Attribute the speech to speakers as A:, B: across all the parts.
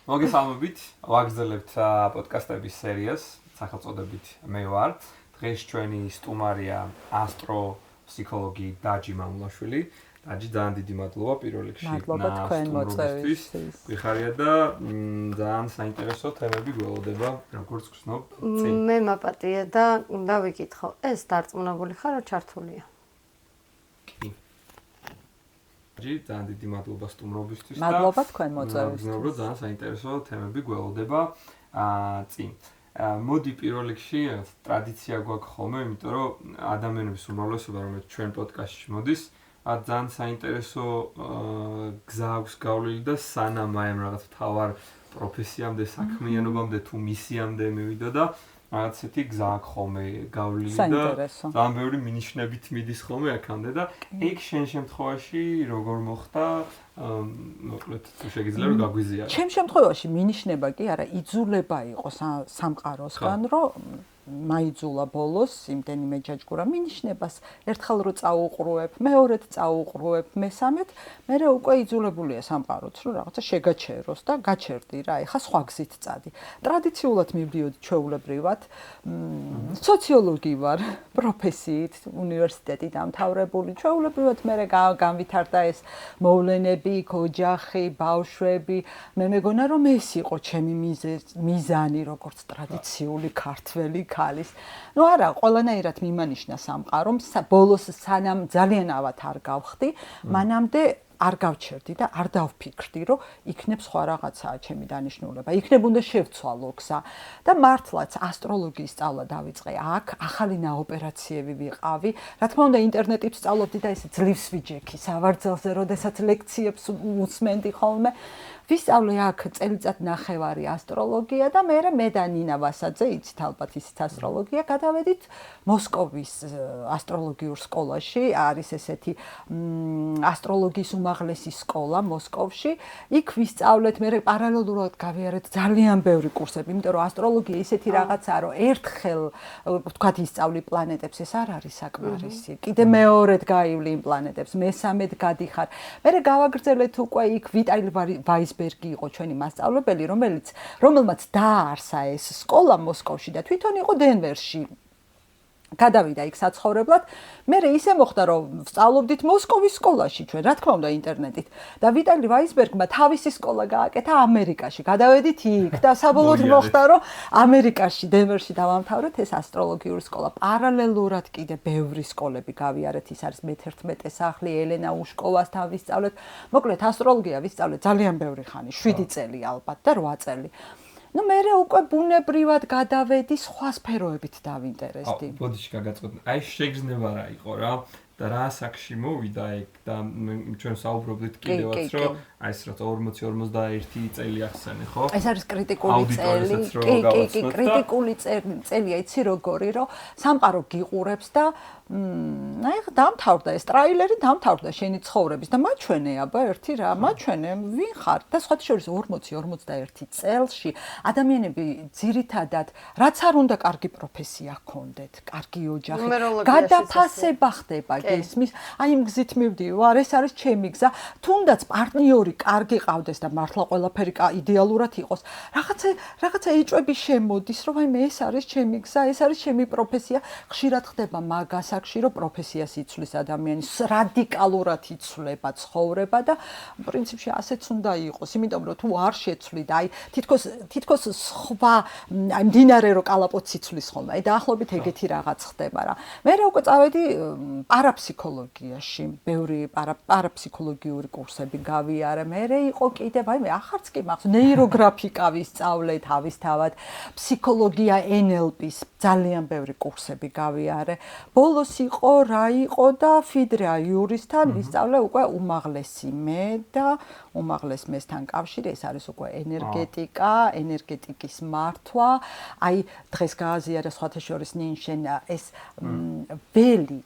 A: მოგესალმებით, ვაგრძელებთ პოდკასტების სერიას, სახელწოდებით მე ვარ. დღეს ჩვენი სტუმარია ასტროფსიქოლოგი დაჯი მამულაშვილი. დაჯი, ძალიან დიდი მადლობა პირველ რიგში.
B: მადლობა თქვენ მოწვევისთვის.
A: გვიხარია და ძალიან საინტერესო თემები გველოდება, როგორც გრძნობ წინ.
C: მე მაპატია და უნდა ვიკითხო, ეს დარწმუნებული ხარ, რომ ჩართულია?
A: კი. ძალიან დიდი მადლობა სტუმრობისთვის და
B: მადლობა თქვენ მოწვევისთვის.
A: გრძნობ, ძალიან საინტერესო თემები გველოდება წინ. მოდი პირველ რიგში ტრადიცია გვაქვს ხოლმე, იმიტომ რომ ადამიანების უმრავლესობა, რომელიც ჩვენ პოდკასტში მოდის, ძალიან საინტერესო გზა აქვს გავლილი და სანამ აი ამ რაღაც თავარ პროფესიამდე, საქმიანობამდე თუ მისიამდე მივიდო და რაღაც ესეთი გზა აქვს ხოლმე გავლილი და ძალიან ბევრი მინიშნებით მიდის ხოლმე აქამდე და ეგ შენ შემთხვევაში როგორ მოხდა? მოკლედ თუ შეგიძლია რომ გაგვიზიარო.
B: ჩემ შემთხვევაში მინიშნება კი არა, იძულება იყო სამყაროსგან, რომ მაიძულა ბოლოს იმდენიმე ჯაჭკურა მინიშნებას ერთხელ რო წაუყრუებ, მეორედ წაუყრუებ, მესამედ, მე უკვე იძულებულია სამყაროც, რომ რაღაცა შეგაჩეროს და გაჩერდი რა, ეხა სხვა გზით წადი. ტრადიციულად მივდიოდი ჩვეულებრივად, სოციოლოგი ვარ, პროფესიით, უნივერსიტეტი დამთავრებული, ჩვეულებრივად მე განვითარდა ეს მოვლენები, ოჯახი, ბავშვები, მე მეგონა რომ ეს იყო ჩემი მიზანი, როგორც ტრადიციული ქართველი ქალის. ნუ არა, ყველანაირად მიმანიშნა სამყარომ, ბოლოს სანამ ძალიან ავად არ გავხდი, მანამდე არ გავჩერდი და არ დავფიქრდი, რომ იქნებ სხვა რაღაცაა ჩემი დანიშნულება. იქნებ უნდა შევცვალო გზა და მართლაც ასტროლოგიის სწავლა დავიწყე აქ, ახალი ნაოპერაციები ვიყავი. რა თქმა უნდა, ინტერნეტით სწავლობდი და ესე ძლივს ვიჯექი სავარძელზე, როდესაც ლექციებს უსმენდი ხოლმე. ვისწავლე აქ წელიწად ნახევარი ასტროლოგია და მე და ნინა ვასაძე, იცით ალბათ ისიც ასტროლოგია, გადავედით მოსკოვის ასტროლოგიურ სკოლაში, არის ესეთი ასტროლოგიის უმაღლესი სკოლა მოსკოვში. იქ ვისწავლეთ, მე პარალელურად გავიარეთ ძალიან ბევრი კურსები, იმიტომ რომ ასტროლოგია ისეთი რაღაცაა, რომ ერთხელ ვთქვათ ისწავლი პლანეტებს, ეს არ არის საკმარისი. კიდე მეორედ გაივლი იმ პლანეტებს, მესამედ გადიხარ. მე გავაგრძელეთ უკვე იქ ვიტალი ვაისბერგი იყო ჩვენი მასწავლებელი, რომელმაც დააარსა ეს სკოლა მოსკოვში და თვითონ იყო დენვერში. გადავიდა იქ საცხოვრებლად. მე ისე მოხდა, რომ ვსწავლობდით მოსკოვის სკოლაში ჩვენ, რა თქმა უნდა, ინტერნეტით. და ვიტალი ვაისბერგმა თავისი სკოლა გააკეთა ამერიკაში. გადავედით იქ და საბოლოოდ მოხდა, რომ ამერიკაში, დენვერში დავამთავრეთ ეს ასტროლოგიური სკოლა. პარალელურად კიდე ბევრი სკოლები გავიარეთ, ის არის მე-11 სახლი, ელენა უშკოვასთან ვისწავლეთ. მოკლედ ასტროლოგია ვისწავლეთ ძალიან ბევრი ხანი, 7 წელი ალბათ და 8 წელი. ნუ მე უკვე ბუნებრივად გადავედი სხვა სფეროებით დავინტერესდი.
A: ბოდიში გაგაწყვეტ. აი შეგრძნება რა იყო რა და რა საკში მოვიდა ეგ და ჩვენ საუბრობდით კიდევაც რომ აი ეს რა 40-41 წელი ახსენე ხო?
B: ეს არის კრიტიკული წელი. კი, კრიტიკული წელია, იცი როგორი, რომ სამყარო გიყურებს და აი დამთავრდა ეს ტრაილერი, დამთავრდა შენი ცხოვრების და მაჩვენე აბა ერთი რა, მაჩვენე ვინ ხარ და სხვა შორის 40-41 წელში ადამიანები ძირითადად რაც არ უნდა კარგი პროფესია ჰქონდეთ, კარგი ოჯახი, გადაფასება ხდება გესმის, აი იმ გზით მივდივარ, ეს არის ჩემი გზა, თუნდაც პარტნიორი კარგი ყავდეს და მართლა ყველაფერი იდეალურად იყოს, რაღაცა ეჭვები შემოდის, რომ აი მე ეს არის ჩემი გზა, ეს არის ჩემი პროფესია, ხშირად ხდება მაგას რომ პროფესიას იცვლის ადამიანის, რადიკალურად იცვლება ცხოვრება და პრინციპში ასეც უნდა იყოს, იმიტომ რომ თუ არ შეცვლი და აი თითქოს სხვა აი მდინარე რო კალაპოტს იცვლის ხოლმე, აი დაახლოებით ეგეთი რაღაც ხდება რა. მე უკვე წავედი პარაფსიქოლოგიაში, ბევრი პარაფსიქოლოგიური კურსები გავიარე. მე იყო კიდევ აი მე ახარც კი მახსოვს, ნეიროგრაფიკა ვისწავლე თავისთავად, ფსიქოლოგია NLP-ის ძალიან ბევრი კურსები გავიარე. ბოლოს იყო რა იყო და ფიდრა იურისთან ვისწავლე უკვე უმაღლესი მე და უმაღლეს მესთან კავშირი, ეს არის უკვე ენერგეტიკა, ენერგეტიკის მართვა. აი დღეს გააზიარა სხვათა შორის ნინშენ ეს ველი,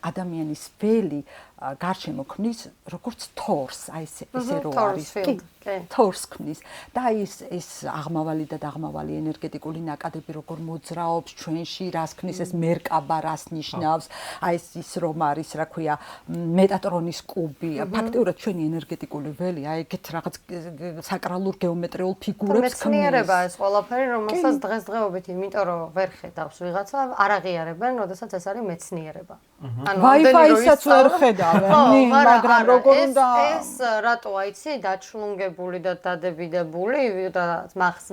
B: ადამიანის ველი გარშემო ქმნის როგორც თორს, აი ესე რო არის.
C: კი,
B: თორს ქმნის და ის აღმავალი და დაღმავალი ენერგეტიკული ნაკადები როგორ მოძრაობს ჩვენში, რას ქმნის ეს მერკაბა, რას ნიშნავს, აი ის რომ არის, რა ქვია, მეტატრონის კუბი, ფაქტიურად ჩვენი ენერგეტიკული ველი, აი ეგეთ რაღაც საკრალურ გეომეტრიულ ფიგურებს ქმნის.
C: მეცნიერება ეს ყველაფერი, რომელსაც დღესდღეობით, იმიტომ რომ ვერ ხედავს ვიღაცა, არ აღიარებენ, როდესაც ეს არის მეცნიერება.
B: Wi-Fi-საც ვერ ხედავენ, მაგრამ როგორ უნდა
C: ეს რატოა იცი დაჩლუნგებული და დადებიდებული და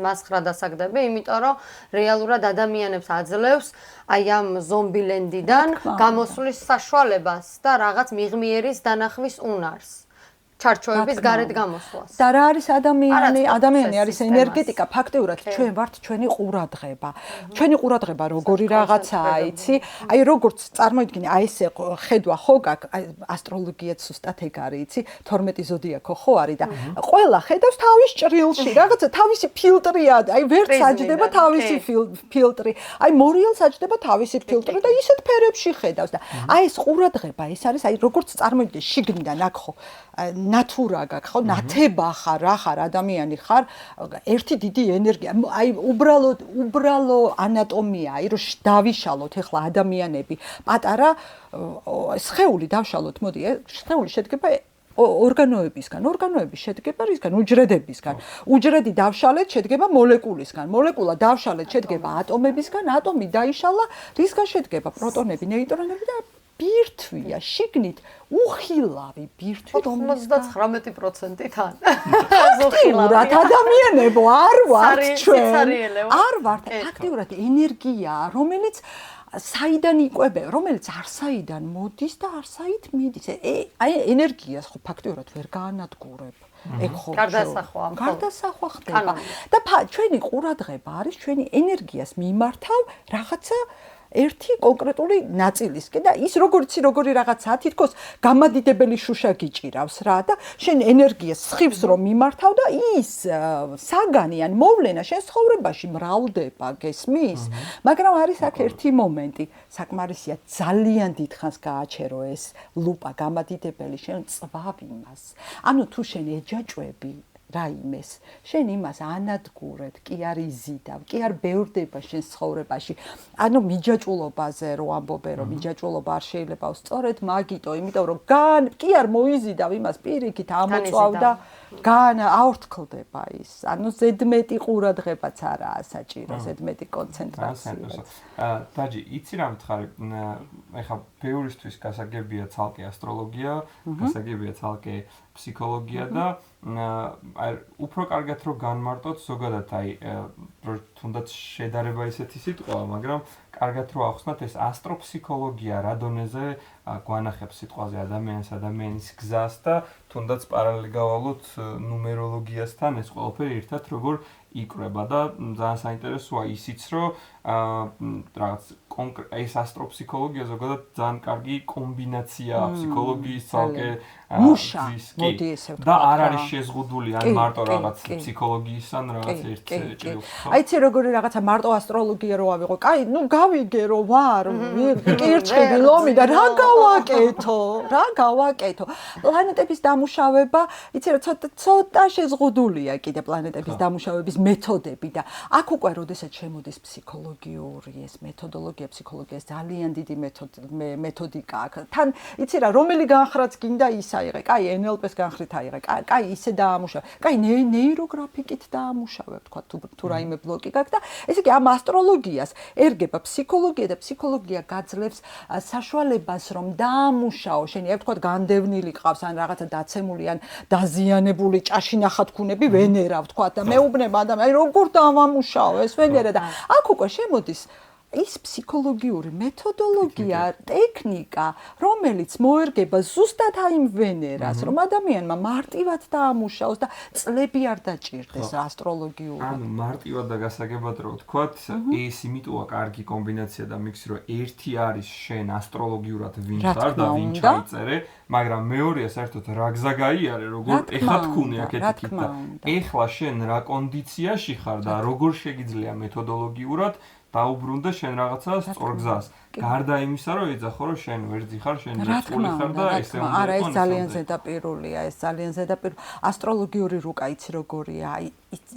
C: მასხრა დასაგდები, იმიტომ რომ რეალურად ადამიანებს აძლევს აი ამ ზომბილენდიდან გამოსვლის საშუალებას და რაღაც მიღმიერის დანახვის უნარს. ჩარჩოების გარეთ გამოსვლას.
B: და რა არის ადამიანი არის ენერგეტიკა, ფაქტიურად ჩვენ ვართ ჩვენი ყურადღება. ჩვენი ყურადღება როგორი რაღაცაა, იცი? აი როგორც წარმოიდგინე, აი ესე ხედვა ხო გაქვს, აი ასტროლოგიაც ზუსტად ეგ არის, იცი? 12 ზოდიაქო ხო არის და ყველა ხედავს თავის ჭრილში, რაღაცა თავისი ფილტრია, აი ვერ საჯდება თავისი ფილტრი. აი მორიელს საჯდება თავისი ფილტრი და ისეთ ფერებში ხედავს და აი ეს ყურადღება, ეს არის აი როგორც წარმოიდგინე შიგნიდან აქ ხო ნატურა გაქვს ხო ნათება ხარ რა ხარ ადამიანი ხარ ერთი დიდი ენერგია აი უბრალო ანატომია აი რომ დავიშალოთ ეხლა ადამიანები პატარა სხეული დავშალოთ მოდი სხეული შედგება ორგანოებისგან ორგანოები შედგება რისგან უჯრედებისგან უჯრედი დავშალეთ შედგება მოლეკულისგან მოლეკულა დავშალეთ შედგება ატომებისგან ატომი დაიშალა რისგან შედგება პროტონები ნეიტრონები და ბირთვია შიგნით უხილავი ბირთვი
C: 99%-თან
B: ზოხილავი ადამიანებო არ ვართ ჩვენ არ ვართ ფაქტიურად ენერგია რომელიც საიდან იკვებება რომელიც არსაიდან მოდის და არსაით მიდის აი ენერგიას ხო ფაქტიურად ვერ გაანადგურებ ეგ ხო გარდასახვა ხდება და ჩვენი ყურადღება არის ჩვენი ენერგიას მიმართავ რაღაცა ერთი კონკრეტული ნაწილისკენ და ის როგორი რაღაცაა თითქოს გამადიდებელი შუშა გიჭირავს რა და შენ ენერგიას სხივს რომ მიმართავ და ის საგანი ან მოვლენა შენ ცხოვრებაში მრავლდება გესმის მაგრამ არის აქ ერთი მომენტი საკმარისია ძალიან დიდხანს გააჩერო ეს ლუპა გამადიდებელი შენ წვავ იმას ანუ თუ შენ ეჯაჭვები რაიმეს შენ იმას ანადგურეთ კი არ იზიდავ კი არ ბევრდება შენ ცხოვრებაში ანუ მიჯაჭულობაზე რო ამბობენ რომ მიჯაჭულობა არ შეიძლება სწორედ მაგიტო იმიტომ რომ კი არ მოიზიდავ იმას პირიქით ამოწვავ და აორთქლდება ის ანუ ზედმეტი ყურადღებაც არაა საჭირო ზედმეტი კონცენტრაცია
A: დაჯი იცი რა მითხარი ეხა ბევრისთვის გასაგებია ცალკე ასტროლოგია გასაგებია ცალკე ფსიქოლოგია და აი უფრო კარგად რო განმარტოთ ზოგადად აი თუნდაც შედარება ისეთი სიტყვაა მაგრამ კარგად რო ახსნათ ეს ასტროფსიქოლოგია რა დონეზე გვანახებს სიტყვაზე ადამიანის გზას და თუნდაც პარალელი გავალოთ ნუმეროლოგიასთან ეს ყველაფერი ერთად როგორ იკვრება და ძალიან საინტერესოა ისიც რომ რაღაც ეს ასტროფსიქოლოგია ზოგადად ძალიან კარგი კომბინაციაა ფსიქოლოგიის ცალკე
B: მუშა მოდი ესე ვთქვა
A: და არ არის შეზღუდული ან მარტო რაღაც ფსიქოლოგიის ან რაღაც ერთ ჭრილს
B: აი ცი როგორი რაღაცა მარტო ასტროლოგია რო ავიღო კაი ნუ გავიგე რომ ვარ კირჩხიბი ლომი და რა გავაკეთო პლანეტების დამუშავება იცი რომ ცოტა შეზღუდულია კიდე პლანეტების დამუშავების მეთოდები და აქ უკვე როდესაც შემოდის ფსიქოლოგიური ეს მეთოდოლოგია ფსიქოლოგიას ძალიან დიდი მეთოდიკა აქვს თან იცი რა რომელი განხრაც გინდა ის აიღე კაი NLP-ს განხრით აიღე კაი ისე დაამუშავე კაი ნეიროგრაფიკით დაამუშავე თქვა თუ რაიმე ბლოკი გაქვს და ესე იგი ამ ასტროლოგიას ერგება ფსიქოლოგია და ფსიქოლოგია გაძლევს საშუალებას რომ დაამუშაო შენი აი თქვა განდევნილი ყავს ან რაღაცა დაცემული ან დაზიანებული ჭაშინახა თქუნები ვენერა თქვა და მეუბნება ადამიანი აი როგორ დავამუშაო ეს ვენერა და აქ უკვე შემოდის ის ფსიქოლოგიური მეთოდოლოგია, ტექნიკა, რომელიც მოერგება ზუსტად აიმ ვენერას, რომ ადამიანმა მარტივად დაამუშაოს და წლები არ დაჭირდეს ასტროლოგიურად.
A: ანუ მარტივად და გასაგებად რო ვთქვათ, ეს იმიტოა კარგი კომბინაცია და მიქსი რომ ერთი არის შენ ასტროლოგიურად ვინ ხარ და ვინ ჩაიწერე, მაგრამ მეორეა საერთოდ რა გზა გაიარე, როგორ ეხა თქუნე აქეთ და ეხლა შენ რა კონდიციაში ხარ და როგორ შეგიძლია მეთოდოლოგიურად დაუბრუნდა შენ რაღაცა სწორ გზას. გარდა იმისა, რომ ეძახო, რომ შენ ვერძი ხარ, შენ მეწყული ხარ და ესე უნდა
B: არა, ეს ძალიან ზედაპირულია, ეს ძალიან ზედაპირული. ასტროლოგიური რუკა იცი როგორია, აი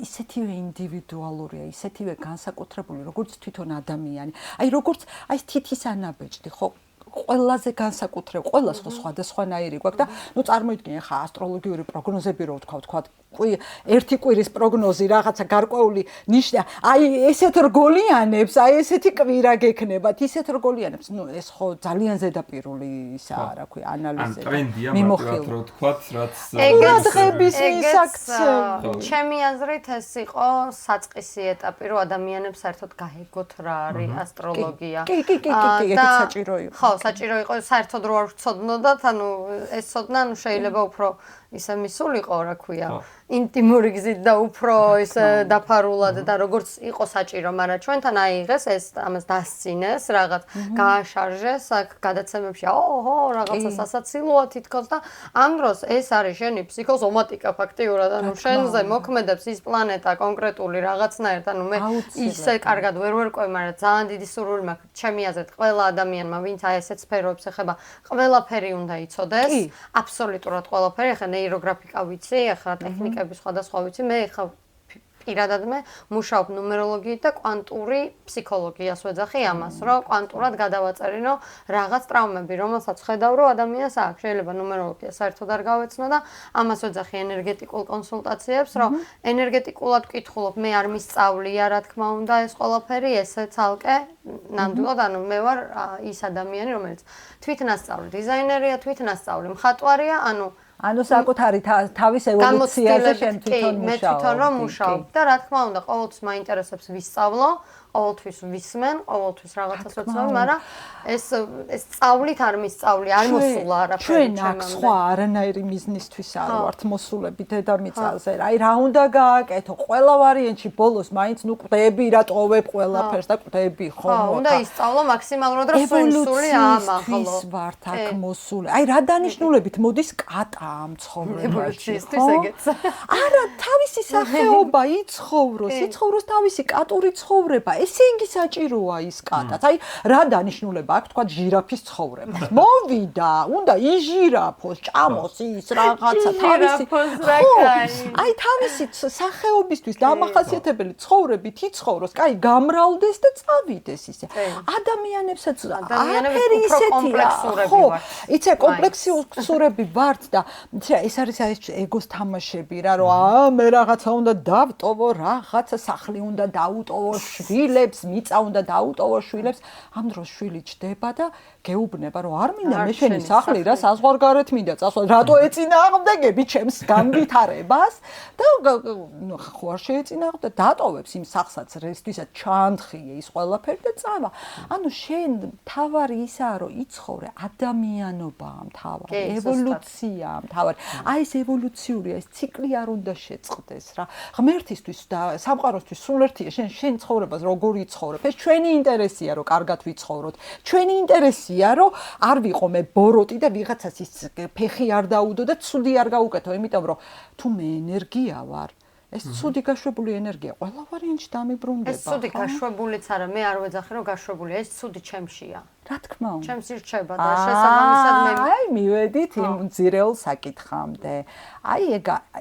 B: ისეთივე ინდივიდუალურია, ისეთივე განსაკუთრებული, როგორც თვითონ ადამიანი. აი როგორც აი თითის ანაბეჭდი, ხო? ყველაზე განსაკუთრებული, ყველას ხო სხვადასხვანაირი გვაქვს და ნუ წარმოიდგინე ხა ასტროლოგიური პროგნოზები რო ვთქვა, ერთი კვირის პროგნოზი რაღაცა გარკვეული ნიშნა, აი ესეთ რგოლიანებს, აი ესეთი კვირა გექნებათ, ისეთ რგოლიანებს, ნუ ეს ხო ძალიან ზედაპირული ისაა, რა ქვია, ანალიზი.
A: ან ტრენდია მაგათ რო ვთქვათ, რაც
B: ყურადღების მისაქცე.
C: ჩემი აზრით ეს იყო საწყისი ეტაპი, რომ ადამიანებს საერთოდ გაეგოთ რა არის ასტროლოგია.
B: კი, ეგეც საჭირო იყო.
C: ხო, საჭირო იყო საერთოდ რო არ ვცოდნოდათ, ანუ ეს ცოდნა, ანუ შეიძლება უფრო ისე მისულიყო, რა ქვია, ინტიმური გზით და უფრო ისე დაფარულად და როგორც იყო საჭირო, მაგრამ ჩვენთან აიღეს ეს ამას დასწინეს, რაღაც გააშარჟეს აქ გადაცემებში, ოჰო, რაღაცა სასაცილოა თითქოს და ამ დროს ეს არის შენი ფსიქოსომატიკა ფაქტიურად, ანუ შენზე მოქმედებს ის პლანეტა კონკრეტული რაღაცნაირად, ანუ მე ისე კარგად ვერ ვერკვევ, მაგრამ ძალიან დიდი სურვილი მაქვს, ჩემი აზრით, ყველა ადამიანმა, ვინც აი ესეთ სფეროებს ეხება, ყველაფერი უნდა იცოდეს, აბსოლუტურად ყველაფერი, ახლა ნეიროგრაფიკა ვიცი, ახლა ტექნიკები სხვადასხვა ვიცი, მე ახლა პირადად მე მუშაობ ნუმეროლოგიით და კვანტური ფსიქოლოგიას ვეძახი ამას, რომ კვანტურად გადავაწერინო რაღაც ტრავმები, რომელსაც ხედავ, რომ ადამიანს აქვს, შეიძლება ნუმეროლოგია საერთოდ არ გავეცნო და ამას ვეძახი ენერგეტიკულ კონსულტაციებს, რომ ენერგეტიკულად ვკითხულობ, მე არ მისწავლია, რა თქმა უნდა, ეს ყველაფერი, ესე ცალკე ნამდვილად, ანუ მე ვარ ის ადამიანი, რომელიც თვითნასწავლი დიზაინერია, თვითნასწავლი მხატვარია,
B: ანუ საკუთარი თავის ევოლუციაზე შენ თვითონ მუშაობ.
C: მე თვითონ რომ მუშაობ და რა თქმა უნდა, ყოველთვის მაინტერესებს ვისწავლო, ყოველთვის ვისმენ, ყოველთვის რაღაცას ვეცნობ, მაგრამ ეს სწავლით არ მისწავლი, არ მოსულა არაფერი
B: ჩვენ აქ სხვა არანაირი მიზნისთვის არ ვართ მოსულები დედამიწაზე. აი რა უნდა გააკეთო? ყველა ვარიანტში ბოლოს მაინც ნუ კვდები, რა ტოვებ ყველაფერს და კვდები ხო?
C: უნდა ისწავლო მაქსიმალურად, რომ სული ამაღლო.
B: ეს ვართ აქ მოსული. აი რა დანიშნულებით მოდის კატა ამ ცხოვრებაში,
C: ხო?
B: არა, თავისი სახეობა იცხოვროს თავისი კატური ცხოვრება. ესე იგი საჭიროა ის კატაც. აი რა დანიშნულება აქვს თქვა ჟირაფის ცხოვრებას. მოვიდა, უნდა იჟირაფოს, ჭამოს ის რაღაცა თავისი. აი თავისი სახეობისთვის დამახასიათებელი ცხოვრებით იცხოვროს, კაი გამრავლდეს და წავიდეს ისე. ადამიანებსაც არაფერი ისეთია. ხო, იცი კომპლექსურები ვართ და ეს არის ეგოს თამაშები რა, რომ მე რაღაცა უნდა დავტოვო, რაღაცა სახლი უნდა დაუტოვო, შვილებს, მიწა უნდა დაუტოვო შვილებს, ამ დროს შვილი ჩდება და გეუბნება, რომ არ მინდა მე შენი სახლი რა საზღვარგარეთ მინდა წასვლა, რატო ეწინააღმდეგები ჩემს განვითარებას და ხო არ შეეწინააღმდა, დატოვებს იმ სახლსაც, რისთვისაც ჩაანთხიე ის ყველაფერი და წავა. ანუ შენ თავარი ისაა, რომ იცხოვრე ადამიანობაა მთავარი, ევოლუციაა მთავარი. აი ეს ევოლუციურია, ეს ციკლი არ უნდა შეწყდეს რა. ღმერთისთვის და სამყაროსთვის სულ ერთია შენ ცხოვრებას როგორ იცხოვრებ. ეს ჩვენი ინტერესია, რომ კარგად ვიცხოვროთ. ჩვენი ინტერესია, რომ არ ვიყო მე ბოროტი და ვიღაცას ის ფეხი არ დაუდო და ცუდი არ გაუკეთო, იმიტომ რომ თუ მე ენერგია ვარ, ეს ცუდი გაშვებული ენერგია ყველა ვარიანტში დამიბრუნდება.
C: ეს ცუდი გაშვებულიც არა, მე არ ვეძახი, რომ გაშვებულია, ეს ცუდი ჩემშია.
B: რა თქმა უნდა.
C: ჩემს ირჩება და შესაბამისად მე
B: აი მივედით იმ ძირეულ საკითხამდე. აი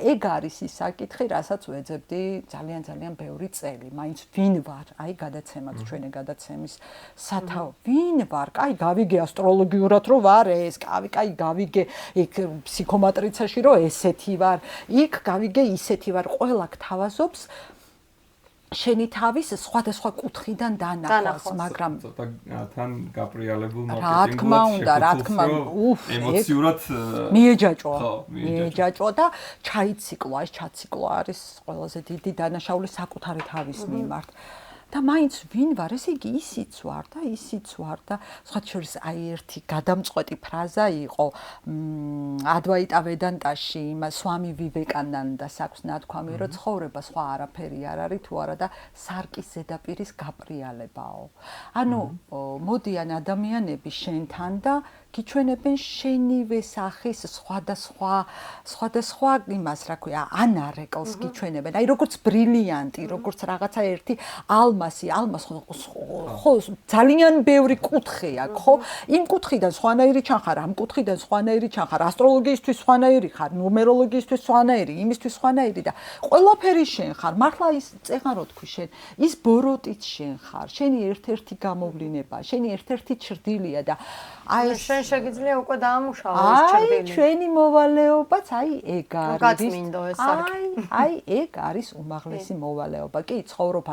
B: ეგ არის ის საკითხი, რასაც ვეძებდი ძალიან ბევრი წელი. მაინც ვინ ვარ? აი გადაცემაც ჩვენი გადაცემის სათავე. ვინ ვარ? აი გავიგე ასტროლოგიურად რომ ვარ ეს, კაი გავიგე იქ ფსიქომატრიცაში რომ ესეთი ვარ. იქ გავიგე ისეთი ვარ. ყველა გთავაზობს შენი თავის სხვადასხვა კუთხიდან დანახვას, მაგრამ
A: თან გაპრიალებულ
B: მარკეტინგულად
A: რა თქმა უნდა, ემოციურად
B: მიეჯაჭვა და ჩაიციკლო, ეს ჩაციკლო არის ყველაზე დიდი დანაშაული საკუთარი თავის მიმართ. და მაინც ვინ ვარ, ესე იგი ისიც ვარ და სხვა შორის აი ერთი გადამწყვეტი ფრაზა იყო ადვაიტა ვედანტაში სვამი ვივეკანანდას აქვს ნათქვამი, რომ ცხოვრება სხვა არაფერი არ არის თუ არა და სარკის ზედაპირის გაპრიალებაო. ანუ მოდიან ადამიანები შენთან და გიჩვენებენ შენივე სახის სხვადასხვა იმას, რა ქვია, ანარეკლს გიჩვენებენ. აი როგორც ბრილიანტი, როგორც რაღაცა ერთი ალმასი ხო ძალიან ბევრი კუთხე აქვს, ხო? იმ კუთხიდან სხვანაირი ჩანხარ, ამ კუთხიდან სხვანაირი ჩანხარ, ასტროლოგიისთვის სხვანაირი ხარ, ნუმეროლოგიისთვის სხვანაირი, იმისთვის სხვანაირი და ყველაფერი შენ ხარ. მართლა ის წეღან რო თქვი შენ, ის ბოროტიც შენ ხარ. შენი ერთ-ერთი გამოვლინება, შენი ერთ-ერთი ჩრდილია და აი
C: შენ შეგიძლია უკვე დაამუშავო ეს ჩრდილი.
B: აი ჩვენი მოვალეობაც აი ეგ არის.
C: გაწმინდო ეს არკი.
B: აი ეგ არის უმაღლესი მოვალეობა. კი, ცხოვრობ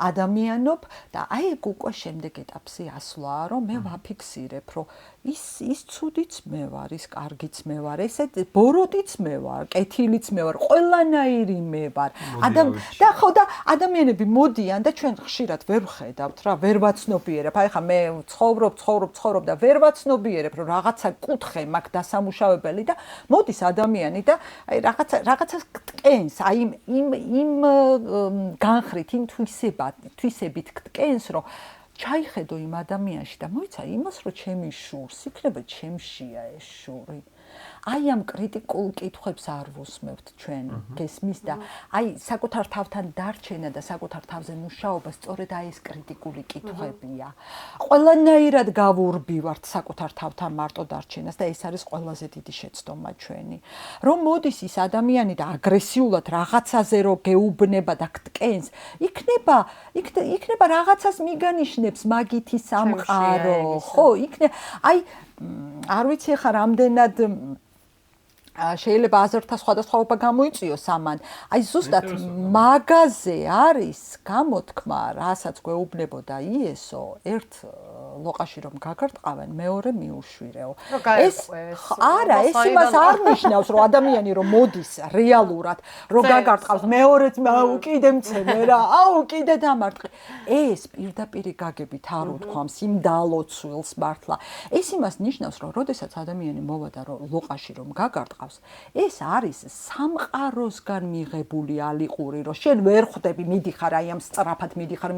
B: ადამიანობ და აი ეგ უკვე შემდეგ ეტაპზე ასვლაა, რომ მე ვაფიქსირებ, რომ ის ცუდიც მე ვარ, ის კარგიც მე ვარ, ესეთ ბოროტიც მე ვარ, კეთილიც მე ვარ, ყველანაირი მე ვარ. და ხო და ადამიანები მოდიან და ჩვენ ხშირად ვერ ვხედავთ რა, ვერ ვაცნობიერებ. აი ხა მე ცხოვრობ და ვერ ვაცნობიერებ, რომ რაღაცა კუთხე მაქვს დასამუშავებელი და მოდის ადამიანი და აი რაღაცას გტკენს, აი იმ განხრით, იმ თვისებით გტკენს, რომ ჩაიხედო იმ ადამიანში და მოიცა იმას, რომ ჩემი შურს, იქნება ჩემშია ეს შური. აი ამ კრიტიკულ კითხვებს არ ვუსმევთ ჩვენ გესმის და აი საკუთარ თავთან დარჩენა და საკუთარ თავზე მუშაობა სწორედ აი ეს კრიტიკული კითხვებია. ყველანაირად გავურბივართ საკუთარ თავთან მარტო დარჩენას და ეს არის ყველაზე დიდი შეცდომა ჩვენი. რომ მოდის ის ადამიანი და აგრესიულად რაღაცაზე რო გეუბნება და გტკენს, იქნება რაღაცას მიგანიშნებს მაგითი სამყარო, ხო, აი არ ვიცი ხა რამდენად შეიძლება აზრთა სხვადასხვაობა გამოიწვიოს ამან. აი ზუსტად მაგაზე არის გამოთქმა, რასაც გვეუბნებოდა იესო, ერთ ლოყაში რომ გაგარტყავენ, მეორე მიუშვირეო. ეს არა, ეს იმას არ ნიშნავს, რომ ადამიანი რომ მოდის რეალურად, რომ გაგარტყავს, მეორეც კიდე მცემე რა, კიდე დამარტყი. ეს პირდაპირი გაგებით არ უთქვამს იმ დალოცვილს მართლა. ეს იმას ნიშნავს, რომ როდესაც ადამიანი მოვადა რომ ლოყაში რომ გაგარტყავს, ეს არის სამყაროსგან მიღებული ალიყური, რომ შენ ვერ ხვდები, მიდიხარ აი ამ სწრაფად მიდიხარ,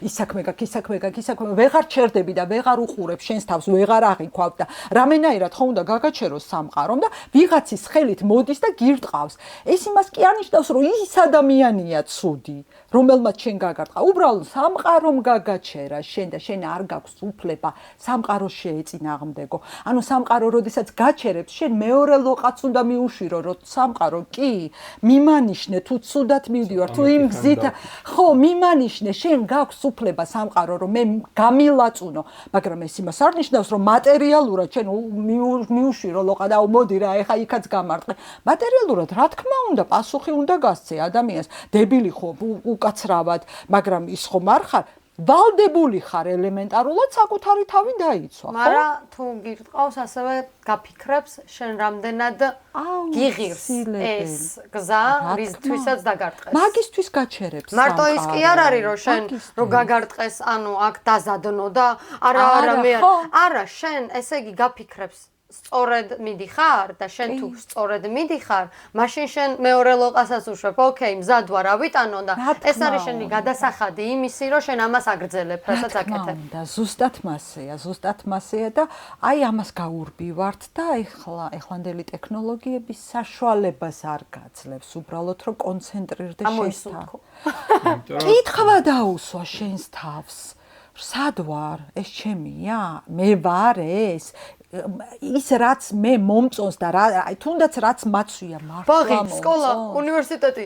B: ის საქმე გაქვს, ვეღარ ჩერდები და ვეღარ უყურებ შენს თავს, ვეღარ აღიქვავ და რამენაირად ხო უნდა გაგაჩეროს სამყარომ და ვიღაცის ხელით მოდის და გირტყავს. ეს იმას კი არნიშნავს, რომ ის ადამიანია ცუდი, რომელმაც შენ გაგარტყა. უბრალოდ სამყარომ გაგაჩერა შენ და შენ არ გაქვს უფლება სამყაროს შეეწინააღმდეგო. ანუ სამყარო როდესაც გაჩერებს, შენ მეორე ლოყაც უნდა მიუშვირო, რომ სამყარო კი მიმანიშნე თუ ცუდად მივდივარ, თუ იმ გზით ხო მიმანიშნე, შენ გაქვს უფლება სამყარო, რომ მე გამილაწუნო, მაგრამ ეს იმას არ ნიშნავს, რომ მატერიალურად შენ მიუშვირო ლოყა და მოდი რა, ეხა იქაც გამარტყე. მატერიალურად რა თქმა უნდა, პასუხი უნდა გასცე ადამიანს. დებილი ხო უკაცრავად, მაგრამ ის ხომ არ ხარ ვალდებული ხარ ელემენტარულად საკუთარი თავი დაიცვა, ხო?
C: მაგრამ თუ გირტყავს, ასევე გაფიქრებს, შენ რამდენად გიღირს ეს გზა, რისთვისაც დაგარტყეს.
B: მაგისთვის გაჩერებს.
C: მარტო ის კი არ არის, რომ შენ რო გაგარტყეს, ანუ აქ დაზადნო და არა, შენ ესე იგი გაფიქრებს სწორედ მიდიხარ და შენ თუ სწორედ მიდიხარ, მაშინ შენ მეორე ლოყასაც უშვებ, ოკეი, მზად ვარ, ავიტანო და ეს არის შენი გადასახადი იმისი, რომ შენ ამას აგრძელებ, რასაც აკეთებ.
B: და ზუსტად მასეა და აი ამას გაურბივართ და ეხლანდელი ტექნოლოგიების საშუალებას არ გაძლევს, უბრალოდ რომ კონცენტრირდე შენს თავს. კითხვა დაუსვა შენს თავს. სად ვარ? ეს ჩემია? მე ვარ ეს? ის რაც მე მომწონს და თუნდაც რაც მაცვია მართლა
C: ბაღი, სკოლა, უნივერსიტეტი,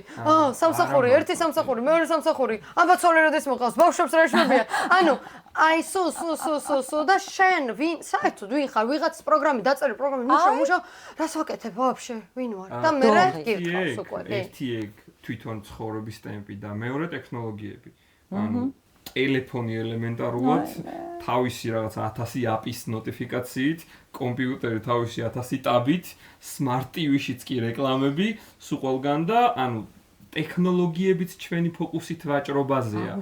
C: სამსახური, ერთი სამსახური, მეორე სამსახური, ამბა ცოლი როდის მოყავს, ბავშვებს რა შეშობია. ანუ აი სუ და შენ საერთოდ ვინ ხარ? ვიღაც პროგრამი დაწერილი, პროგრამი მუშაობ, რას ვაკეთებ ვაფშე? ვინ ვარ? და მე გირთავს უკვე.
A: ერთი ეგ თვითონ ცხოვრების ტემპი და მეორე ტექნოლოგიები. ანუ ტელეფონი ელემენტარულად თავისი რაღაც 1000 აპის ნოტიფიკაციით, კომპიუტერი თავისი 1000 ტაბით, smart TV-შიც კი რეკლამები სულ ყველგან და ანუ ტექნოლოგიებიც ჩვენი ფოკუსით ვაჭრობაზეა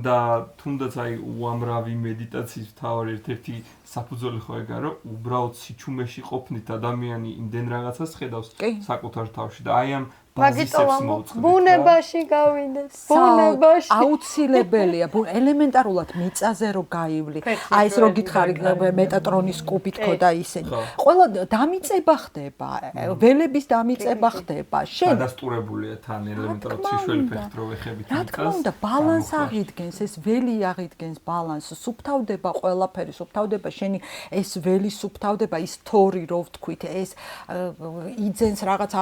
A: და თუნდაც აი უამრავი მედიტაციის თავი ერთ-ერთი საფუძველი ხო ეგა რომ უბრალოდ სიჩუმეში ყოფნით ადამიანი იმდენ რაღაცას ხედავს საკუთარ თავში და აი ამ ბაზისებს მოვწყდით.
C: ბუნებაში გავიდეს. ბუნებაში.
B: აუცილებელია, ელემენტარულად მიწაზე რო გაივლი. აი ეს რო გითხარი მეტატრონის კუბით ხო და ისინი. ყველა დამიწება ხდება, ველების დამიწება ხდება. შენ
A: დადასტურებულია თან ელემენტარულად ცისველი ფეხდროვეხებით.
B: რა თქმა უნდა, ბალანს აღიდგენს, ეს ველი აღიდგენს ბალანსს, სუფთავდება ყველაფერი, სუფთავდება შენი ეს ველი სუფთავდება, ის თორი რო ვთქვით, ეს იძენს რაღაც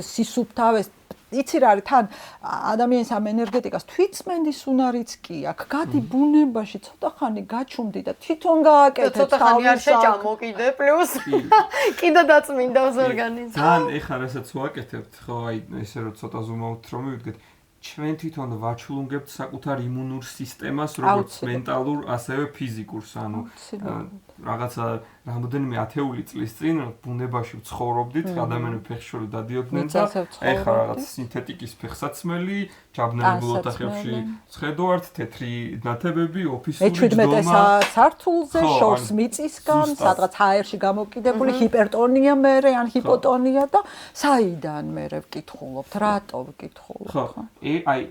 B: სისუფთავეს იცი რა არის თან ადამიანის ამ ენერგეტიკას თვითწმენდის უნარიც კი აქვს. გადი ბუნებაში, ცოტა ხანი გაჩუმდი და თვითონ გააკეთე.
C: ცოტა ხანი არ შეჭამო კიდე პლუს. კიდე დაწმინდავს ორგანიზმი.
A: ძალიან ეხლა რასაც ვაკეთებთ, ხო, აი ესე რომ ცოტა ზუმავთ რომ მივიდგეთ, ჩვენ თვითონ ვაჩლუნგებთ საკუთარ იმუნურ სისტემას, როგორც მენტალურ, ასევე ფიზიკურს, ანუ რაღაცა რამოდენიმე ათეული წლის წინ ბუნებაში ვცხოვრობდით, ადამიანები ფეხშორი დადიოდნენ და ეხლა რაღაც სინთეტიკის ფეხსაცმელი, ჯაბნერებულ ოთახებში ცხედავთ, თეთრი ნათებები, ოფისური ჯდომა.
B: მე-17 სართულზე შორს მიწისგან, სადღაც აერში გამოკიდებული ჰიპერტონია მერე ან ჰიპოტონია და საიდან მერე ვკითხულობთ, რატო ვკითხულობთ?
A: ხო, აი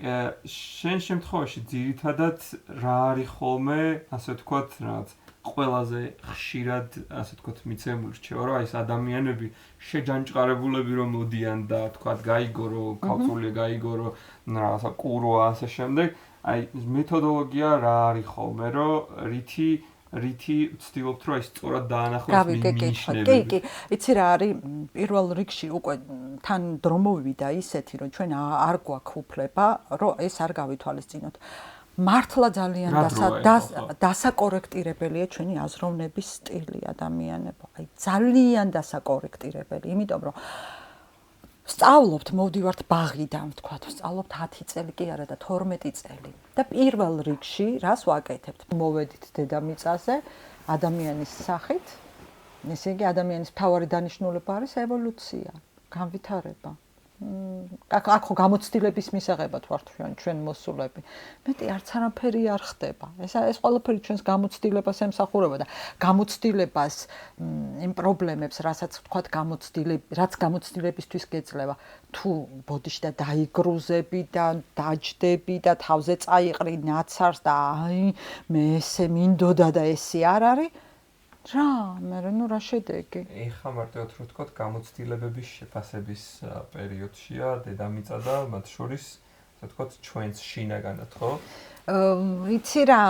A: შენ შემთხვევაში ძირითადად რა არის ხოლმე, ასე ვთქვათ, რაღაც ყველაზე ხშირად, ასე ვთქვათ, მიცემული რჩევა, რომ აი ეს ადამიანები შეჯანჭყარებულები რომ მოდიან და თქვათ გაიგორო, ქალწულია გაიგორო, რაღაცა კუროა ასე შემდეგ, აი მეთოდოლოგია რა არის ხოლმე, რომ რითი ვცდილობთ რომ აი სწორად დაანახოს მინიშნები.
B: კი, იცი რა არის, პირველ რიგში უკვე თან დრო მოვიდა ისეთი, რომ ჩვენ არ გვაქვს უფლება, რომ ეს არ გავითვალისწინოთ. მართლა ძალიან დასაკორექტირებელია ჩვენი აზროვნების სტილი ადამიანებო. აი ძალიან დასაკორექტირებელი, იმიტომ რომ სწავლობთ, მოვდივართ ბაღიდან, ვთქვათ, სწავლობთ 10 წელი კი არა და 12 წელი. და პირველ რიგში რას ვაკეთებთ? მოვედით დედამიწაზე ადამიანის სახით. ესე იგი ადამიანის მთავარი დანიშნულება არის ევოლუცია, განვითარება. აქ ხო გამოცდილების მისაღებად ვართ ჩვენ მოსულები. მეტი არც არაფერი არ ხდება. ეს ყველაფერი ჩვენს გამოცდილებას ემსახურება და გამოცდილებას იმ პრობლემებს, რასაც ვთქვათ რაც გამოცდილებისთვის გეძლევა, თუ ბოდიში და დაიგრუზები და დაჯდები და თავზე წაიყრი ნაცარს და აი მე ესე მინდოდა და ესე არ არის. რა, მე რა შედეგი?
A: ეხლა მარტივად რო ვთქვათ, გამოცდილებების შეფასების პერიოდშია დედამიწა და მათ შორის, ასე ვთქვათ, ჩვენს შინაგანად, ხო?
B: იცი რა,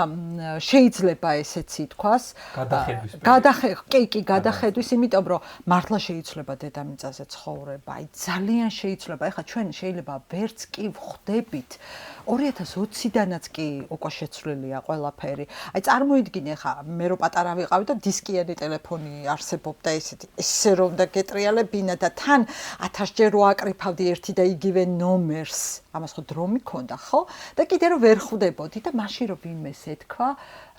B: შეიძლება ესეც ითქვას. გადახედვის, იმიტომ რომ მართლა შეიძლება დედამიწაზე ცხოვრება. აი ძალიან შეიძლება. ეხლა ჩვენ შეიძლება ვერც კი ვხვდებით 2020-დანაც კი უკვე შეცვლილია ყველაფერი. აი წარმოიდგინე ახლა მე რო პატარა ვიყავი და დისკიანი ტელეფონი არსებობდა ესე რომ და გეტრიალებინა და თან 1000 ჯერ ვაკრიფავდი ერთი და იგივე ნომერს. ამას ხო დრო მქონდა, ხო? და კიდე რომ ვერ ხვდებოდი და მაშინ რომ ვინმეს ეთქვა,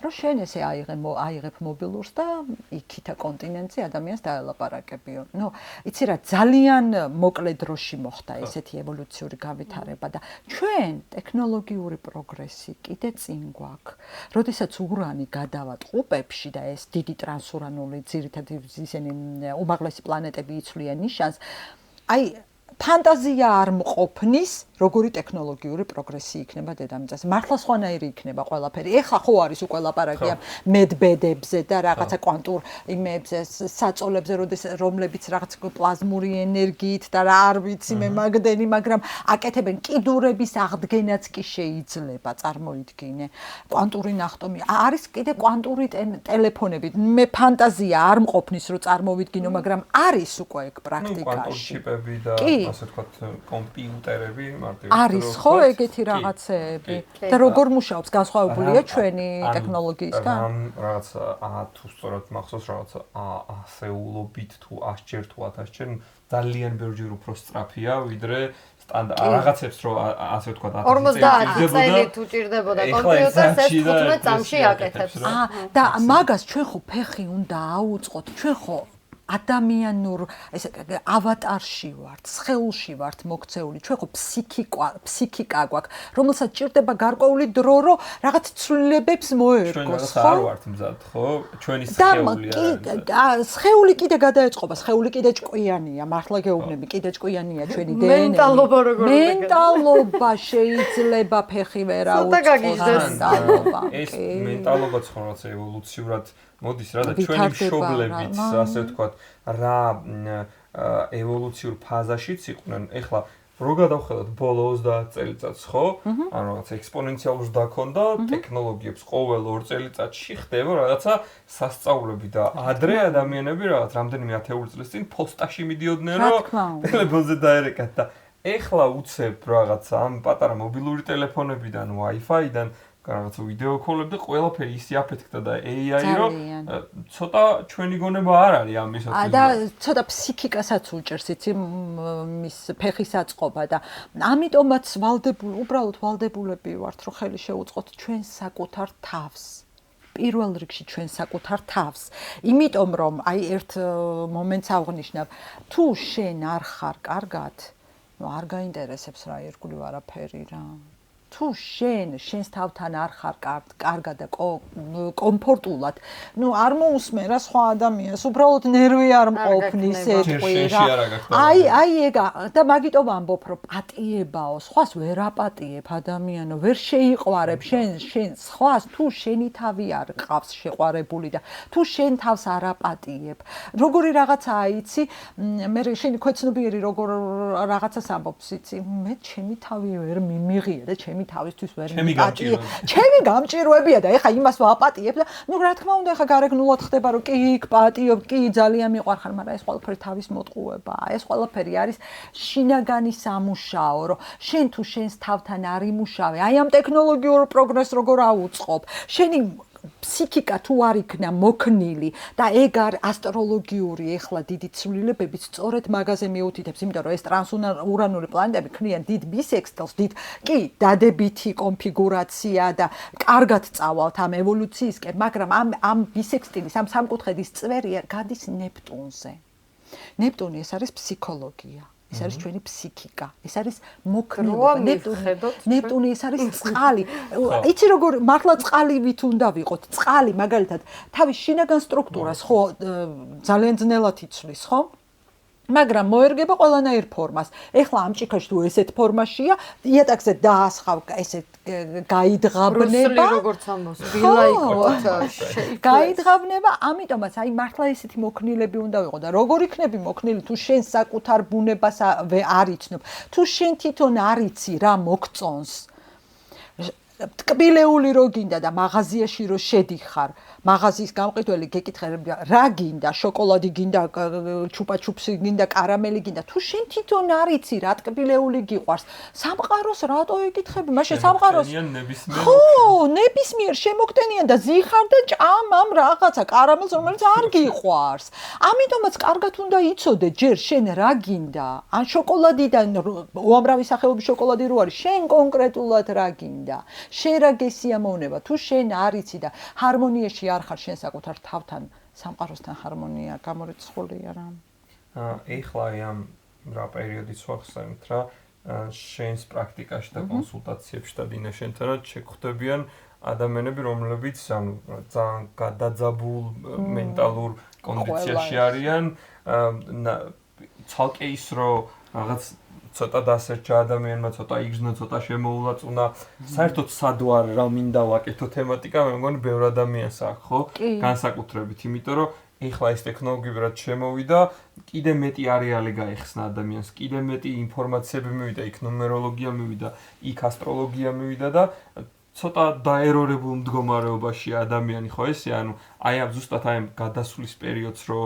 B: რომ შენ ესე აიღებ მობილურს და იქითა კონტინენტზე ადამიანს დაელაპარაკებიო. ნუ, იცი რა, ძალიან მოკლე დროში მოხდა ესეთი ევოლუციური განვითარება და ჩვენ ტექნოლოგიური პროგრესი კიდე წინ გვაქვს. როდესაც ურანი გადავა ტყუპებში და ეს დიდი ტრანსურანული ძირითადად ისინი უმაღლესი პლანეტები იცვლიან ნიშანს, აი ფანტაზია არ მყოფნის, როგორი ტექნოლოგიური პროგრესი იქნება დედამიწაზე. მართლა სხვანაირი იქნება ყველაფერი. ეხლა ხო არის უკვე ლაპარაკია მედბედებზე და რაღაცა კვანტურ იმებზე, საწოლებზე, რომლებიც რაღაც პლაზმური ენერგიით და რა არ ვიცი მე მაგდენი, მაგრამ აკეთებენ კიდურების აღდგენაც კი შეიძლება, წარმოიდგინე. კვანტური ნახტომი. არის კიდე კვანტური ტელეფონები. მე ფანტაზია არ მყოფნის, რომ წარმოვიდგინო, მაგრამ არის უკვე ეგ პრაქტიკაში.
A: კვანტურ ჩიპები და ასე ვთქვათ, კომპიუტერები
B: არის ხო ეგეთი რაღაცეები და როგორ მუშაობს განსხვავებულია ჩვენი ტექნოლოგიისგან?
A: რაღაც თუ სწორად მახსოვს რაღაცა ასეულობით თუ 100 ჯერ თუ 1000 ჯერ ძალიან ბევრჯერ უფრო სწრაფია ვიდრე რაღაცებს რო ასე ვთქვათ
C: 50 წელი თუ ჭირდებოდა კომპიუტერს ეს 15 წამში აკეთებს.
B: და მაგას ჩვენ ხო ფეხი უნდა აუწყოთ, ჩვენ ხო ადამიანურ ესე ავატარში ვართ, სხეულში ვართ მოქცეული. ჩვენ ხო ფსიქიკა გვაქვს, რომელსაც ჭირდება გარკვეული დრო, რომ რაღაც ცვლილებებს მოერგოს,
A: ხო? ჩვენ არ ვართ მზად, ხო? ჩვენი სხეული
B: არა. სხეული კიდე გადაეწყობა, სხეული კიდე ჭკვიანია, მართლა გეუბნები, კიდე ჭკვიანია ჩვენი დნმ. მენტალობა შეიძლება ფეხი ვერ აუწყოს, მენტალობა.
A: ეს მენტალობაც ხო რაღაც ევოლუციურად მოდის რა და ჩვენი მშობლებიც ასე ვთქვათ რა ევოლუციურ ფაზაშიც იყვნენ. ეხლა რო გადავხედოთ ბოლო 30 წელიწადს, ხო? ანუ რაღაც ექსპონენციალურს დაქონდა ტექნოლოგიებს ყოველ 2 წელიწადში ხდება რაღაცა სასწაულები და ადრე ადამიანები რაღაც რამდენიმე ათეული წლის წინ პოსტაში მიდიოდნენ რომ ტელეფონზე დაერეკათ და ეხლა უცებ რაღაცა ამ პატარა მობილური ტელეფონებიდან, Wi-Fi-დან რაღაცა ვიდეო კოლები და ყველაფერი ისე აფეთქდა და AI რომ ცოტა ჩვენი გონება არ არის ამისათვის.
B: და ცოტა ფსიქიკასაც უჭერს, იცი, მის ფეხის აწყობა და ამიტომაც უბრალოდ ვალდებულები ვართ, რომ ხელი შეუწყოთ ჩვენ საკუთარ თავს. პირველ რიგში ჩვენ საკუთარ თავს. იმიტომ რომ აი ერთ მომენტს ავღნიშნავ, თუ შენ არ ხარ კარგად, ნუ არ გაინტერესებს რა ირგვლივ არაფერი რა. თუ შენს თავთან არ ხარ კარგად და კომფორტულად, ნუ არ მოусმე რა სხვა ადამიანს, უბრალოდ ნერვი არ მყოფნის ეთყვი რა. აი ეგა და მაგიტომ ამბობ რომ პატიებაო, სხვას ვერ აპატიებ ადამიანო, ვერ შეიყვარებ შენ სხვას, თუ შენი თავი არ ყავს შეყვარებული და თუ შენ თავს არ აპატიებ. როგორი რაღაცაა იცი, მე შენი ქვეცნობიერი როგორ რაღაცას ამბობს იცი, მე ჩემი თავი ვერ მიმიღია და ჩემი თავისთვის ვერ მიპატიებ. ჩემი გამჭირვებია და ეხა იმას ვაპატიებ და ნუ რა თქმა უნდა ეხა გარეგნულად ხდება რომ კი პატიობ, კი ძალიან მიყვარხარ, მაგრამ ეს ყველაფერი თავის მოტყუებაა. ეს ყველაფერი არის შინაგანი სამუშაო, რომ შენ თუ შენს თავთან არ იმუშავე, აი ამ ტექნოლოგიურ პროგრესს როგორ აუწყობ. შენი ფსიქიკა თუ არ იქნა მოქნილი და ეგ არ ასტროლოგიური ეხლა დიდი ცვლილებებით სწორედ მაგაზე მიუთითებს, იმიტომ რომ ეს ტრანსურანული პლანეტები ქმნიან დიდ ბისექსტილს, კი დადებითი კონფიგურაცია და კარგად წავალთ ამ ევოლუციისკენ, მაგრამ ამ ბისექსტილის, ამ სამკუთხედის წვერი გადის ნეპტუნზე. ნეპტუნი ეს არის ფსიქოლოგია. ეს არის ჩვენი ფსიქიკა, ეს არის მოქნილობა. ნეპტუნი ეს არის წყალი. იცი როგორ მართლა წყალივით უნდა ვიყოთ. წყალი მაგალითად თავის შინაგან სტრუქტურას ხო ძალიან ძნელად იცვლის, ხო? მაგრამ მოერგება ყველანაირ ფორმას. ეხლა ამ ჭიქაში თუ ესეთ ფორმაშია, იატაკზე დაასხავ ესეთ გაიდღაბნება.
C: როგორც ამბობს, ვილა იყოთ.
B: გაიდღაბნება, ამიტომაც აი მართლა ესეთი მოქნილები უნდა ვიყო და როგორ იქნები მოქნილი თუ შენ საკუთარ ბუნებას არ იცნობ, თუ შენ თვითონ არ იცი რა მოგწონს. ტკბილეული რო გინდა და მაღაზიაში რო შედიხარ, მაღაზიის გამყიდველი გეკითხება რა გინდა, შოკოლადი გინდა, ჩუპა-ჩუპსი გინდა, კარამელი გინდა, თუ შენ თვითონ არ იცი რა ტკბილეული გიყვარს, სამყაროს რატო ეკითხები? მაშინ სამყაროს ხო, ნებისმიერ შემოგტენიან და ზიხარ და ჭამ ამ რაღაცა კარამელს, რომელიც არ გიყვარს. ამიტომაც კარგად უნდა იცოდე ჯერ შენ რა გინდა, ან შოკოლადიდან უამრავი სახეობის შოკოლადი რო არის, შენ კონკრეტულად რა გინდა. შენ რა გესიამოვნება, თუ შენ არ იცი და ჰარმონიაში არ ხარ შენ საკუთარ თავთან, სამყაროსთან ჰარმონია გამორიცხულია რა.
A: ეხლა ამ რა პერიოდიც ვახსენეთ რა, შენს პრაქტიკაში და კონსულტაციებში და დინა შენთანაც შეხვდებიან ადამიანები, რომლებიც ანუ ძალიან გადაძაბულ მენტალურ კონდიციაში არიან, ცალკე ის რომ რაღაც ცოტა დასერჩა ადამიანმა, ცოტა იგრძნო, ცოტა შემოულაწუნა. საერთოდ სად ვარ, რა მინდა ვაკეთო თემატიკა, მე მგონი ბევრ ადამიანს აქვს, ხო? განსაკუთრებით, იმიტომ რომ ეხლა ეს ტექნოლოგიები რაც შემოვიდა, კიდე მეტი არეალი გაიხსნა ადამიანს, კიდე მეტი ინფორმაციები მივიდა, იქ ნუმეროლოგია მივიდა, იქ ასტროლოგია მივიდა და ცოტა დაერორებულ მდგომარეობაში ადამიანი ხო ესე, ანუ აი ამ ზუსტად აი ამ გადასვლის პერიოდს რო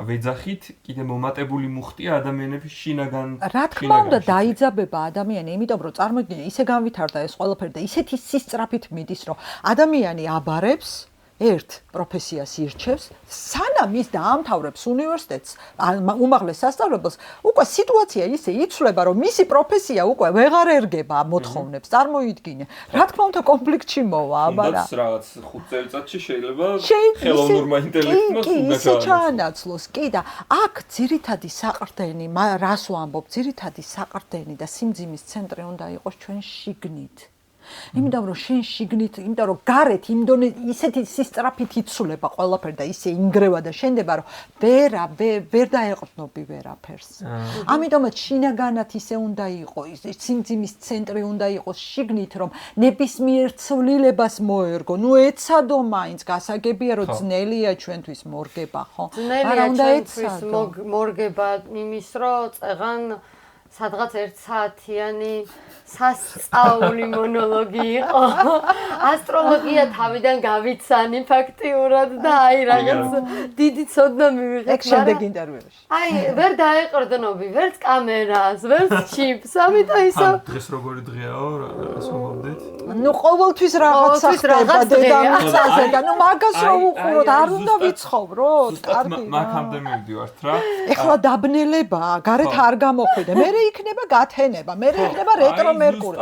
A: ვეძახით, კიდე მომატებული მუხტია ადამიანების შინაგან.
B: რა თქმა უნდა დაიძაბება ადამიანი, იმიტომ რომ წარმოგიდგენთ, ისე განვითარდა ეს ყველაფერი და ისეთი სისწრაფით მიდის, რომ ადამიანი აბარებს ერთ პროფესიას ირჩევს, სანამ ის დაამთავრებს უნივერსიტეტს, უმაღლეს სასწავლებელს, უკვე სიტუაცია ისე იცვლება, რომ მისი პროფესია უკვე ვეღარ ერგება მოთხოვნებს, წარმოიდგინე. რა თქმა უნდა, კონფლიქტში მოვა, აბარა.
A: რაღაც 5 წელიწადში შეიძლება ხელოვნურმა ინტელექტმა
B: ისე ჩაანაცვლოს, კი და აქ ძირითადი საყრდენი, რას ვამბობ, ძირითადი საყრდენი და სიმძიმის ცენტრი უნდა იყოს ჩვენ შიგნით. იმიტომ რომ შენ შიგნით, იმიტომ რომ გარეთ იმ დონე ისეთი სისწრაფით იცვლება ყველაფერი და ისე ინგრევა და შენდება რომ ვერ დაეყრდნობი ვერაფერს. ამიტომაც შინაგანად ისე უნდა იყოს, სიმძიმის ცენტრი უნდა იყოს შიგნით რომ ნებისმიერ ცვლილებას მოერგო. ნუ ეცადო მაინც გასაგებია რომ ძნელია ჩვენთვის მორგება, ხო?
C: ძნელია ჩვენთვის მორგება იმის რომ წეღან სადღაც 1 საათიანი სასწაული მონოლოგი იყო. ასტროლოგია თავიდან გავიცანი ფაქტიურად და აი რაღაც დიდი ცოდნა მივიღეთ.
B: ეგ შემდეგ ინტერვიუში.
C: აი, ვერ დაეყრდნობი, ვერც კამერას, ვერც ჩიპს, ამიტომ ისო.
A: დღეს როგორი დღეაო, რას ვამბობდით?
B: ნუ ყოველთვის რაღაცა ხდება დედამიწაზე და ნუ მაგას რო უყუროთ, არ უნდა ვიცხოვროთ, კარგი.
A: მაგამდე მივდივართ რა.
B: ეხლა დაბნელებაა, გარეთ არ გამოხვიდე. მე იქნება გათენება, მე იქნება რეტრო მერკური.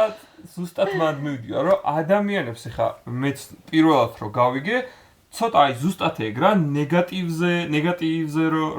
A: ზუსტად მანდ მივდივარ, რომ ადამიანებს ეხა მეც პირველად რო გავიგე, ცოტა აი ზუსტად ეგ რა, ნეგატივზე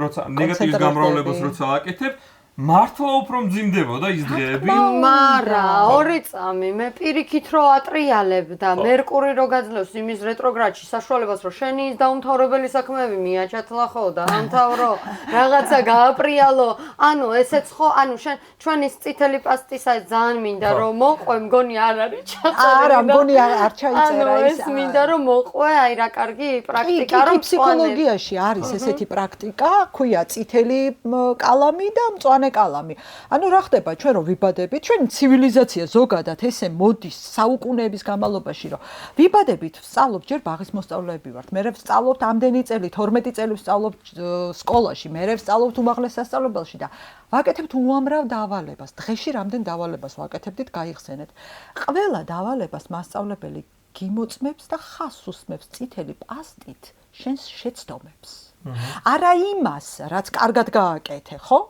A: როცა ნეგატივის გამრავლებას როცა აკეთებ, მართლა უფრო მძიმდებოდა ის დღეები.
C: მარა 2 წამი მე პირიქით რო ატრიალებ და მერკური რო გაძლევს იმის რეტროგრადში საშუალებას რომ შენი ის დაუმთავრებელი საქმეები მიაჩათლა ხო და ამთავრო რაღაცა გააპრიალო. ანუ ესეც ხო, ანუ ჩვენ ის წითელი პასტისა ძალიან მინდა რომ მოყვე, მგონი არ არის ჩაწერილი.
B: არა, მგონი არ ჩაიწერა
C: ის. ეს მინდა რომ მოყვე, აი რა კარგი პრაქტიკა რომ
B: ფსიქოლოგიაში არის ესეთი პრაქტიკა, ქვია წითელი კალამი და მწვანე კალამი. ანუ რა ხდება ჩვენ რომ ვიბადებით, ჩვენ ცივილიზაცია ზოგადად ესე მოდის საუკუნეების განმავლობაში რომ ვიბადებით, ვსწავლობთ ჯერ ბაღის მოსწავლეები ვართ. მე ვსწავლობთ ამდენი წელი, 12 წელი ვსწავლობთ სკოლაში, მე ვსწავლობთ უმაღლეს სასწავლებელში და ვაკეთებთ უამრავ დავალებას. დღეში რამდენ დავალებას ვაკეთებდით, გაიხსენეთ. ყველა დავალებას მასწავლებელი გიმოწმებს და ხას უსმებს წითელი პასტით შენს შეცდომებს. არა იმას, რაც კარგად გააკეთე, ხო?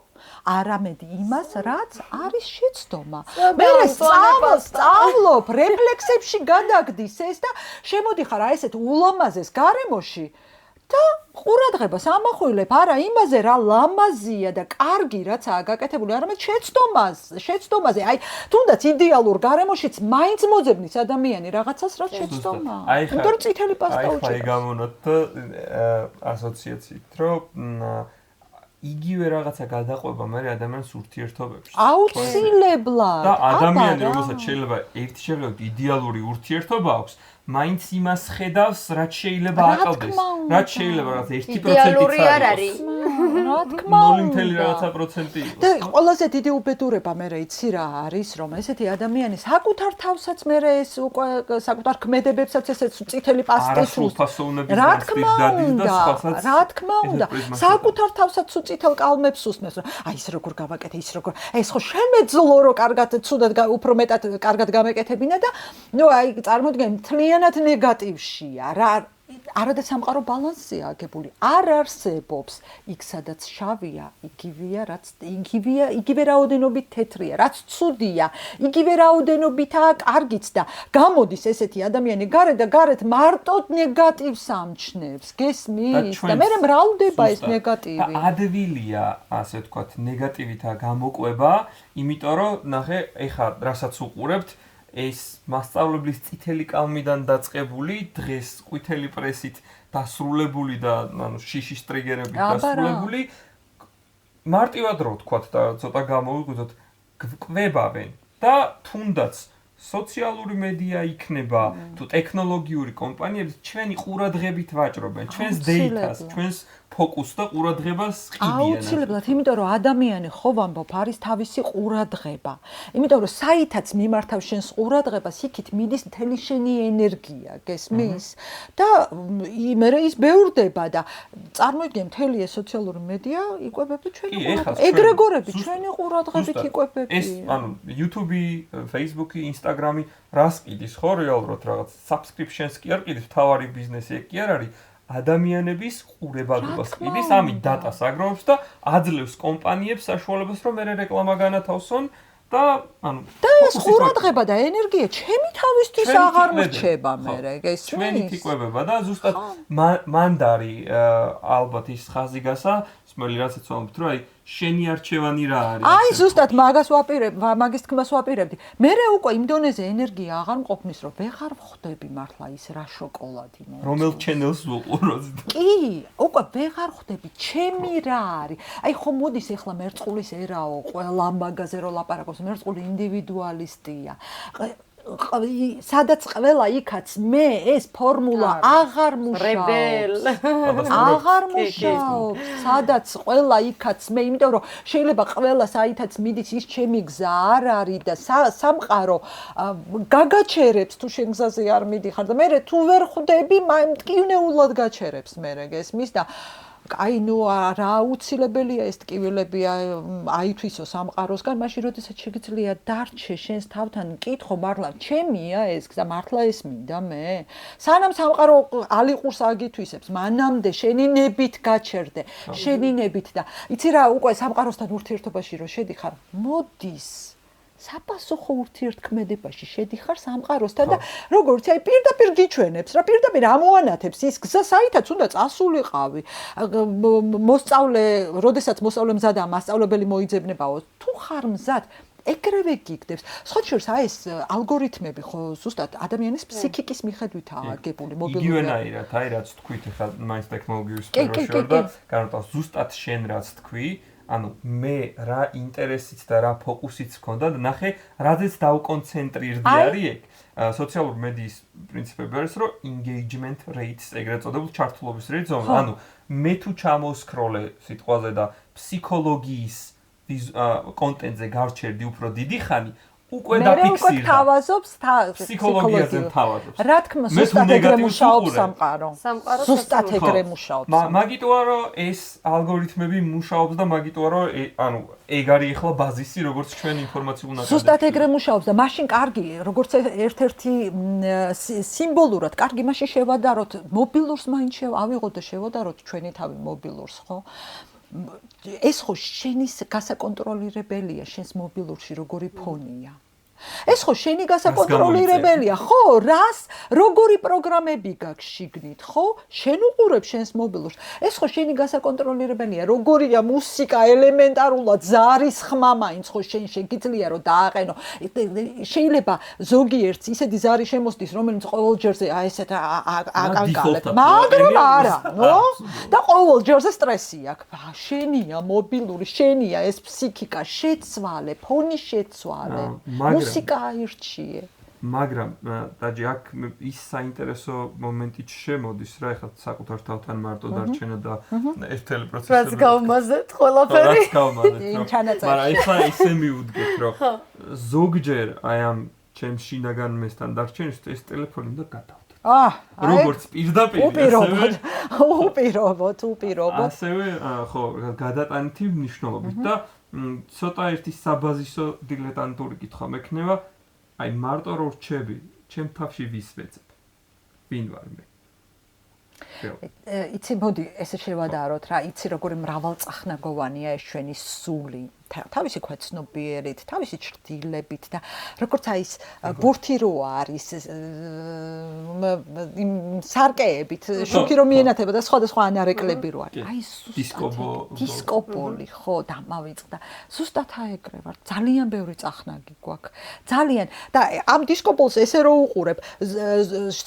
B: არამედ იმას, რაც არის შეცდომა. მე სწავლობ, რეფლექსებში გადაგდის ეს და შემოდიხარ აი ესეთ ულამაზეს გარემოში და ყურადღებას ამახვილებ არა იმაზე რა ლამაზია და კარგი რაცაა გაკეთებული, არამედ შეცდომაზე. აი თუნდაც იდეალურ გარემოშიც მაინც მოძებნის ადამიანი რაღაცას, რაც შეცდომაა. იმიტომ რომ წითელი პასტა უჭირავს.
A: აი გამონოთ ასოციაციით, რომ იგივე რაღაცა გადაყვება მე ადამიანს ურთიერთობებში.
B: აუცილებლად.
A: და ადამიანი რომელსაც შეიძლება ერთი შეღებოთ იდეალური ურთიერთობა აქვს, მაინც იმას ხედავს, რაც შეიძლება აკლდეს. რაც შეიძლება რაღაც 1%-იც
C: იდეალური არ არის.
B: რა თქმა უნდა.
A: 0.რაღაცა% იყოს.
B: და ყველაზე დიდი უბედურება მე იცი რა არის, რომ ესეთი ადამიანი საკუთარ თავსაც მე ეს უკვე საკუთარ ქმედებებსაც ესეც წითელი პასტით
A: უსწავლებს.
B: რა თქმა უნდა. საკუთარ თავსაც წითელ კალმებს უსმენს. აი ეს როგორ გავაკეთე, ის როგორ. ეს ხო შემეძლო რომ კარგად ცუდად უფრო მეტად კარგად გამეკეთებინა და ნუ აი წარმოიდგინე მთლიანად ნეგატივშია რა. არადა სამყარო ბალანსია აგებული. არ არსებობს იქ სადაც შავია, იგივე რაოდენობით თეთრია, რაც ცუდია, იგივე რაოდენობითაა კარგიც და გამოდის ესეთი ადამიანი გარეთ მარტო ნეგატივს ამჩნევს. გესმის? და მე მრავლდება ეს ნეგატივი.
A: ადვილია, ასე ვთქვათ, ნეგატივითა გამოკვება, იმიტომ რომ ნახე, ეხა რასაც უყურებთ ეს მასწავლებლის წითელი კალმიდან დაწყებული, დღეს ყვითელი პრესით დასრულებული და ანუ შიშის ტრიგერებით დასრულებული მარტივად რო ვთქვათ და ცოტა გამოვიგვიძოთ, გვკვებავენ და თუნდაც სოციალური მედია იქნება თუ ტექნოლოგიური კომპანიები ჩვენი ყურადღებით ვაჭრობენ, ჩვენს დეიტას, ჩვენს ფოკუსს და ყურადღებას ყიდიან.
B: აუცილებლად, იმიტომ რომ ადამიანი ხო ვამბობ არის თავისი ყურადღება. იმიტომ რომ საითაც მიმართავს შენს ყურადღებას, იქით მიდის მთელი შენი ენერგია, გესმის? და მე ის ბევრდება და წარმოიდგინე მთელი ეს სოციალური მედია იკვებება ჩვენი ყურადღებით. ეგრეგორები ჩვენი ყურადღებით იკვებებიან.
A: ეს ანუ YouTube, Facebook, Instagram Instagram-ი რას კიდის ხო რეალურად რაღაც subscriptions კი არ კიდის, თავარი ბიზნესი კი არ არის. ადამიანების ყურებადობას კიდის, ამით დატას აგროვებს და აძლევს კომპანიებს საშუალებას, რომ მე რეკლამა განათავსონ და ანუ
B: ეს ყურადღება და ენერგია ჩემი თავისთვის აღარ მრჩება მე ეს
A: ჩვენი თიკვებება და ზუსტად მანდარი ალბათ ის ხაზი გასა სმელი რასაც ვამბობთ რომ აი შენი არჩევანი რა არის
B: აი ზუსტად მაგის თქმას ვაპირებდი მე უკვე იმ დონეზე ენერგია აღარ მყოფნის რომ ვეღარ ვხვდები მართლა ის რა შოკოლადი მოწ
A: რომელ ჩენელს ვუყუროთ
B: კი უკვე ვეღარ ვხვდები ჩემი რა არის აი ხომ მოდის ახლა მერწყულის ერაო ყველა მაგაზე რო ლაპარაკობს მერწყული ინდივიდუალისტია სადაც ყველა იქაც მე ეს ფორმულა აღარ მუშაობს აღარ მუშაობს სადაც ყველა იქაც მე იმიტომ რომ შეიძლება ყველა საითაც მიდის ის ჩემი გზა არ არის და სამყარო გაგაჩერებს თუ შენ გზაზე არ მიდიხარ და მე თუ ვერ ხვდები მტკივნეულად გაჩერებს მე გესმის და აი ნუ რა აუცილებელია ეს ტკივილები აითვისო სამყაროსგან მაშინ როდესაც შეგიძლია დარჩე შენს თავთან მკითხო მართლა ჩემია ეს გზა მართლა ეს მინდა მე სანამ სამყარო ალიყურს აგითვისებს მანამდე შენი ნებით გაჩერდე შენი ნებით და იცი რა უკვე სამყაროსთან ურთიერთობაში რო შედიხარ მოდის საპასუხო ურთიერთქმედებაში შედიხარ სამყაროსთან და როგორც აი პირდაპირ გიჩვენებს რა პირდაპირ ამოანათებს ის გზა საითაც უნდა წასულიყავი მოსწავლე როდესაც მოსწავლე მზადაა მასწავლებელი მოიძებნებაო თუ ხარ მზად ეგრევე გიგდებს სხვა შორის აი ეს ალგორითმები ხო ზუსტად ადამიანის ფსიქიკის მიხედვითაა აგებული მობილური
A: იგივენაირად აი რაც თქვით ახლა მაინც ტექნოლოგიის სფეროში ვარ და განვთვალ ზუსტად შენ რაც თქვი ანუ მე რა ინტერესიც და რა ფოკუსიც მქონდა და ნახე რაზეც დავკონცენტრირდი არის ეგ სოციალურ მედიის პრინციპები არის რომ engagement rates ეგრეთ წოდებულ ჩართულობის რეიტს ანუ მე თუ ჩამოსკროლე სიტყვაზე და ფსიქოლოგიის კონტენტზე გავჩერდი უფრო დიდი ხანი უკვე დაფიქსირდა.
B: მე თავაზობს
A: ფსიქოლოგიაზე თავაზობს.
B: რა თქმა უნდა, ზუსტად ეგრე მუშაობს სამყარო. ზუსტად ეგრე მუშაობს.
A: მაგიტოა რომ ეს ალგორითმები მუშაობს და მაგიტოა რომ ანუ ეგ არის ახლა ბაზისი როგორც ჩვენ ინფორმაციულ ნაკადებში.
B: ზუსტად ეგრე მუშაობს და მაშინ კარგი, როგორც ერთ-ერთი სიმბოლურად კარგი მაშინ შევადაროთ მობილურს მაინც ავიღოთ და შევადაროთ ჩვენი თავი მობილურს, ხო? ეს ხო შენის გასაკონტროლირებელია შენს მობილურში როგორი ფონია ეს ხო შენი გასაკონტროლირებელია ხო რას როგორი პროგრამები გაქვს შიგნით ხო შენ უყურებ შენს მობილურს ეს ხო შენი გასაკონტროლირებელია როგორია მუსიკა ელემენტარულად ზარის ხმა მაინც ხო შენ შეგიძლია რომ დააყენო შეიძლება ზოგიერთს ისეთი ზარი შემოსდის რომელიც ყოველ ჯერზე აი ესეთ აკალკალებ მაგრამ არა ნო და ყოველ ჯერზე სტრესი აქვს შენია მობილური შენია ეს ფსიქიკა შეცვალე ფონი შეცვალე მუსიკა აირჩიე
A: მაგრამ დაჯი აქ ის საინტერესო მომენტი შემოდის რა ეხლა საკუთარ თავთან მარტო დარჩენა და ერთელი პროცესი
C: რაც გავმაზეთ ყველაფერი
A: რაც გავმაზეთ მაგრამ ეხლა ისე მიუდგეთ რომ ზოგჯერ აი ამ ჩემ შინაგან მესთან დარჩენის ეს ტელეფონი უნდა გადავდოთ როგორც პირდაპირ
B: უპირობოდ
A: ასევე ხო გადატანითი მნიშვნელობით და ცოტა ერთი საბაზისო დილეტანტური კითხვა მექნება აი მარტო რო რჩები ჩემ თავში ვის ვეცებ ვინ ვარ მე
B: იცი მოდი ესე შევადაროთ რა იცი როგორი მრავალწახნაგოვანია ეს ჩვენი სული თავისი ქვეცნობიერით თავისი ჭრდილებით და როგორც აი ეს ბურთი რო არის იმ სარკეებით შუქი რომ მიენათება და სხვადასხვა ანარეკლები რო არის აი დისკოპოლი ხო დამავიწყდა ზუსტად აეგრე ვარ ძალიან ბევრი წახნაგი გვაქვს ძალიან და ამ დისკოპოლს ესე რო უყურებ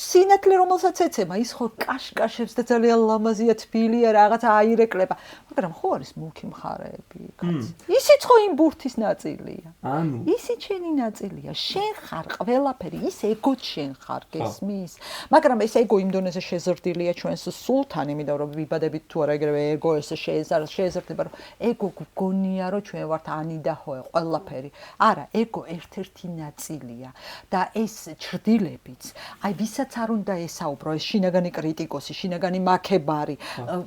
B: სინათლე რომელსაც ეცემა ის ხო კაშკაშებს და ძალიან ლამაზია თბილია რაღაცა აირეკლება მაგრამ ხო არის მუქი მხარეები კაცი ისიც ხო იმ ბურთის ნაწილია.
A: ანუ
B: ისიც შენი ნაწილია. შენ ხარ ყველაფერი, ის ეგოც შენ ხარ, გესმის? მაგრამ ეს ეგო იმ დონეზე შეზრდილია ჩვენს სულთან, იმიტომ რომ ვიბადებით თუ არა ეგრევე ეგო ესე შეზრდება, რომ ეგო გგონია, რომ ჩვენ ვართ ანი და ჰოე, ყველაფერი. არა, ეგო ერთ-ერთი ნაწილია და ეს ჭრდილებიც, აი ვისაც არ უნდა ესაუბრო, ეს შინაგანი კრიტიკოსი, შინაგანი მაქებარი,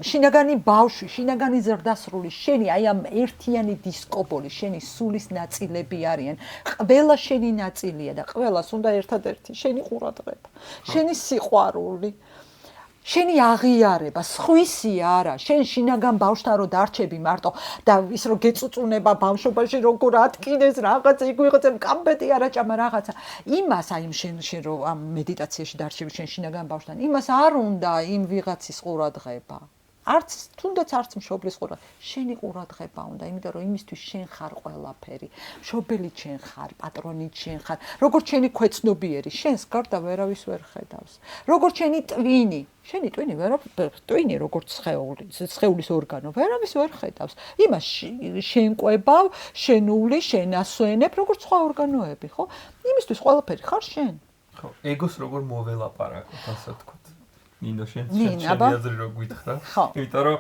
B: შინაგანი ბავშვი, შინაგანი ზრდასრული, შენი აი ამ ერთიანი დისკო კობოლი შენი სულის ნაწილები არიან. ყველა შენი ნაწილია და ყველას უნდა ერთადერთი შენი ყურადღება, შენი სიყვარული. შენი აღიარება, სხვისი არა, შენ შინაგან ბავშვთან რო დარჩები მარტო და ის რო გეწუწუნება ბავშვობაში როგორ ატკინეს რაღაცა იქ ვიღაცამ კამბეტი არაჭამა რაღაცა. იმას აი შენ რო ამ მედიტაციაში დარჩები შენ შინაგან ბავშვთან, იმას არ უნდა იმ ვიღაცის ყურადღება. არც თუნდაც არც მშობლის ყურადღება, შენი ყურადღება უნდა, იმიტომ რომ იმისთვის შენ ხარ ყველაფერი. მშობელი შენ ხარ, პატრონი შენ ხარ, როგორც შენი ქვეცნობიერი, შენს გარდა ვერავის ვერ ხედავს. როგორც შენი ტვინი, შენი ტვინი ტვინი როგორც სხეულის ორგანო, ვერავის ვერ ხედავს. იმას შენკვებავ, შენული, შენასვენებ, როგორც სხვა ორგანოები, ხო? იმისთვის ყველაფერი ხარ შენ.
A: ხო, ეგოს როგორ მოველაპარაკოთ, ასე ვთქვათ. ნინო შენ აზრი რო გითხრა, იმიტომ რომ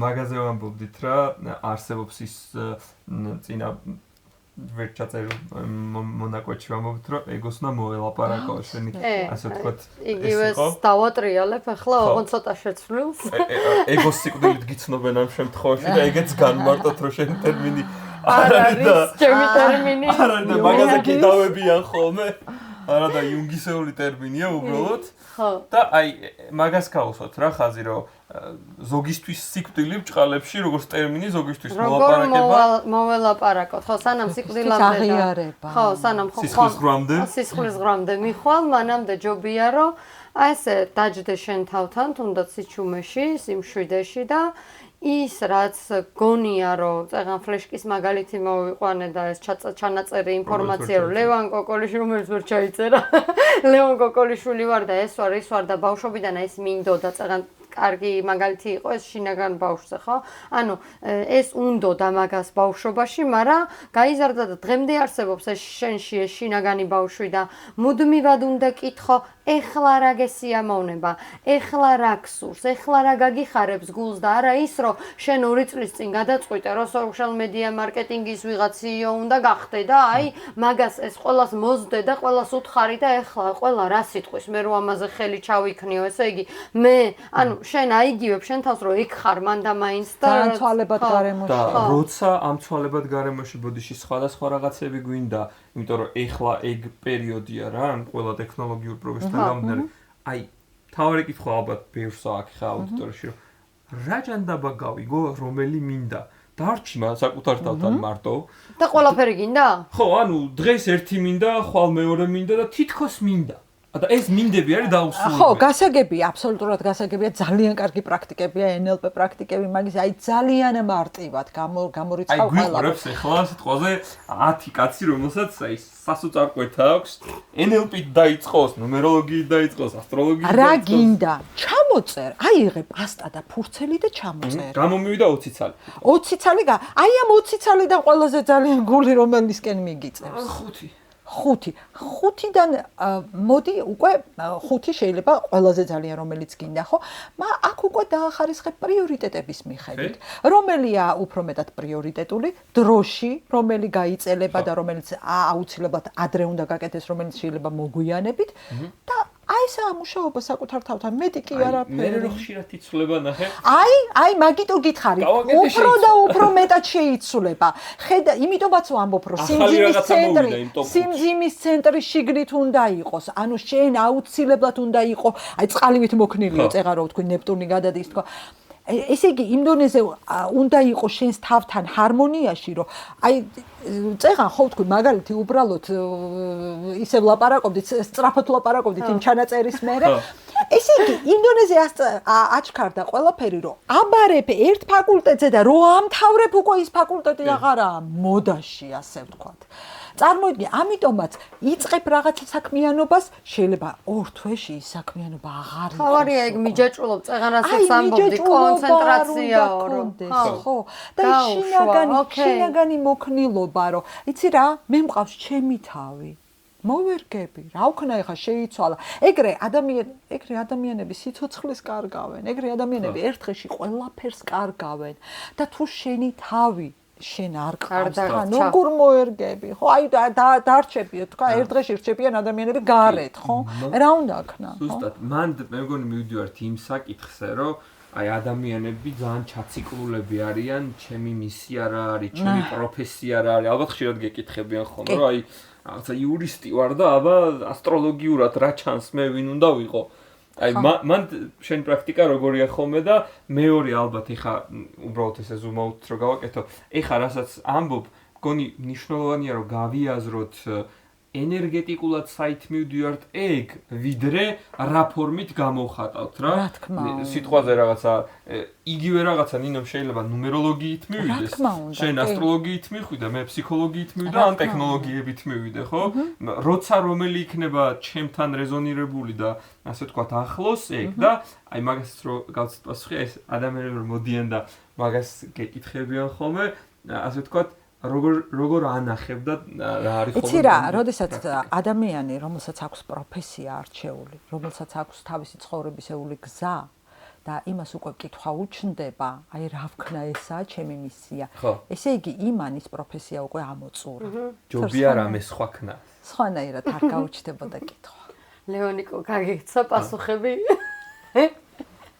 A: მაგაზე ვამბობდით რა, არსებობს ის წინა ვერ ჩაწერილ მონაკვეთში ვამბობთ რომ ეგოს უნდა მოველაპარაკო შენი ასე ვთქვათ
C: იგივეს დავატრიალებ ახლა ოღონდ ცოტა შეცვლილს
A: ეგოს სიკვდილით გიცნობენ ამ შემთხვევაში და ეგეც განმარტოთ რომ შენი ტერმინი
C: არ არის ჩემი ტერმინი
A: არა და მაგაზე კიდავებიან ხოლმე არა და იუნგისეული ტერმინია უბრალოდ და აი მაგას გავუსვათ რა ხაზი რომ ზოგისთვის სიკვდილი ბჭყალებში როგორც ტერმინი ზოგისთვის მოლაპარაკება
C: მოველაპარაკოთ ხო სანამ სიკვდილამდე ხო სანამ სისხლის ღრამდე მიხვალ მანამდე ჯობია რომ აი ესე დაჯდე შენ თავთან თუნდაც სიჩუმეში სიმშვიდეში და ის რაც გონია რომ წეღან ფლეშკის მაგალითი მოვიყვანე და ეს ჩანაწერი ინფორმაცია რომ ლევან კოკოლიშვილი რომელიც ვერ ჩაიწერა ლევან კოკოლიშვილი ვარ და ეს ვარ და ბავშვობიდან ეს მინდოდა წეღან კარგი მაგალითი იყო ეს შინაგან ბავშვზე ხო? ანუ ეს უნდა და მაგას ბავშვობაში, მაგრამ გაიზარდა და დღემდე არსებობს ეს შენში ეს შინაგანი ბავშვი და მუდმივად უნდა კითხო, ეხლა რა გესიამოვნება, ეხლა რა გსურს, ეხლა რა გაგიხარებს გულს და არა ის რომ შენ 2 წლის წინ გადაწყვიტე რომ social media marketing-ის ვიღაც CEO უნდა გახდე და აი მაგას ეს ყველას მოზდე და ყველას უთხარი და ეხლა ყველა რა სიტყვის მე რო ამაზე ხელი ჩავიქნიო ესე იგი მე ანუ შენ აიგივებ შენ თავს რომ იქ ხარ მან და მაინც და
B: ცვალებად გარემოში
A: და როცა ამ ცვალებად გარემოში ბოდიში სხვადასხვა რაღაცები გვინდა იმიტომ რომ ეხლა ეგ პერიოდია რა ყველა ტექნოლოგიურ პროგრესთან გამომდინარე აი თავი კითხვა ალბათ ბევრს აქვს ხა აუდიტორიაში რომ რა ჯანდაბა გავიგო რომელი მინდა დარჩი მაგ საკუთარ თავთან მარტო
C: და ყველაფერი გინდა
A: ხო ანუ დღეს ერთი მინდა ხვალ მეორე მინდა და თითქოს მინდა და ეს მინდები არის დაუსრულებელი.
B: ხო, გასაგებია, აბსოლუტურად გასაგებია, ძალიან კარგი პრაქტიკებია, NLP პრაქტიკები, მაგის აი ძალიან მარტივად გამორიცხავ
A: ყველა. აი გვიყურებს ახლა სიტყვაზე 10 კაცი, რომელსაც აი სასოწარკვეთ აქვს, NLP-ით დაიწყოს, ნუმეროლოგიით დაიწყოს, ასტროლოგიით დაიწყოს.
B: რა გინდა? ჩამოწერ, აიღე პასტა და ფურცელი და ჩამოწერ.
A: გამომივიდა 20 ცალი.
B: 20 ცალი, აი ამ 20 ცალიდან ყველაზე ძალიან გული რომელისკენ მიგიწევს? 5-დან მოდი უკვე 5 შეიძლება ყველაზე ძალიან რომელიც გინდა ხო? აქ უკვე დაახარისხებ პრიორიტეტების მიხედვით. რომელია უფრო მეტად პრიორიტეტული? დროში, რომელი გაიწელება და რომელიც აუცილებლად ადრე უნდა გაკეთდეს, რომელიც შეიძლება მოგვიანებით და აი ეს ამუშაობა საკუთარ თავთან მეტი კი არაფერი.
A: მე რო ხშირად იცვლება ნახე.
B: აი მაგიტო გითხარი. უფრო და უფრო მეტად შეიცვლება. ხედა, იმიტომაც ვამბობ, რომ სიმძიმის ცენტრი შიგნით უნდა იყოს. ანუ შენ აუცილებლად უნდა იყო, აი წყალივით მოქნილიო, წეღა რო თქვი ნეპტუნი გადადის თქო. ესე იგი იმ დონეზე უნდა იყოს შენს თავთან ჰარმონიაში, რომ აი წეღან ხო თქვი მაგალითი უბრალოდ ისევ ლაპარაკობდით, სწრაფად ლაპარაკობდით იმ ჩანაწერის მერე. ესე იგი იმ დონეზე აჩქარდა ყველაფერი, რომ აბარებ ერთ ფაკულტეტზე და რო ამთავრებ უკვე ის ფაკულტეტი აღარაა მოდაში, ასე ვთქვათ. წარმოიდგინე, ამიტომაც იწყებ რაღაც საქმიანობას, შეიძლება 2 თვეში ის საქმიანობა აღარ იყოს.
C: თავარია ეგ მიჯაჭულობ, წეღან რასაც ამბობდი, კონცენტრაციაო რომ
B: ხო. და შინაგანი მოქნილობა, რომ იცი რა, მე მყავს ჩემი თავი. მოვერგები, რა ვქნა ეხა შეიცვალა. ეგრე ადამიანები სიცოცხლეს კარგავენ, ეგრე ადამიანები ერთ დღეში ყველაფერს კარგავენ და თუ შენი თავი შენ არ ყავს თან როგორ მოერგები ხო აი დარჩები თქვა ერთ დღეში რჩებიან ადამიანები გარეთ ხო რა უნდა ქნა
A: ზუსტად მან მე მგონი მივდივართ იმ საკითხზე რომ აი ადამიანები ძალიან ჩაციკლულები არიან, ჩემი მისია რა არის, ჩემი პროფესია რა არის. ალბათ ხშირად გეკითხებიან ხოლმე, რომ აი რაღაცა იურისტი ვარ და აბა ასტროლოგიურად რა ჩანს მე ვინ უნდა ვიყო. აი მან შენ პრაქტიკა როგორია ხოლმე და მეორე ალბათ ეხა უბრალოდ ესე ზუმაუთ რო გავაკეთო. ეხა რასაც ამბობ, მგონი მნიშვნელოვანია რომ გავიაზროთ ენერგეტიკულად საით მივდივართ ეგ, ვიდრე რა ფორმით გამოვხატავთ რა. სიტყვაზე რაღაცა იგივე რაღაცა ნინომ შეიძლება ნუმეროლოგიით მივიდეს. შენ ასტროლოგიით მიხვიდე, მე ფსიქოლოგიით მივიდე, ან ტექნოლოგიებით მივიდე, ხო? როცა რომელი იქნება ჩემთან რეზონირებული და ასე ვთქვათ ახლოს ეგ და აი მაგას რო გავცეთ პასუხი, ეს ადამიანები რომ მოდიან და მაგას გეკითხებიან ხოლმე, ასე ვთქვათ როგორ ანახებ და რა არის ხოლმე.
B: იცი რა, როდესაც ადამიანი, რომელსაც აქვს პროფესია არჩეული, რომელსაც აქვს თავისი ცხოვრებისეული გზა და იმას უკვე კითხვა უჩნდება, აი რა ვქნა ესაა ჩემი მისია. ესე იგი იმანის პროფესია უკვე ამოწურა.
A: ჯობია რამე სხვა ქნა.
B: სხვანაირად არ გაუჩნდებოდა კითხვა.
C: ლეონიკო, გაგეცა პასუხები?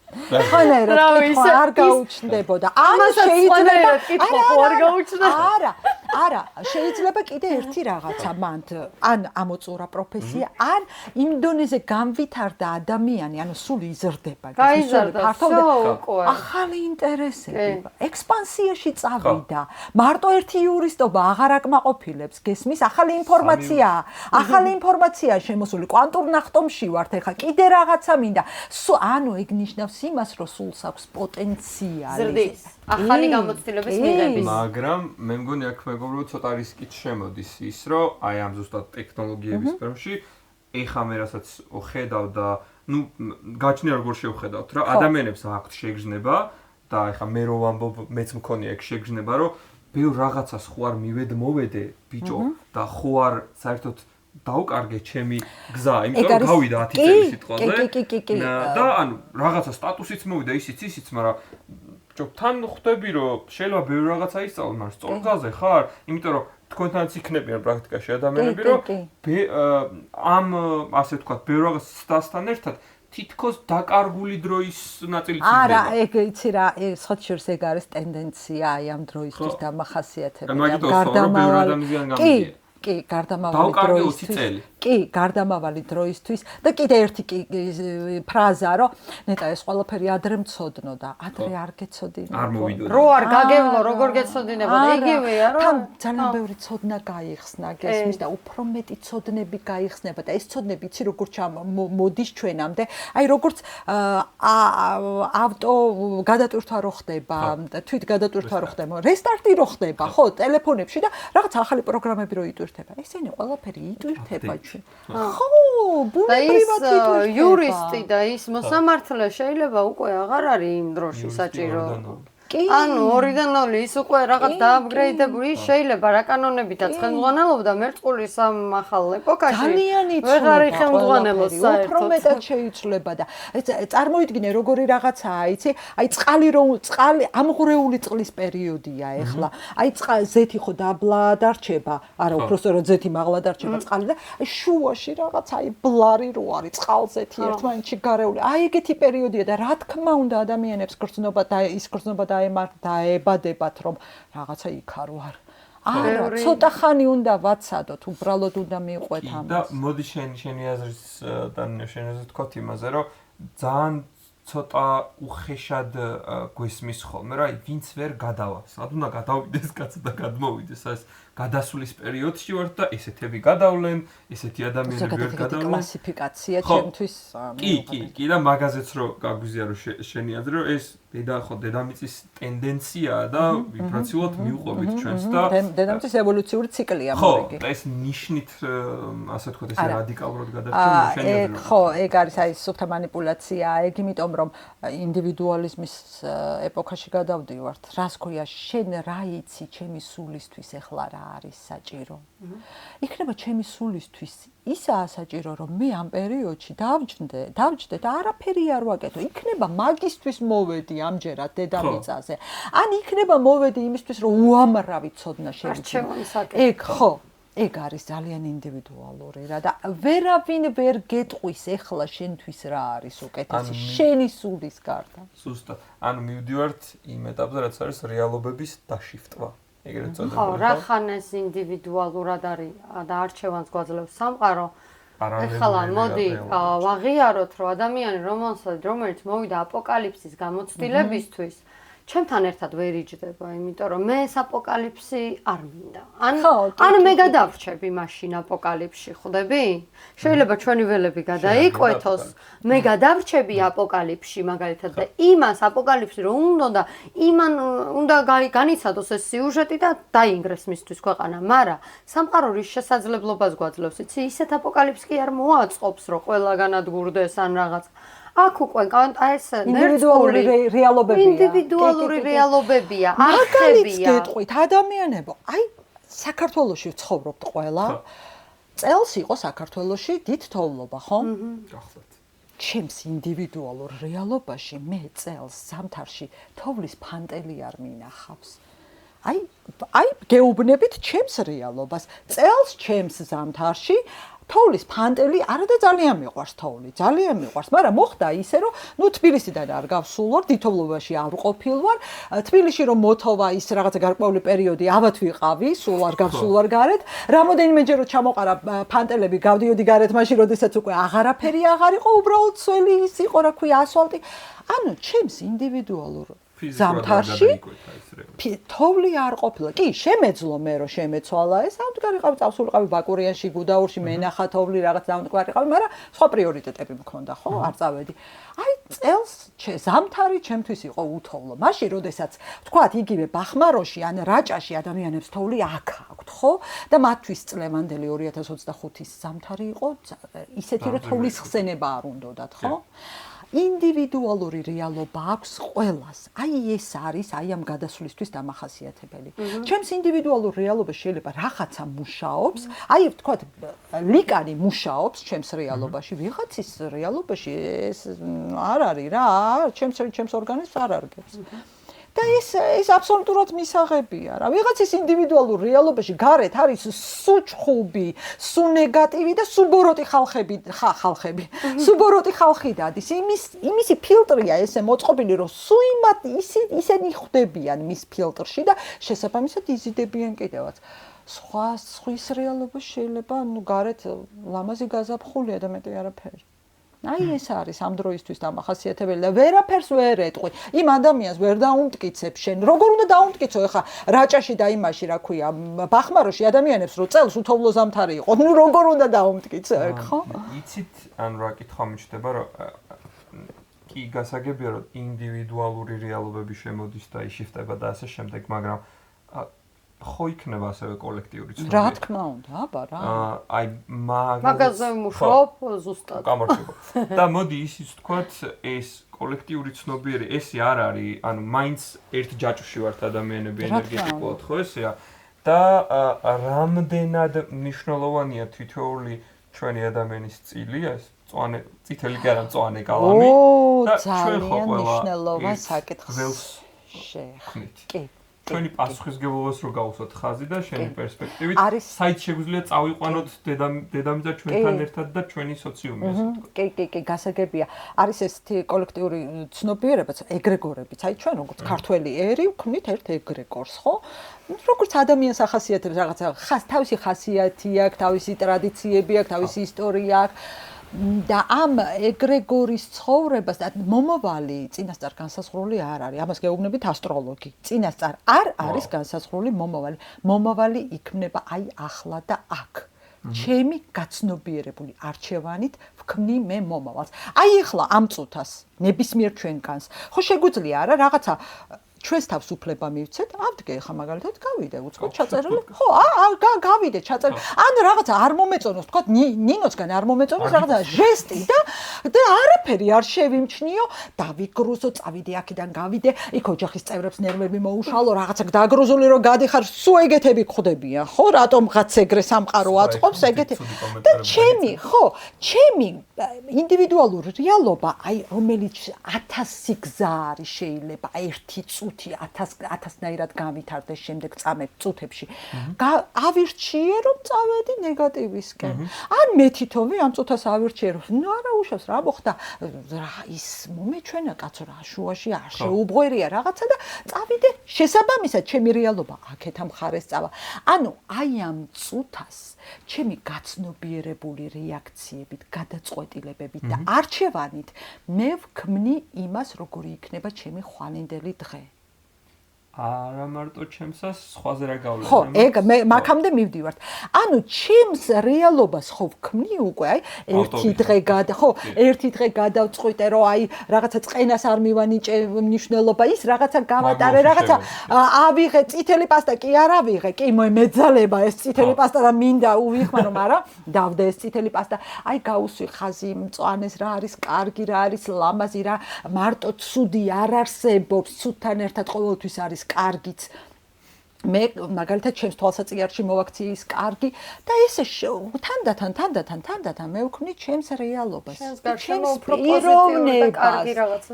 B: ხანერად კითხვა არ გაუჩნდებოდა. ან შეიძლება
C: კითხვა არ გაუჩნდება.
B: არა, შეიძლება კიდე ერთი რაღაცა მანდ ან ამოწურა პროფესია, ან იმ დონეზე გამვითარდა ადამიანი, ანუ სული იზრდება,
C: გაიზარდა, უკვე.
B: ახალი ინტერესები, ექსპანსიაში წავიდა. მარტო ერთი იურისტობა აღარ აკმაყოფილებს, გესმის, ახალი ინფორმაცია შემოსული, კვანტურ ნახტომში ვართ ეხა, კიდე რაღაცა მინდა. ანუ ეგ ნიშნავს იმას, რომ სულს აქვს პოტენციალი.
C: ახალი გამოცდილების მიღების.
A: მაგრამ მე მგონი აქ მეგობრებო ცოტა რისკით შემოდის ის, რომ აი ამ ზუსტად ტექნოლოგიების სფეროში ეხა მე რასაც ხედავ და ნუ გაჩნია როგორ შევხედავთ რა ადამიანებს აქვთ შეგრძნება და ეხა მე რო ვამბობ მეც მქონია ეგ შეგრძნება რომ ბევრ რაღაცას ხო არ მოვედე ბიჭო და ხო არ საერთოდ დაუკარგე ჩემი გზა, იმიტომ რომ გავიდა 10 წელი სიტყვაზე და ანუ რაღაცა სტატუსიც მოვიდა ისიც, მაგრამ თან ხვდები რომ შეიძლება ბევრ რაღაცა ისწავლო, მაგრამ სწორ გზაზე ხარ, იმიტომ რომ თქვენთანაც იქნებიან პრაქტიკაში ადამიანები, რომ ამ ასე ვთქვათ, ბევრ რაღაცასთან ერთად თითქოს დაკარგული დროის ნაწილიც იქნება.
B: არა, ეგ იცი რა, სხვა შორის ეგ არის ტენდენცია აი ამ დროისთვის დამახასიათებელი. კი, გარდამავალი დროისთვის და კიდე ერთი ფრაზა, რომ ნეტა ეს ყველაფერი ადრე მცოდნო და ადრე არ გეცოდინებო.
A: არ მოვიდო.
C: რო არ გაგევლო, როგორ გეცოდინებოდა, იგივეა, რომ
B: თან ძალიან ბევრი ცოდნა გაიხსნა, გესმის და უფრო მეტი ცოდნები გაიხსნება და ეს ცოდნები იცი როგორ მოდის ჩვენამდე, აი როგორც ავტო გადატვირთვა რო ხდება, თვით გადატვირთვა რო ხდება, რესტარტი რო ხდება, ხო, ტელეფონებში და რაღაც ახალი პროგრამები რო იტვირთება. ესენი ყველაფერი იტვირთება ჩვენ. ხო, ბუნებრივად იტვირთება.
C: იურისტი და ის მოსამართლე შეიძლება უკვე აღარ არის იმ დროში საჭირო. ანუ 2-დან 0 ის უკვე რაღაც დააპგრეიდებული შეიძლება რა კანონებითაც ხელმძღვანელობდა მერწყულის ამ ახალ ეპოქაში. ვეღარ იხელმძღვანელოს საერთოდ.
B: უფრო მეტად შეიძლება და წარმოიდგინე როგორი რაღაცაა, იცი? აი წყალი ამღვრეული წყლის პერიოდია ეხლა. აი ზეთი ხო დაბლა დარჩება, არა უბრალოდ ზეთი მაღლა დარჩება წყალი და აი შუაში რაღაც აი ბლარი რო არის წყალზეთი ერთმანეთში გარეული. აი ეგეთი პერიოდია და რა თქმა უნდა ადამიანებს გრძნობა და ის გრძნობა დაებადებათ რომ რაღაცა იქარო არ. არა, ცოტა ხანი უნდა ვაცადოთ, უბრალოდ უნდა მივყვეთ ამას.
A: და მოდი შენი აზრის და შენი აზრით თქვათ იმაზე, რომ ძალიან ცოტა უხეშად გვესმის ხოლმე, რა, ვინც ვერ გადავა. სად უნდა გადავიდეს კაცი და გადმოვიდეს, ეს გადასვლის პერიოდში ვართ და ესეთები გადავლენ, ესეთი ადამიანები ვერ გადავლენ.
B: კლასიფიკაცია ჩემთვის
A: კი და მაგაზეც რო გაგვიზია რომ შენი აზრი რომ ეს დედამიწის ტენდენციაა და ვიბრაციულად მივყვებით ჩვენს და
B: დედამიწის ევოლუციური ციკლია მორიგი.
A: ხო, ეს ნიშნით ასე ვთქვათ ეს რადიკალურად გადარჩენილი შენი აზრი.
B: ხო, ეგ არის აი სუფთა манипуляციაა, ეგ იმიტომ რომ ინდივიდუალიზმის ეპოქაში გადავდივართ. რას ქვია, შენ რა იცი ჩემი სულისთვის ეხლა რა არის საჭირო. იქნება ჩემი სულისთვის ისაა საჭირო რომ მე ამ პერიოდში დავჯდე და არაფერი არ ვაკეთო. იქნება მაგისტვის მოვედი ამჯერად დედამიწაზე. ან იქნება მოვედი იმისთვის რომ უამრავი ცოდნა შევიძინო. ეგ ხო. ეგ არის ძალიან ინდივიდუალური რა და ვერავინ ვერ გეტყვის ეხლა შენთვის რა არის უკეთესი შენი სულის გარდა.
A: ზუსტად. ანუ მივდივართ იმ ეტაპზე, რაც არის რეალობების დაშიფტვა. ეგრეთ წოდებული.
C: ხო, რახან ეს ინდივიდუალურად არის და არჩევანს გვაძლევს სამყარო. ეხლა მოდი ვაღიაროთ, რომ ადამიანი რომელიც მოვიდა აპოკალიფსის გამოცდილებისთვის ჩემთან ერთად ვერ იჯდება, იმიტომ რომ მე ეს აპოკალიფსი არ მინდა. ან მე გადავრჩები მაშინ აპოკალიფსში, ხვდები? შეიძლება ჩვენი ველები გადაიკვეთოს, მე გადავრჩები აპოკალიფსში მაგალითად და იმას აპოკალიფსი რომ უნდა იმან უნდა განიცადოს ეს სიუჟეტი და დაინგრეს მისთვის ქვეყანა, მაგრამ სამყარო რის შესაძლებლობას გვაძლევს, იცი, ისეთ აპოკალიფსს კი არ მოაწყობს, რომ ყველგან ადგურდეს ან რაღაც აქ უკვე ეს
B: ინდივიდუალური რეალობებია.
C: ინდივიდუალური რეალობებია, არხებია.
B: გეტყვით, ადამიანებო, აი საქართველოში ვცხოვრობთ ყველა. წელს იყო საქართველოში დიდ თოვლობა, ხო?
A: გახსოვთ.
B: ჩემს ინდივიდუალურ რეალობაში მე წელს ზამთარში თოვლის ფანტელი არ მინახავს. აი გეუბნებით ჩემს რეალობას. წელს ჩემს ზამთარში თოვლის ფანტელი არა და ძალიან მიყვარს თოვლი, ძალიან მიყვარს, მაგრამ მოხდა ისე, რომ თბილისიდან არ გავსულ ვარ, დიდთოვლობაში არ ვყოფილ ვარ, თბილისში რომ მოთოვა ის რაღაცა გარკვეული პერიოდი ავად ვიყავი, სულ არ გავსულ ვარ გარეთ, რამოდენიმეჯერ რომ ჩამოყარა ფანტელები, გავდიოდი გარეთ, მაშინ როდესაც უკვე აღარაფერი აღარ იყო, უბრალოდ სველი ის იყო, რა ქვია, ასფალტი. ანუ ჩემს ინდივიდუალურ ზამთარში თოვლი არ ყოფილა. კი, შემეძლო მე რომ შემეცვალა ეს, ამდგარიყავი წავსულიყავი ბაკურიანში, გუდაურში, მენახა თოვლი რაღაც დამტკვარიყავი, მაგრამ სხვა პრიორიტეტები მქონდა, ხო, არ წავედი. აი, წელს ზამთარი ჩემთვის იყო უთოვლო. მაშინ, როდესაც თქვათ, იგივე ბახმაროში ან რაჭაში ადამიანებს თოვლი აქ აქვთ, ხო? და მათთვის წლევანდელი 2025-ის ზამთარი იყო, ისეთი რომ თოვლის ხსენება არ უნდათ, ხო? ინდივიდუალური რეალობა აქვს ყველას. აი ეს არის აი ამ გადასვლისთვის დამახასიათებელი. ჩემს ინდივიდუალურ რეალობაში შეიძლება რაღაცა მუშაობს, აი ვთქვათ, ლიკანი მუშაობს ჩემს რეალობაში, ვიღაცის რეალობაში ეს არ არის რა, ჩემს ორგანიზმს არ არგებს. და ეს აბსოლუტურად მისაღებია რა. ვიღაცის ინდივიდუალურ რეალობაში გარეთ არის სუჩხუბი, სუნეგატივი და სუბოროტი ხალხები. სუბოროტი ხალხი დადის. იმისი ფილტრია ესე მოწყობილი, რომ სუიმად ისინი ხვდებიან მის ფილტრში და შესაბამისად იზიდებიან კიდევაც. სხვის რეალობა შეიძლება გარეთ ლამაზი გაზაფხულია და მეტი არაფერი. აი ეს არის ამ დროისთვის დამახასიათებელი და ვერაფერს ვერ ეტყვი. იმ ადამიანს ვერ დაუმტკიცებ შენ. როგორ უნდა დაუმტკიცო ახლა რაჭაში და იმაში, რა ქვია, ბახმაროში ადამიანებს რო წელს უთოვლო ზამთარი იყო. ნუ როგორ უნდა დაუმტკიცო, ხო?
A: იცით, ანუ რა კითხვა მიჩნდება, რომ კი გასაგებია, რომ ინდივიდუალური რეალობები შემოდის და იშიფტება და ასე შემდეგ, მაგრამ ხო იქნება ასევე კოლექტიური ცნობიერება.
B: რა თქმა უნდა, აბა რა.
A: აი
C: მაგაზე მუშაობ ზუსტად.
A: გამარჯობა. და მოდი ისიც ვთქვათ, ეს კოლექტიური ცნობიერება, ესე არ არის, ანუ მაინც ერთ ჯაჭვში ვართ ადამიანები ენერგეტიკულად, ხო ესეა? და რამდენად მნიშვნელოვანია თითოეული ჩვენი ადამიანის წილი, ეს წვანე, წითელი კი არა, მწვანე კალამი.
B: და ძალიან მნიშვნელოვანი საკითხი შეხნით. კი.
A: ჩვენი პასუხისგებლობას რო გავუსვათ ხაზი და შენი პერსპექტივით, საით შეგვიძლია წავიყვანოთ დედამიწა ჩვენთან ერთად და ჩვენი სოციუმი, ასე ვთქვათ.
B: კი, გასაგებია. არის ესეთი კოლექტიური ცნობიერებაც, ეგრეგორებიც. აი ჩვენ როგორც ქართველი ერი ვქმნით ერთ ეგრეგორს, ხო? როგორც ადამიანს ახასიათებს რაღაცა, თავისი ხასიათი აქვს, თავისი ტრადიციები აქვს, თავისი ისტორია აქვს. და ამ ეგრეგორის ცხოვრებას და მომავალი წინასწარ განსაზღვრული არ არის. ამას გეუბნებით ასტროლოგი. წინასწარ არ არის განსაზღვრული მომავალი. მომავალი იქმნება აი ახლა და აქ. ჩემი გაცნობიერებული არჩევანით ვქმნი მე მომავალს. აი ახლა ამ წუთას ნებისმიერ ჩვენგანს ხო შეგვიძლია არა რაღაცა ჩვენს თავს უფლება მივცეთ, ავდგე ხა მაგალითად გავიდე, უწყო ჩაწერილი. ხო, გავიდე ჩაწერილი. ან რაღაცა არ მომეწონოს, თქვა ნინოსგან არ მომეწონოს რაღაცა ჟესტი და არაფერი არ შევიმჩნიო, დავიგრუზო, წავიდე აქედან გავიდე, იქ ოჯახის წევრებს ნერვები მოუშალო, რაღაცა დაგრუზული რომ გადიხარ, სულ ეგეთები გხვდებიან, ხო, რატომღაც ეგრე სამყარო აწყობს ეგეთი. და ჩემი ინდივიდუალური რეალობა, აი რომელიც 1000 გზა არის შეიძლება ერთი წუთი 1000-ნაირად გავითარდეს შემდეგ წუთებში. ავირჩიე რომ წავედი ნეგატივისკენ. ან მე თვითონვე ამ წუთას ავირჩიე რომ ნუ არა უშავს რა მოხდა რა ის მომეჩვენა კაცო რა შუაში არ შეუბღვერია რაღაცა და წავიდე შესაბამისად ჩემი რეალობა აქეთ ამ ხარეს წავა. ანუ აი ამ წუთას ჩემი გაცნობიერებული რეაქციებით, გადაწყვეტილებებით და არჩევანით მე ვქმნი იმას, როგორი იქნება ჩემი ხვალინდელი დღე.
A: არა მარტო ჩემსას სხვაზე რა გავლენა.
B: ხო, ეგ მე მაგამდე მივდივართ. ანუ ჩემს რეალობას ხო ვქმნი უკვე, აი ერთი დღე გადავწყვიტე, რომ აი რაღაცა წენას არ მივანიჭე მნიშვნელობა, ის რაღაცა გავატარე, რაღაცა ავიღე წითელი პასტა, კი არ ავიღე, კი მეძალება ეს წითელი პასტა და მინდა უვიხმარო, მაგრამ დავდე ეს წითელი პასტა. აი გაუსვი ხაზი მწვანეს რა არის კარგი, რა არის ლამაზი, რა მარტო ცუდი არ არსებობს, ცუდთან ერთად ყოველთვის არის კარგიც. მე მაგალითად ჩემს თვალსაჩინარში მოვაქცი ის კარგი და ესე თანდათან მე ვქმნი ჩემს რეალობას.
C: ჩემს უფრო პოზიტიური და კარგი რაღაცა.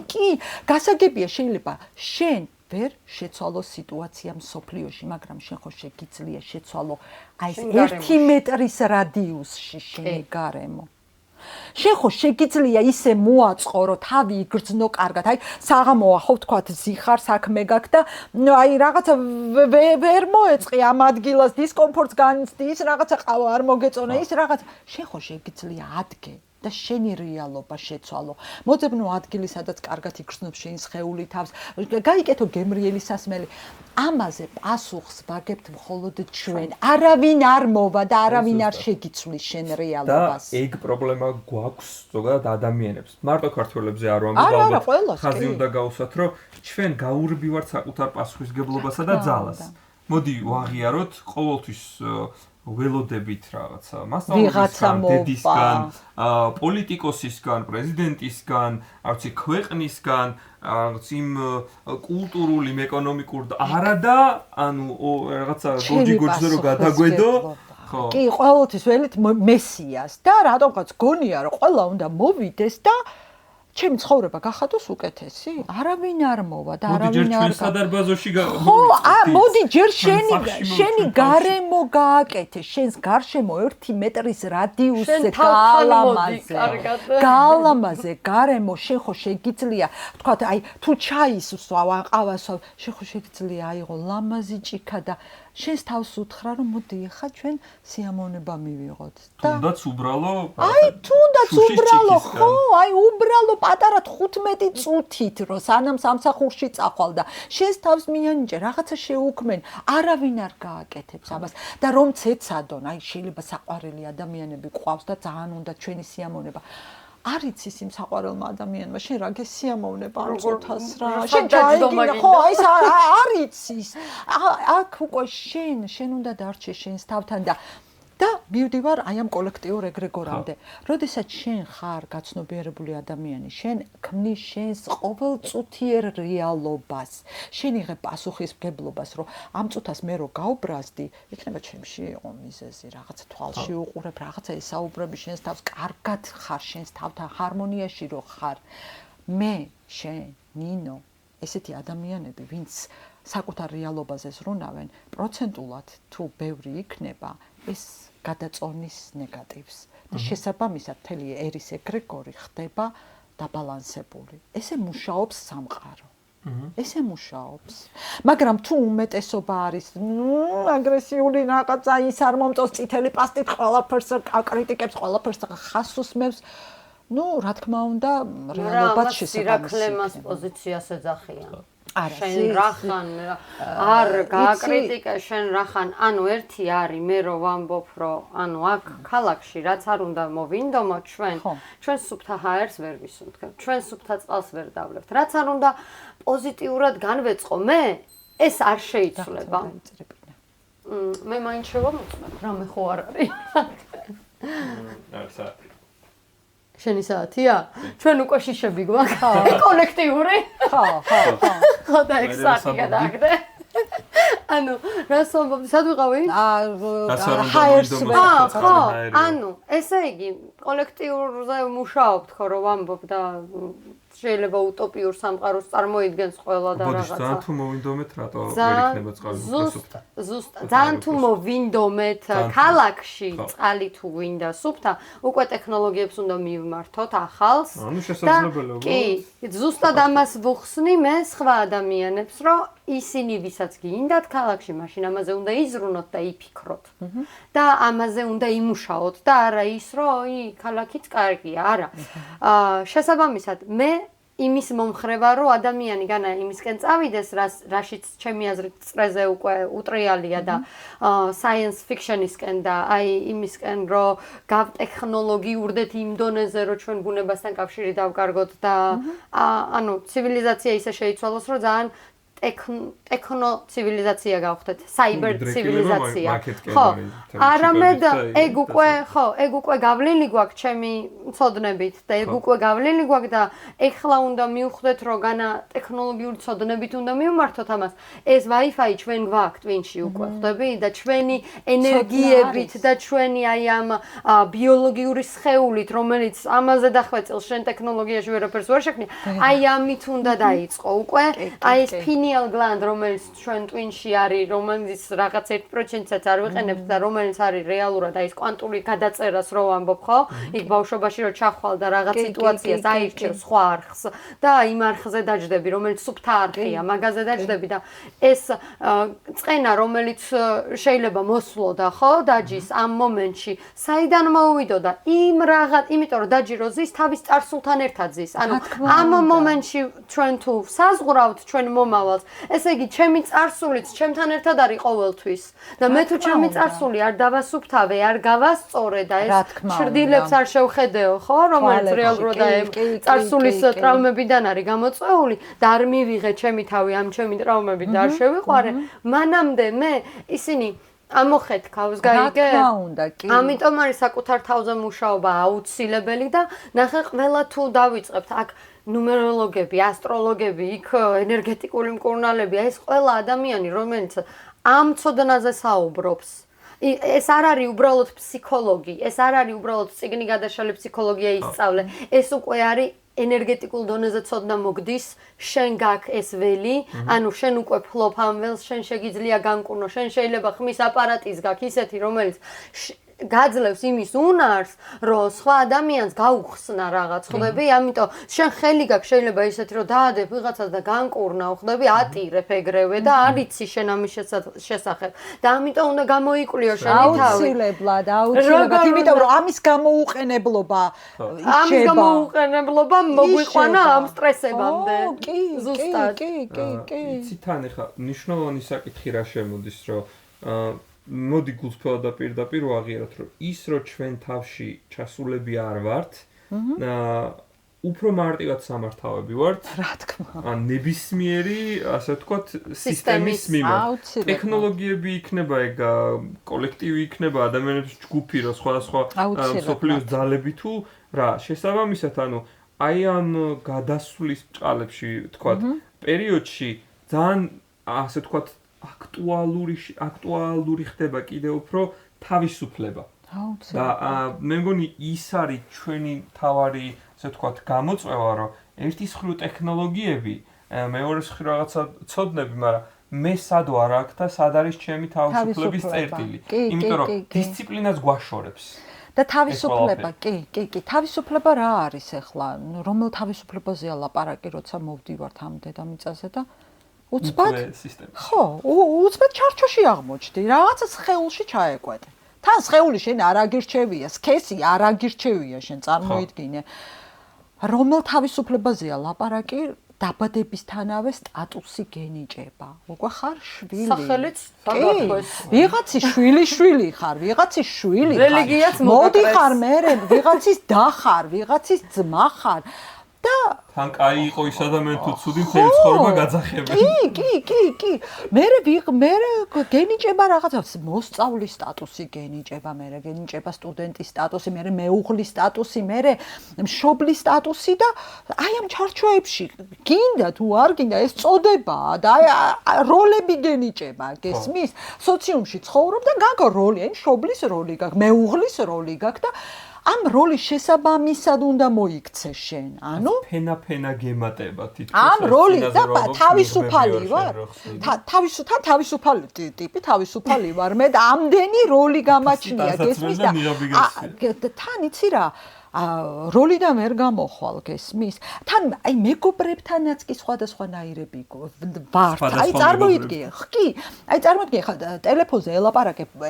B: კი, გასაგებია შეიძლება შენ ვერ შეცვალო სიტუაცია მსოფლიოში, მაგრამ შენ ხო შეგიძლია შეცვალო აი ეს 1 მეტრის რადიუსში შენი გარემო. შენ ხო შეგიძლია ისე მოაწყო, რომ თავი იგრძნო კარგად. აი, საღამოა ხო ვთქვათ, ზიხარ საქმე გაქვს და აი რაღაცა ვერ მოეწყი ამ ადგილას, დისკომფორტს განიცდი, ის რაღაცა ყავა არ მოგეწონა, ის რაღაცა. შენ ხო შეგიძლია ადგე და შენი რეალობა შეცვალო. მოძებნო ადგილი, სადაც კარგად იგრძნობს შენი სხეული თავს. გაიკეთო გემრიელი სასმელი. ამაზე პასუხს ვაგებთ მხოლოდ ჩვენ. არავინ არ მოვა და არავინ არ შეგიცვლის შენ რეალობას.
A: ეგ პრობლემა გვაქვს ზოგადად ადამიანებს. მარტო ქართველებზე არ ვამბობ, ხაზი უნდა გავუსვათ, რომ ჩვენ გაურბივართ საკუთარ პასუხისგებლობასა და ძალას. მოდი ვაღიაროთ ყოველთვის ველოდებით რაღაცა მასწავლებლისგან, დედისგან, პოლიტიკოსისგან, პრეზიდენტისგან, არცი ქვეყნისგან, იმ კულტურული, ეკონომიკურ და არა და ანუ რაღაცა გოჯი-გოჯზე რო გადაგვედო.
B: კი, ყოველთვის ველით მესიას და რატომღაც გონია რომ ყველა უნდა მოვიდეს და ჩემი ცხოვრება გახადოს უკეთესი? არავინ არ მოვა და არავინ არ
A: სადარბაზოში
B: მოდი ჯერ შენი გარემო გააკეთე, შენს გარშემო 1 მეტრის რადიუსზე გაალამაზე გარემო შენ ხო შეგიძლია ვთქვათ აი თუ ჩაის ვსვავ ან ყავას ვსვავ შენ ხო შეგიძლია აიღო ლამაზი ჭიქა და შენს თავს უთხრა რომ მოდი ახლა ჩვენ სიამოვნება მივიღოთ
A: და თუნდაც უბრალო
B: ხო აი უბრალო პატარა 15 წუთით რომ სანამ სამსახურში წახვალ და შენს თავს მიანიჭე რაღაცა შეუქმენ არავინ არ გააკეთებს ამას და რომ ცეცადონ აი შეიძლება საყვარელი ადამიანები ყავს და ძალიან უნდა ჩვენი სიამოვნება არ იცის იმ საყვარელმა ადამიანმა შენ რა გესიამოვნება ამ წუთას რა შენ ჩაიგინე ხო აი არ იცის აქ უკვე შენ უნდა დარჩე შენს თავთან და მივდივარ აი ამ კოლექტიურ ეგრეგორამდე. როდესაც შენ ხარ გაცნობიერებული ადამიანი, შენ ქმნის შენს ყოველწუთიერ რეალობას. შენ იღებ პასუხისმგებლობას, რომ ამ წუთას მე რო გავბრაზდი, იქნება ჩემში იყო მიზეზი, რაღაცა თვალში უყურებ, რაღაცა ესაუბრები შენს თავს, კარგად ხარ შენს თავთან ჰარმონიაში რო ხარ. მე, შენ, ნინო, ესეთი ადამიანები, ვინც საკუთარ რეალობაზე ზრუნავენ, პროცენტულად თუ ბევრი იქნება, ეს გადაწონის ნეგატივს და შესაბამისად მთელი ერის ეგრეგორი ხდება დაბალანსებული. ესე მუშაობს სამყარო. ესე მუშაობს. მაგრამ თუ უმეტესობა არის, აგრესიული რაღაცა ის არ მომწონს წითელი პასტით ყველაფერს აკრიტიკებს, ყველაფერს ხას უსმევს, რა თქმა უნდა, რეალობაც შესაბამისი.
C: სირაკლემას პოზიციას ეძახიან. შენ რახან არ გააკრიტიკე შენ რახან ანუ ერთი არის მე რო ვამბობ რომ ანუ აქ ქალაქში რაც არ უნდა მოვინდომოთ ჩვენ სუფთა ჰაერს ვერ ვისუნთქებთ ჩვენ სუფთა წყალს ვერ დავლებთ რაც არ უნდა პოზიტიურად განვეწყო მე ეს არ შეიცვლება მე მაინც შევამოწმებ რა მე ხო არ არის შენი საათია? ჩვენ უკვე შიშები გვაქვს. კოლექტიური?
B: ხო.
C: ხო და ეგ საათი გადააგდე. ანუ, რას ვამბობდი, სად ვიყავი?
B: ჰაერს
C: ხო, ანუ, ესე იგი, კოლექტიურზე მუშაობთ ხო რომ ვამბობ და შეიძლება უტოპიურ სამყაროს წარმოიდგენს ყველა და
A: რაღაცა.
C: რაღაცა.
A: ძალიან თუ მოვინდომეთ რატო ვერ იქნება წყალი სუფთა.
C: ზუსტად. ძალიან თუ მოვინდომეთ ქალაქში წყალი თუ გვინდა სუფთა, უკვე ტექნოლოგიებს უნდა მივმართოთ ახალს.
A: ანუ შესაძლებელია.
C: კი, ზუსტად ამას ვუხსნი მე სხვა ადამიანებს, რომ ისინი ვისაც გინდათ ქალაქში, მაშინ ამაზე უნდა იზრუნოთ და იფიქროთ. და ამაზე უნდა იმუშაოთ და არა ის, რომ ქალაქიც კარგია, არა. შესაბამისად, მე იმის მომხრება, რომ ადამიანი განა იმისკენ წავიდეს, რაშიც ჩემი აზრით წრეზე უკვე უტრიალია და science fiction-ისკენ და აი იმისკენ, რომ გავტექნოლოგიურდეთ იმ დონეზე, რომ ჩვენ ბუნებასთან კავშირი დავკარგოთ და ანუ ცივილიზაცია ისე შეიცვალოს, რომ ძალიან ტექნო ცივილიზაცია გავხდეთ, საიბერ ცივილიზაცია. ხო, არამედ ეგ უკვე გავლილი გვაქვს ჩემი ცოდნებით და ეგ უკვე გავლილი გვაქვს და ეხლა უნდა მივხვდეთ, რომ განა ტექნოლოგიური ცოდნებით უნდა მივმართოთ ამას. ეს Wi-Fi ჩვენ გვაქვს ტვინში უკვე, ხვდები? და ჩვენი ენერგიებით და ჩვენი აი ამ ბიოლოგიური სხეულით, რომელიც ამაზე დახვეწილ შენ ტექნოლოგიაში ვერაფერს ვერ შექმნია, აი ამით უნდა დაიწყო უკვე. აი ეს gland, რომელიც ჩვენ ტვინში არის, რომელიც რაღაც 1%-საც არ ვიყენებთ და რომელიც არის რეალურად აი ეს კვანტური გადაწერას რო ვამბობ, ხო? იქ ბავშვობაში რო ჩახვალ და რაღაც სიტუაციას აირჩევ სხვა არხს და იმ არხზე დაждები, რომელიც სუფთა არხია, მაგაზე დაждები და ეს წყენა, რომელიც შეიძლება მოსვლოდა, ხო, დაჯის ამ მომენტში, საიდან მოვიდოდა? იმიტომ რომ დაჯი რო ზის, თავის წარსულთან ერთად ზის. ანუ ამ მომენტში ჩვენ თუ საზღურავთ ჩვენ მომავალს, ესე იგი, ჩემი წარსულიც ჩემთან ერთად არის ყოველთვის. და მე თუ ჩემი წარსული არ დავასუფთავე, არ გავასწორე და ეს ჩრდილებს არ შევხედეო, ხო, რომელიც რეალურად წარსულის ტრავმებიდან არის გამოწვეული და არ მივიღე ჩემი თავი ამ ჩემი ტრავმებით და არ შევიყვარე, მანამდე მე ისინი ამოხეთ ქავს გაიგე?
B: რა უნდა, კი.
C: ამიტომ არის საკუთარ თავზე მუშაობა აუცილებელი და ნახე ყველა თუ დავიწყებთ აქ ნუმეროლოგები, ასტროლოგები, იქ ენერგეტიკული მკურნალები, ეს ყველა ადამიანი, რომელიც ამ ცოდნაზე საუბრობს. ეს არ არის უბრალოდ ფსიქოლოგი, ეს არ არის უბრალოდ წიგნი გადაშალე ფსიქოლოგია ისწავლე, ეს უკვე არის ენერგეტიკულ დონეზე ცოდნა მოგდის, შენ გაქვს ეს ველი, ანუ შენ უკვე ფლობ ამ ველს, შენ შეგიძლია განკურნო, შენ შეიძლება ხმის აპარატის გაქვს ისეთი, რომელიც გაძლევს იმის უნარს, რომ სხვა ადამიანს გაუხსნა რაღაც, ხვდები? ამიტომ შენ ხელი გაქვს შეიძლება ისეთი, რომ დაადებ ვიღაცას და განკურნაო, ხვდები? ატირებ ეგრევე და არიცი შენ ამის შესახებ. და ამიტომ უნდა გამოიკვლიო შენი თავი.
B: აუცილებლად, იმიტომ რომ ამის გამოუყენებლობა იჭება.
C: ამის გამოუყენებლობა მოგვიყვანა ამ სტრესებამდე.
B: კი,
C: ზუსტად.
B: კი.
A: იცით ახლა მნიშვნელოვანი საკითხი რა შემოდის, რომ მოდი გულწრფელად და პირდაპირ ვაღიაროთ, რომ ის რო ჩვენ თავში ჩასულები არ ვართ, უფრო მარტივად სამართავები ვართ.
B: რა თქმა უნდა.
A: ან ნებისმიერი, ასე ვთქვათ, სისტემის მიმართ. ტექნოლოგიები იქნება ეგ, კოლექტივი იქნება, ადამიანების ჯგუფი, რა სხვადასხვა სოფლიოს ძალები თუ რა, შესაბამისად, ანუ აი ამ გადასვლის ბრწყალებში, ვთქვათ, პერიოდში ძალიან ასე ვთქვათ აქტუალური ხდება კიდევ უფრო თავისუფლება. და მე მგონი ის არის ჩვენი თავარი, ასე ვთქვათ, გამოწვევა, რომ ერთის მხრივ ტექნოლოგიები, მეორეს მხრივ რაღაცა ცოდნები, მაგრამ მე სად ვარ აქ და სად არის ჩემი თავისუფლების წერტილი. იმიტომ რომ დისციპლინას გვაშორებს.
B: და თავისუფლება, კი, თავისუფლება რა არის ახლა? რომელ თავისუფლებაზეა ლაპარაკი, როცა მოვდივართ ამ დედამიწაზე და უცბად? ხო, უცბად ჩარჩოში აღმოჩნდი, რაღაცა სხეულში ჩაეკვეთე. თან სხეული შენ არ აგირჩევია, სქესი არ აგირჩევია შენ, წარმოიდგინე. რომელ თავისუფლებაზეა ლაპარაკი? დაბადებისთანავე სტატუსი გენიჭება. უკვე ხარ შვილი.
C: სახელიც დაგაქვეს.
B: ვიღაცის შვილი ხარ, ვიღაცის შვილი ხარ.
C: რელიგიაც
B: მოდი ხარ მე, ვიღაცის და ხარ, ვიღაცის ძმა ხარ. და
A: თან კაი იყო ის ადამიანი თუ ცუდი მთელი ცხოვრება გაძახებენ.
B: კი. მე გენიჭება რაღაცა მოსწავლის სტატუსი გენიჭება, მე გენიჭება სტუდენტის სტატუსი, მე მეუღლის სტატუსი, მე მშობლის სტატუსი და აი ამ ჩარჩოებში გინდა თუ არ გინდა ეს წოდებაა და აი როლები გენიჭება, გესმის? სოციუმში ცხოვრობ და გაგო როლი, აი მშობლის როლი გაქვს, მეუღლის როლი გაქვს და ამ როლის შესაბამისად უნდა მოიქცე შენ. ანუ
A: ფენა გემატება თითქოს.
B: ამ როლის და თავისუფალი ვარ. თავისუფალი ტიპი, თავისუფალი ვარ. მე და ამდენი როლი გამაჩნია გესმის და თან იცი რა როლიდან ვერ გამოხვალ გესმის? თან აი მეგობრებთანაც კი სხვადასხვანაირები ვართ. აი წარმოიდგინე, კი, აი წარმოიდგინე ხა ტელეფონზე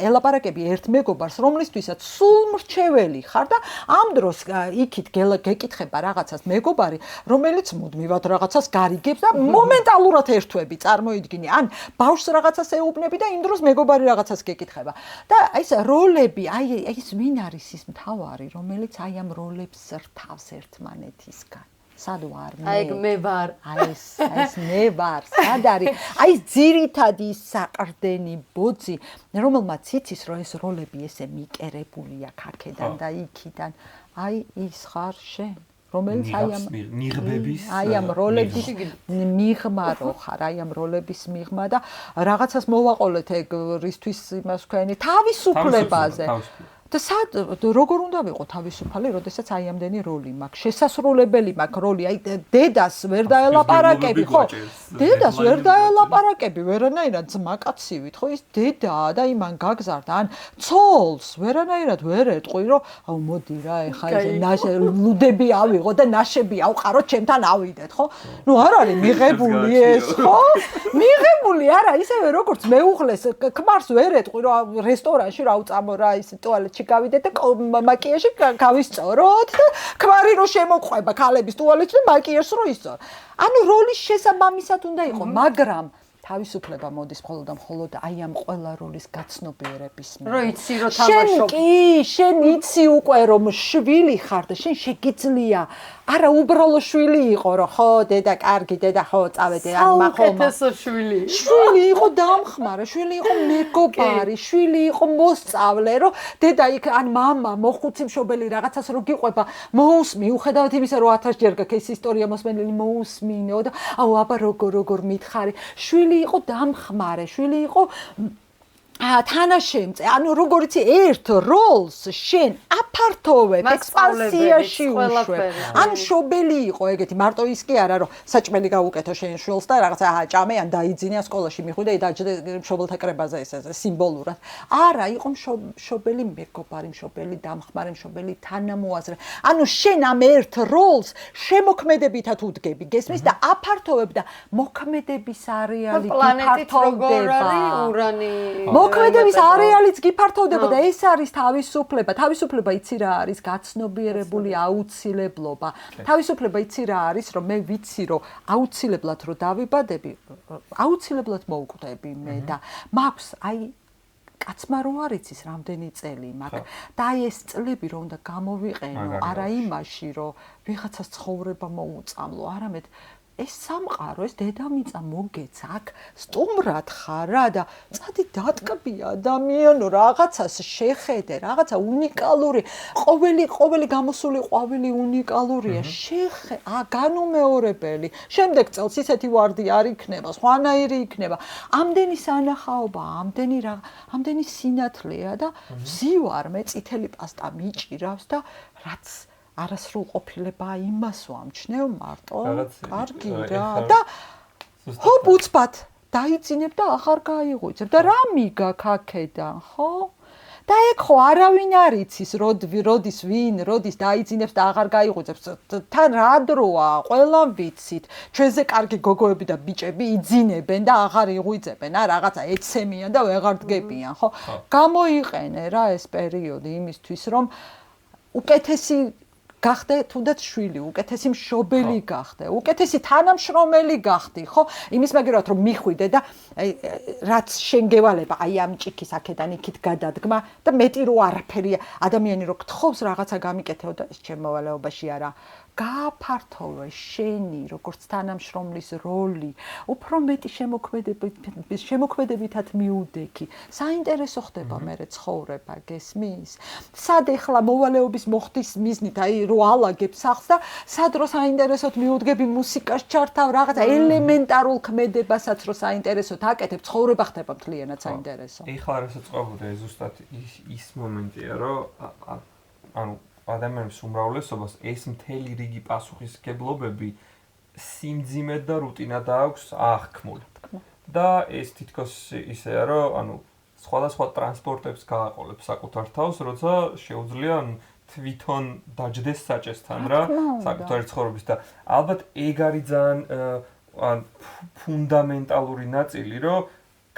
B: ელაპარაკები ერთ მეგობარს, რომლისთვისაც სულ მრჩეველი ხარ და ამ დროს იქით გეკითხება რაღაცას მეგობარი, რომელიც მუდმივად რაღაცას გარიგებს და მომენტალურად ერთვები, წარმოიდგინე. ან ბავშვს რაღაცას ეუბნები და იმ დროს მეგობარი რაღაცას გეკითხება. და აი ეს როლები, აი ეს ვინ არის ის მთავარი, რომელიც აი ამ როლებს რთავს ერთმანეთისგან. სად ვარ მე?
C: აი მე ვარ.
B: აი ეს მე ვარ. სად არის? აი ძირითადი საყრდენი ბოძი, რომელმაც იცის, რომ ეს როლები ესე მიკერებულია ქაქედან და იქიდან. აი ის ხარ შენ. რომელიც აი ამ როლების მიღმა რო ხარ, აი ამ როლების მიღმა და რაღაცას მოვაყოლეთ ეგ რისთვის იმას ვქენი თავისუფლებაზე. და როგორ უნდა ვიყო თავისუფალი, როდესაც აი ამდენი როლი მაქვს, შესასრულებელი მაქვს როლი, აი დედას ვერ დაელაპარაკები, ხო? დედას ვერ დაელაპარაკები, ვერანაირად ძმაკაცივით, ხო? ის დედაა და იმან გაგზარდა, ან ცოლს ვერანაირად ვერ ეტყვი, რომ აუ მოდი რა, ეხა ეს ლუდები ავიღო და ნაშები ავყარო, ჩემთან ავიდეთ, ხო? ნუ არ არის მიღებული ეს, ხო? მიღებული არა, ისევე როგორც მეუღლეს ქმარს ვერ ეტყვი, რომ რესტორანში რა უწამო რა, ის ტუალეტში გავიდეთ და მაკიაჟი გავისწოროთ და ქმარი რო შემოყვება ქალების ტუალეტში და მაკიაჟს რო ისწორ. ანუ როლის შესაბამისად უნდა იყო, მაგრამ თავისუფლება მოდის მხოლოდ და მხოლოდ აი ამ ყველა როლის გაცნობიერების მიერ.
C: რო იცი რო თამაშობ.
B: შენ იცი უკვე რომ შვილი ხარ და შენ შეგიძლია არა უბრალო შვილი იყო რომ ხო დედა კარგი დედა ხო წავედე ან მახომა. შვილი იყო დამხმარე, შვილი იყო მეგობარი, შვილი იყო მოსწავლე რომ დედა იქ ან მამა მოხუცი მშობელი რაღაცას რო გიყვება, მოусმი უხედავად იმისა რომ 1000 ჯერ გაქვს ეს ისტორია მოსმენელი მოусმინო და აუ აბა როგორ მითხარი. შვილი იყო დამხმარე, შვილი იყო თანაშემწე, ანუ როგორც ერთ როლს შენ აფართოვებ, ექსპანსიაში უშვებ. ან შობელი იყო ეგეთი, მარტო ის კი არა, რომ საჭმელი გაუკეთო შენ შვილს და რაღაცა ჭამე ან დაიძინე სკოლაში მიხვიდე დაჯდე მშობელთა კრებაზე ეს სიმბოლურად. არა, იყო შობელი მეგობარი, მშობელი დამხმარე, მშობელი თანამოაზრე. ანუ შენ ამ ერთ როლს შემოქმედებითად უდგები, გესმის და აფართოვებ და მოქმედების არეალი გიფართოვდება. მოქმედების არეალიც გიფართოვდება და ეს არის თავისუფლება. თავისუფლება იცი რა არის? გაცნობიერებული აუცილებლობა. თავისუფლება იცი რა არის? რომ მე ვიცი რომ აუცილებლად რომ დავიბადები, აუცილებლად მოვკვდები მე და მაქვს აი კაცმა რო არ იცის რამდენი წელი მაქვს და აი ეს წლები რომ უნდა გამოვიყენო არა იმაში რომ ვიღაცას ცხოვრება მოუწამლო, არამედ ეს სამყარო, ეს დედამიწა მოგეცა, აქ სტუმრად ხარ რა და წადი დატკბი ადამიანო, რაღაცას შეხედე, რაღაცა უნიკალური, ყოველი გამოსული ყვავილი უნიკალურია, განუმეორებელი. შემდეგ წელს ისეთი ვარდი არ იქნება, სხვანაირი იქნება. ამდენი სანახაობა, ამდენი სინათლეა და ვზივარ მე წითელი პასტა მიჭირავს და რაც არასრულყოფილება იმას ვამჩნევ მარტო კარგი რა და ჰოპ უცბად დაიძინებ და ახარ გაიღვიძებ და რა მიგაქ აქედან ხო და ეგ ხო არავინ არ იცის როდის დაიძინებს და აღარ გაიღვიძებს თან რა დროა ყველამ ვიცით ჩვენზე კარგი გოგოები და ბიჭები იძინებენ და აღარ იღვიძებენ რა რაღაცა ეცემიან და ვეღარ დგებიან ხო გამოიყენე რა ეს პერიოდი იმისთვის რომ უკეთესი გახდე თუნდაც შვილი, უკეთესი მშობელი გახდე, უკეთესი თანამშრომელი გახდი, ხო? იმის მაგერად რომ მიხვიდე და რაც შენ გევალება, აი ამ ჭიქის აქედან იქით გადადგმა და მეტი რო არაფერია, ადამიანი რო გთხოვს რაღაცა გამიკეთეო და ეს ჩემ მოვალეობაში არა. გააფართოვე შენი როგორც თანამშრომლის როლი, უფრო მეტი შემოქმედებითად მიუდექი. საინტერესო ხდება მერე ცხოვრება, გესმის? სად ეხლა მოვალეობის მოხდის მიზნით, აი რო ალაგებ სახლს და სად რო საინტერესოდ მიუდგები მუსიკას ჩართავ, რაღაცა ელემენტარულ ქმედებასაც რო საინტერესოდ აკეთებ, ცხოვრება ხდება მთლიანად საინტერესო.
A: ეხლა რასაც ყვავდა ზუსტად ის მომენტია, რომ ანუ ადამიანების უმრავლესობას ეს მთელი რიგი პასუხისმგებლობები სიმძიმედ და რუტინად აქვს აღქმული. და ეს თითქოს ისეა, რომ ანუ სხვადასხვა ტრანსპორტებს გააყოლებს საკუთარ თავს, როცა შეუძლია თვითონ დაჯდეს საჭესთან რა, საკუთარი ცხოვრების და ალბათ ეგ არის ძალიან ფუნდამენტალური ნაწილი, რომ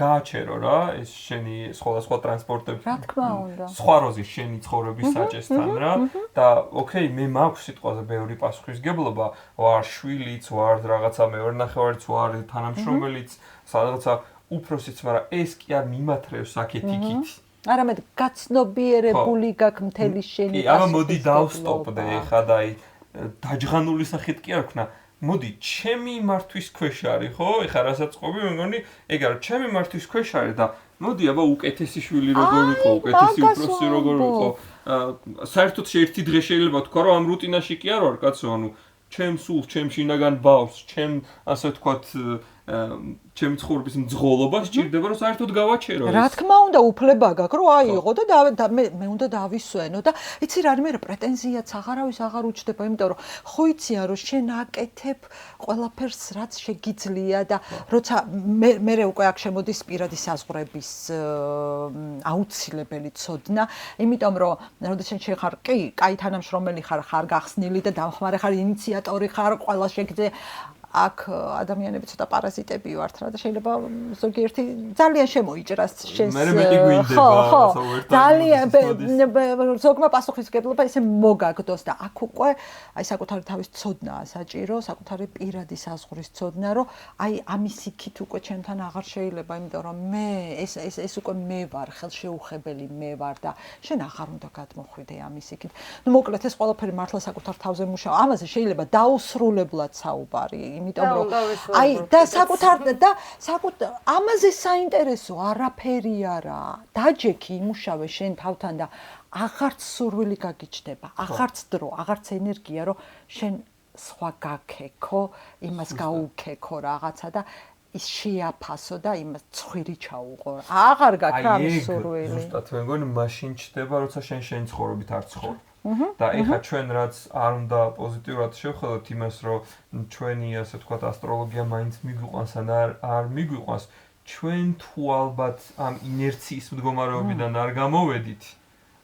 A: გააჩერო რა, ეს შენი სხვადასხვა ტრანსპორტები.
B: რა თქმა უნდა.
A: სხვა როზი შენი ცხოვრების საჭესთან რა და ოკეი, მე მაქვს სიტყვაზე ბევრი პასუხისმგებლობა, ვარ შვილიც, ვარ რაღაცა მეორე ნახევარიც, ვარ თანამშრომელიც, რაღაცა უფროსიც, მაგრამ ეს კი არ მიმათრევს აქეთ-იქით.
B: არამედ გაცნობიერებული გაქვს მთელი შენი
A: პასუხისმგებლობა. კი, აბა მოდი დავსტოპდე ხა და აი დაჯღანული სახით კი არ ვქნა. მოდი, ჩემი მართვის ქვეშ არის, ხო? ეხლა რასაც ყვები, მე მგონი, ეგ არის, ჩემი მართვის ქვეშ არის და მოდი, აბა უკეთესი შვილი როგორ იყო, უკეთესი უფროსი როგორ იყო. საერთოდ ერთი დღე შეიძლება თქვა, რომ ამ რუტინაში კი არ ვარ, კაცო, ანუ ჩემ სულ, ჩემ შინაგან ბავშვს, ჩემ ასე ვთქვათ, ჩემი ცხოვრების მძღოლობა სჭირდება, რომ საერთოდ გავაჩერო ეს.
B: რა თქმა უნდა, უფლება გაქვს, რომ აიღო და მე უნდა დავისვენო და იცი რა არის, მე პრეტენზიაც აღარავის აღარ უჩდება, იმიტომ რომ ხო იციან, რომ შენ აკეთებ ყველაფერს, რაც შეგიძლია და როცა მე უკვე აქ შემოდის პირადი საზღვრების აუცილებელი ცოდნა, იმიტომ რომ როდესაც შენ ხარ კი, კაი თანამშრომელი ხარ გახსნილი და დამხმარე ხარ, ინიციატორი ხარ, ყველა შეგიძლია აქ ადამიანები ცოტა პარაზიტები ვართ რა და შეიძლება ზოგიერთი ძალიან შემოიჭრას შენს ძალიან ზოგმა პასუხისმგებლობა ისე მოგაგდოს და აქ უკვე აი საკუთარი თავის ცოდნაა საჭირო, საკუთარი პირადი საზღვრის ცოდნა, რომ აი ამის იქით უკვე ჩემთან აღარ შეიძლება, იმიტომ რომ მე ეს უკვე მე ვარ, ხელშეუხებელი მე ვარ და შენ აღარ უნდა გადმოხვიდე ამის იქით. ნუ მოკლედ ეს ყველაფერი მართლა საკუთარ თავზე მუშაობა. ამაზე შეიძლება დაუსრულებლად საუბარი იმიტომ რომ აი და საკუთარ ამაზე საინტერესო არაფერი არა. დაჯექი იმუშავე შენ თავთან და აღარც სურვილი გაგიჩნდება, აღარც დრო, აღარც ენერგია, რომ შენ სხვა გაქექო, იმას გაუქექო რაღაცა და ის შეაფასო და იმას ცხვირი ჩაუყო. აღარ გაქვს ამის სურვილი.
A: ზუსტად მე მგონი მაშინ ჩდება, როცა შენ შენი ცხოვრობით არ ცხოვრ. და ეხა ჩვენ რაც არ უნდა პოზიტიურად შევხედოთ იმას, რომ ჩვენი ასე ვთქვათ ასტროლოგია მაინც მიგვიყვანს ან არ მიგვიყვანს, ჩვენ თუ ალბათ ამ ინერციის მდგომარეობიდან არ გამოვედით,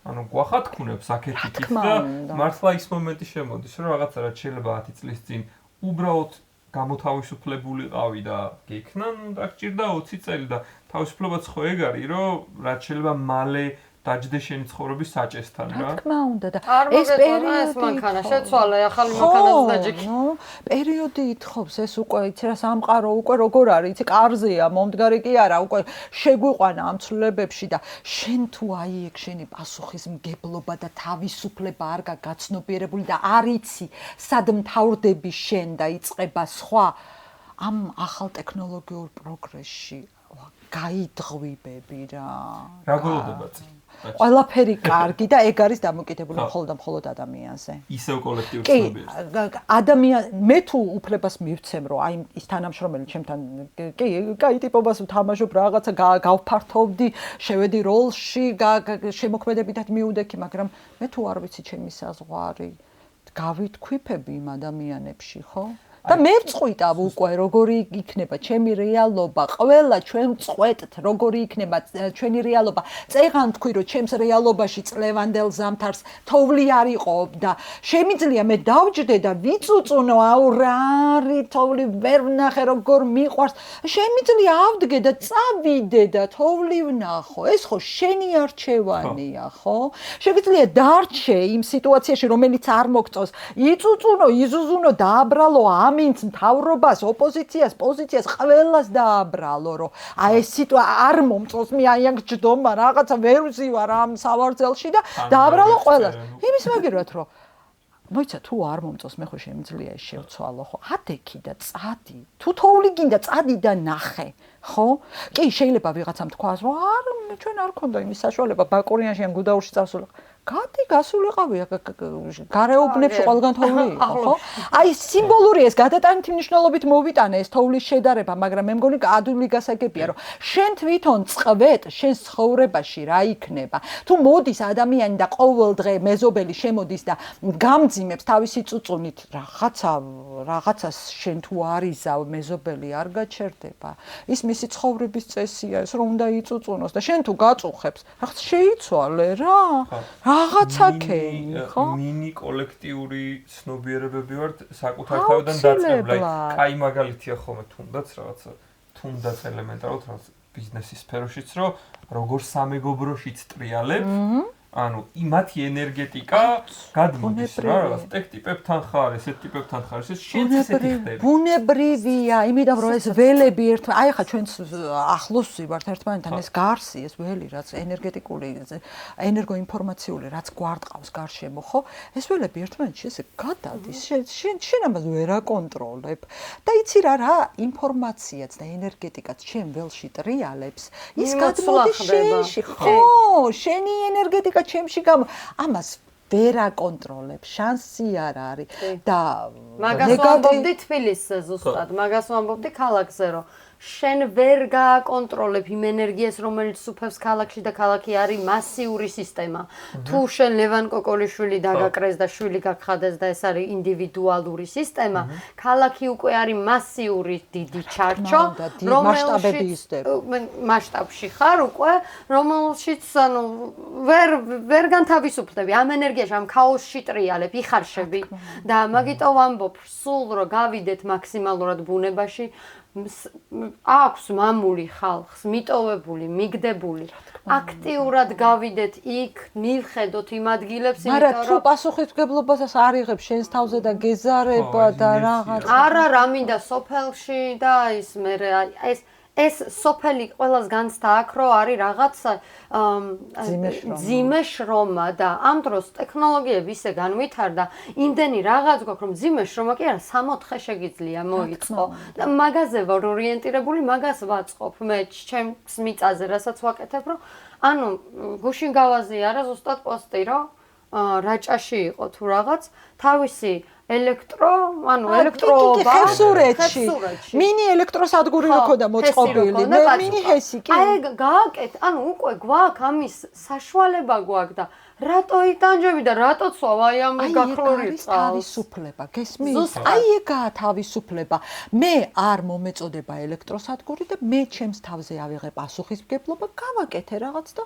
A: ანუ გვახათქუნებს აქეთ-იქით და მართლა ის მომენტი შემოდის, რომ რაღაცა რაც შეიძლება 10 წლის წინ უბრალოდ გამოთავისუფლებულიყავი და გექნა, ნუ დაგჭირდა 20 წელი და თავისუფლებაც ხო ეგ არის, რომ რაც შეიძლება მალე დაჯდე შენი ცხოვრების საჭესთან რა.
B: რა თქმა უნდა და
C: ეს პერიოდი მანქანა შეცვალა, ახალი მანქანაც დაჯექი.
B: ნუ პერიოდი ითხოვს ეს უკვე იცი რა სამყარო უკვე როგორ არის, იცი კარზეა, მომდგარი კი არა, უკვე შეგვიყვანა ამ ცვლილებებში და შენ თუ აი ეგ შენი პასუხისმგებლობა და თავისუფლება არ გაცნობიერებული და არ იცი სად მთავრდები შენ და იწყება სხვა ამ ახალ ტექნოლოგიურ პროგრესში გაიძღვიბები რა.
A: რა გველოდება წინ?
B: ყველაფერი კარგი და ეგ არის დამოკიდებული მხოლოდ და მხოლოდ ადამიანზე.
A: ისევ კოლექტიურ ცნობიერს.
B: მე თუ უფლებას მივცემ, რომ აი ის თანამშრომელი ჩემთან კი, კაი ტიპობას ვთამაშობ, რაღაცა გავფართოვდი, შევედი როლში, შემოქმედებითად მიუდექი, მაგრამ მე თუ არ ვიცი ჩემი საზღვარი, გავითქვიფები იმ ადამიანებში, ხო? და მე ვწყვიტავ უკვე როგორი იქნება ჩემი რეალობა, ყველა ჩვენ წყვეტთ როგორი იქნება ჩვენი რეალობა. წეღან თქვი რომ ჩემს რეალობაში წლევანდელ ზამთარს თოვლი არ იყო და შემიძლია მე დავჯდე და ვიწუწუნო, აუ რა არის თოვლი ვერ ვნახე როგორ მიყვარს. შემიძლია ავდგე და წავიდე და თოვლი ვნახო. ეს ხო შენი არჩევანია, ხო? შეგიძლია დარჩე იმ სიტუაციაში რომელიც არ მოგწონს, იწუწუნო, იზუზუნო, დააბრალო ამინც მთავრობას, ოპოზიციას, პოზიციას, ყველას დააბრალო, რომ აი ეს სიტუაცია არ მომწონს, მე აი აქ ჯდომა რაღაცა ვერ ვზივარ ამ სავარძელში და დააბრალო ყველას. იმის მაგერად რომ მოიცა თუ არ მომწონს, მე ხო შემიძლია ეს შევცვალო, ხო? ადექი და წადი. თუ თოვლი გინდა, წადი და ნახე. ხო? კი, შეიძლება ვიღაცამ თქვას, რომ ჩვენ არ ქონდა იმის საშუალება ბაკურიანში ან გუდაურში წავსულიყო. გადი გასულიყავია გარეუბნებში ყველგან თოვლი იყო, ხო? აი სიმბოლური ეს გადატანით მნიშვნელობით მოვიტანე ეს თოვლის შედარება, მაგრამ მე მგონი ადვილი გასაგებია, რომ შენ თვითონ წყვეთ, შენ ცხოვრებაში რა იქნება. თუ მოდის ადამიანი და ყოველ დღე მეზობელი შემოდის და გამძიმებს თავისი წუწუნით რაღაცას შენ თუ არიზავ მეზობელი არ გაჩერდება. ის მისი ცხოვრების წესია, ეს რომ უნდა იწუწუნოს და შენ თუ გაწუხებს, რაღაც შეიცვალე რა. რაღაცაკენი, ხო?
A: მინი კოლექტიური ცნობიერებები ვართ საკუთარ თავიდან დაწყებლად. კაი მაგალითია ხოლმე თუნდაც ელემენტარულად რაღაც ბიზნესის სფეროშიც, რომ როგორ სამეგობროშიც ტრიალებ, ანუ მათი ენერგეტიკა გადმოდის რა, რაღაც ტიპებთან ხარ, ესეთ ტიპებთან ხარ, ეს შენც ესეთი ხდები.
B: ბუნებრივია, იმიტომ რომ ეს ველები აი ხა ჩვენც ახლოს ვართ ერთმანეთთან, ეს გარსი, ეს ველი, რაც ენერგეტიკული, ენერგოინფორმაციული, რაც გვარტყავს გარშემო, ხო? ეს ველები ერთმანეთში ესე გადადის. შენ ამას ვერ აკონტროლებ. და იცი რა ინფორმაციაც და ენერგეტიკაც შენ ველში ტრიალებს, ის გადმოდის შენში, ხო? შენი ენერგეტიკა ჩემში ამას ვერ აკონტროლებ, შანსი არ არის და
C: მაგას ვამბობდი თბილისზე ზუსტად, მაგას ვამბობდი ქალაქზე, რომ შენ ვერ გააკონტროლებ იმ ენერგიას, რომელიც უფევს ქალაქში და ქალაქი არის მასიური სისტემა. თუ შენ ლევან კოკოლიშვილი დაგაკრეს და შვილი გაგხადეს და ეს არის ინდივიდუალური სისტემა, ქალაქი უკვე არის მასიური დიდი ჩარჩო, მასშტაბში ხარ უკვე, რომელშიც ანუ ვერ განთავისუფლდები ამ ენერგიაში, ამ ქაოსში ტრიალებ, იხარშები და მაგიტო ვამბობ, სულ რომ გავიდეთ მაქსიმალურად ბუნებაში, აქვს მამული ხალხს, მიტოვებული, მიგდებული, აქტიურად გავიდეთ იქ, მივხედოთ იმ ადგილებს,
B: მაგრამ თუ პასუხისმგებლობას არ იღებ შენს თავზე და გეზარება და რაღაც.
C: არა, მინდა სოფელში და ის მე ეს სოფელი ყველას განცდა აქ რომ არის რაღაც ძიმე შრომა და ამ დროს ტექნოლოგიები ისე განვითარდა, იმდენი რაღაც გვაქვს რომ ძიმე შრომა კი არა 3-4 შეგიძლია მოიწყო და მაგაზე ვარ ორიენტირებული, მაგას ვაწყობ მე ჩემს მიწაზე, რასაც ვაკეთებ, რომ ანუ გუშინ გავაზიარა ზუსტად პოსტი, რომ რაჭაში იყო თუ რაღაც თავისი ელექტროობა
B: ხევსურეთში მინი ელექტროსადგური რქონდა მოწყობილი მე მინი ჰესიკი
C: აი გააკეთ ანუ უკვე გვაქვს ამის საშუალება გვაქვს და რატო იტანჯები და რატო ცვავ აი ამ გახლორი წყალს
B: თავისუფლება გესმის აი ეგაა თავისუფლება მე არ მომეწოდება ელექტროსადგური და მე ჩემს თავზე ავიღე პასუხისმგებლობა გავაკეთე რაღაც და